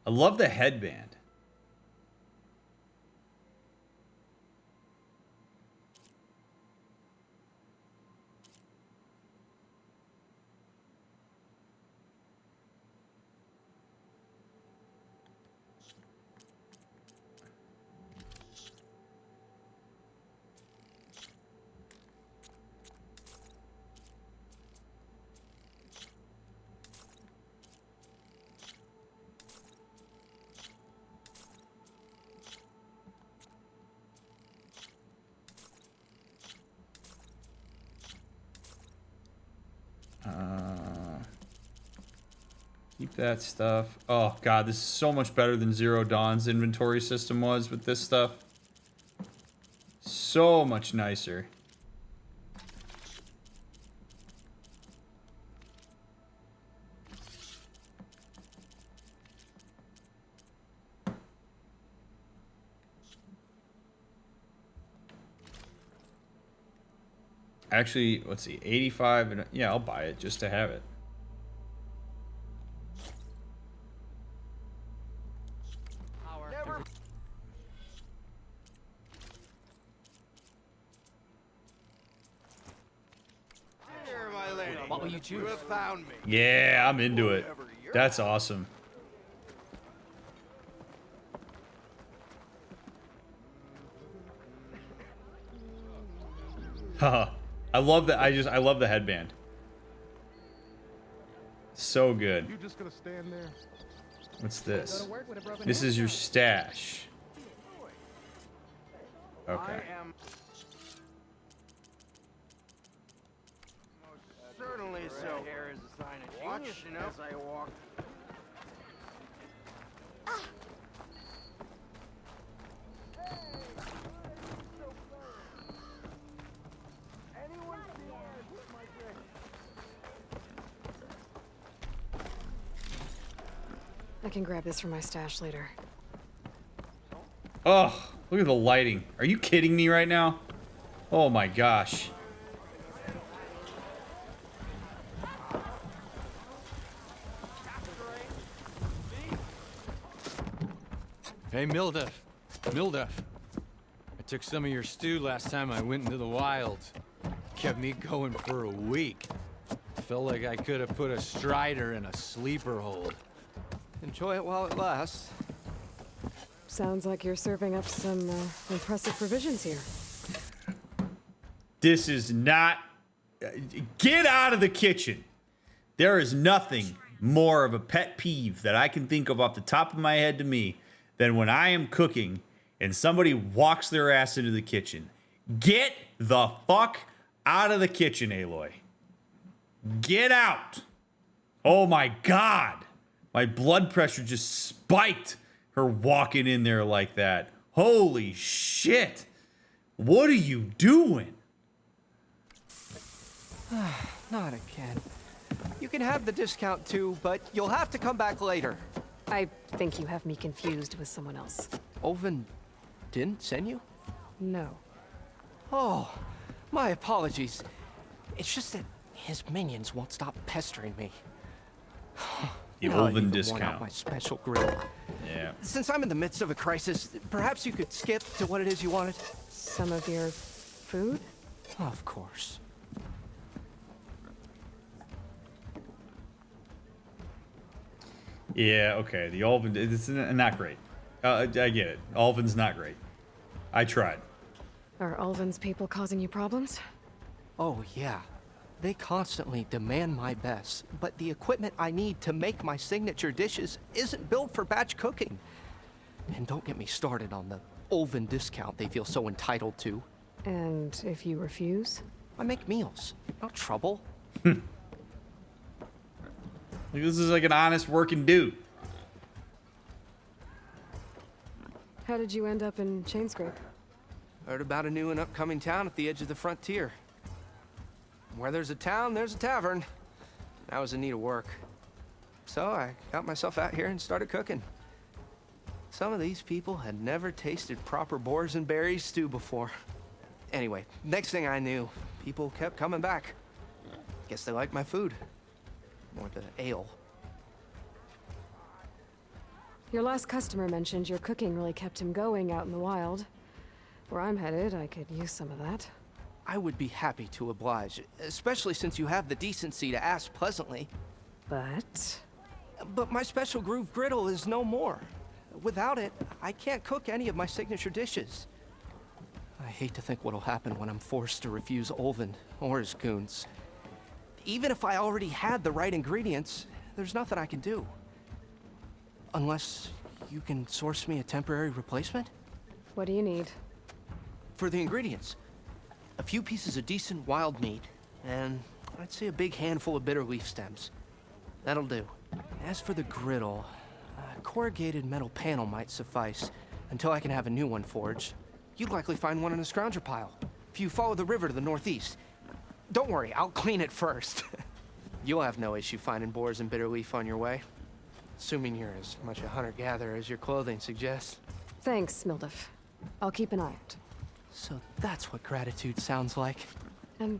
I love the headband. Keep that stuff. Oh god, this is so much better than Zero Dawn's inventory system was with this stuff. So much nicer. Actually, let's see, 85 and yeah, I'll buy it just to have it. What will you choose? You have found me. Yeah, I'm into it. That's awesome. Haha. I love that. I love the headband. So good. You just gonna stand there? What's this? This is your stash. Okay. Certainly so. Hair is a sign of genius, you know. As I walk. I can grab this from my stash later. Oh, look at the lighting. Are you kidding me right now? Oh my gosh. Hey, Mildef. Mildef. I took some of your stew last time I went into the wilds. Kept me going for a week. Felt like I could have put a strider in a sleeper hold. Enjoy it while it lasts. Sounds like you're serving up some impressive provisions here. This is not... Get out of the kitchen. There is nothing more of a pet peeve that I can think of off the top of my head to me than when I am cooking and somebody walks their ass into the kitchen. Get the fuck out of the kitchen, Aloy. Get out. Oh my god. My blood pressure just spiked her walking in there like that. Holy shit. What are you doing? Not again. You can have the discount too, but you'll have to come back later. I think you have me confused with someone else. Olvin didn't send you? No. Oh, my apologies. It's just that his minions won't stop pestering me. The Now I Olvin even discount. want out my special grill. Yeah. Since I'm in the midst of a crisis, perhaps you could skip to what it is you wanted? Some of your food? Of course. Yeah, okay. The Olvin, it's not great. I get it. Olvin's not great. I tried. Are Ulvin's people causing you problems? Oh, yeah. They constantly demand my best, but the equipment I need to make my signature dishes isn't built for batch cooking. And don't get me started on the Olvin discount they feel so entitled to. And if you refuse? I make meals, not trouble. This is like an honest working dude. How did you end up in Chainscrape? Heard about a new and upcoming town at the edge of the frontier. Where there's a town, there's a tavern. I was in need of work. So I got myself out here and started cooking. Some of these people had never tasted proper boars and berries stew before. Anyway, next thing I knew, people kept coming back. Guess they liked my food. Or the ale. Your last customer mentioned your cooking really kept him going out in the wild. Where I'm headed, I could use some of that. I would be happy to oblige, especially since you have the decency to ask pleasantly. But my special groove griddle is no more. Without it, I can't cook any of my signature dishes. I hate to think what'll happen when I'm forced to refuse Olvin or his goons. Even if I already had the right ingredients, there's nothing I can do. Unless you can source me a temporary replacement? What do you need? For the ingredients, a few pieces of decent wild meat, and I'd say a big handful of bitter leaf stems. That'll do. As for the griddle, a corrugated metal panel might suffice until I can have a new one forged. You'd likely find one in a scrounger pile, if you follow the river to the northeast. Don't worry, I'll clean it first. You'll have no issue finding boars and bitter leaf on your way. Assuming you're as much a hunter-gatherer as your clothing suggests. Thanks, Mildef. I'll keep an eye out. So that's what gratitude sounds like. And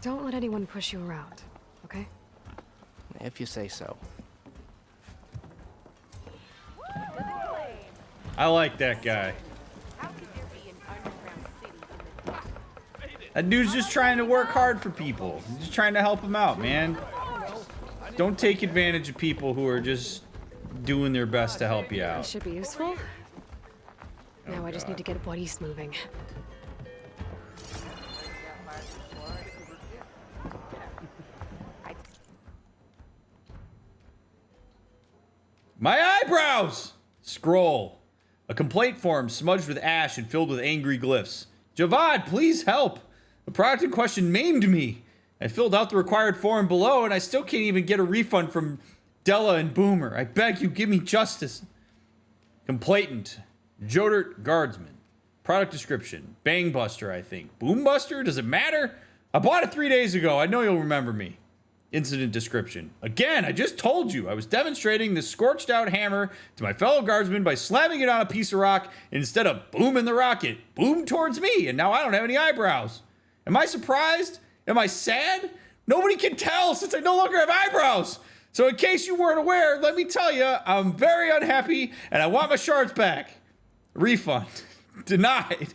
don't let anyone push you around, okay? If you say so. I like that guy. That dude's just trying to work hard for people. He's just trying to help them out, man. Don't take advantage of people who are just doing their best to help you out. This should be useful. Now I just need to get What East moving. My eyebrows! Scroll. A complaint form smudged with ash and filled with angry glyphs. Javad, please help. The product in question maimed me. I filled out the required form below and I still can't even get a refund from Della and Boomer. I beg you, give me justice. Complainant. Jodert Guardsman. Product description. Bangbuster, I think. Boombuster? Does it matter? I bought it 3 days ago. I know you'll remember me. Incident description. Again, I just told you I was demonstrating this scorched out hammer to my fellow guardsmen by slamming it on a piece of rock instead of booming the rocket. Boom towards me, and now I don't have any eyebrows. Am I surprised? Am I sad? Nobody can tell since I no longer have eyebrows. So in case you weren't aware, let me tell you, I'm very unhappy and I want my shards back. Refund. Denied.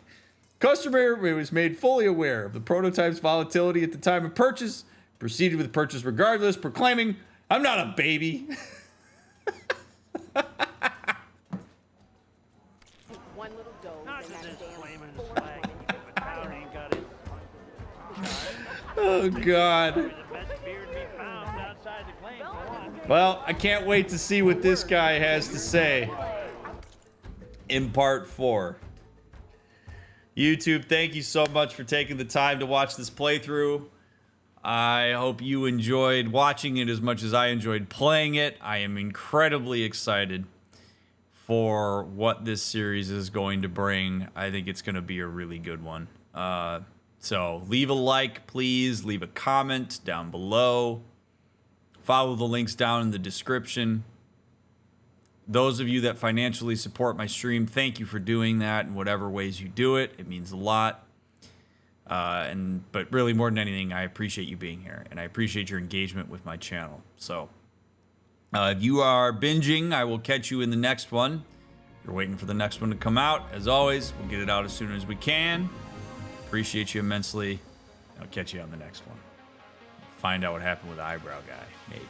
Customer was made fully aware of the prototype's volatility at the time of purchase. Proceeded with purchase regardless, proclaiming, I'm not a baby. One little dough, Oh, God. Well, I can't wait to see what this guy has to say in part 4. YouTube, thank you so much for taking the time to watch this playthrough. I hope you enjoyed watching it as much as I enjoyed playing it. I am incredibly excited for what this series is going to bring. I think it's going to be a really good one. So leave a like, please. Leave a comment down below. Follow the links down in the description. Those of you that financially support my stream, thank you for doing that in whatever ways you do it. It means a lot. But really, more than anything, I appreciate you being here, and I appreciate your engagement with my channel. So, if you are binging, I will catch you in the next one. You're waiting for the next one to come out. As always, we'll get it out as soon as we can. Appreciate you immensely. I'll catch you on the next one. Find out what happened with the eyebrow guy, maybe.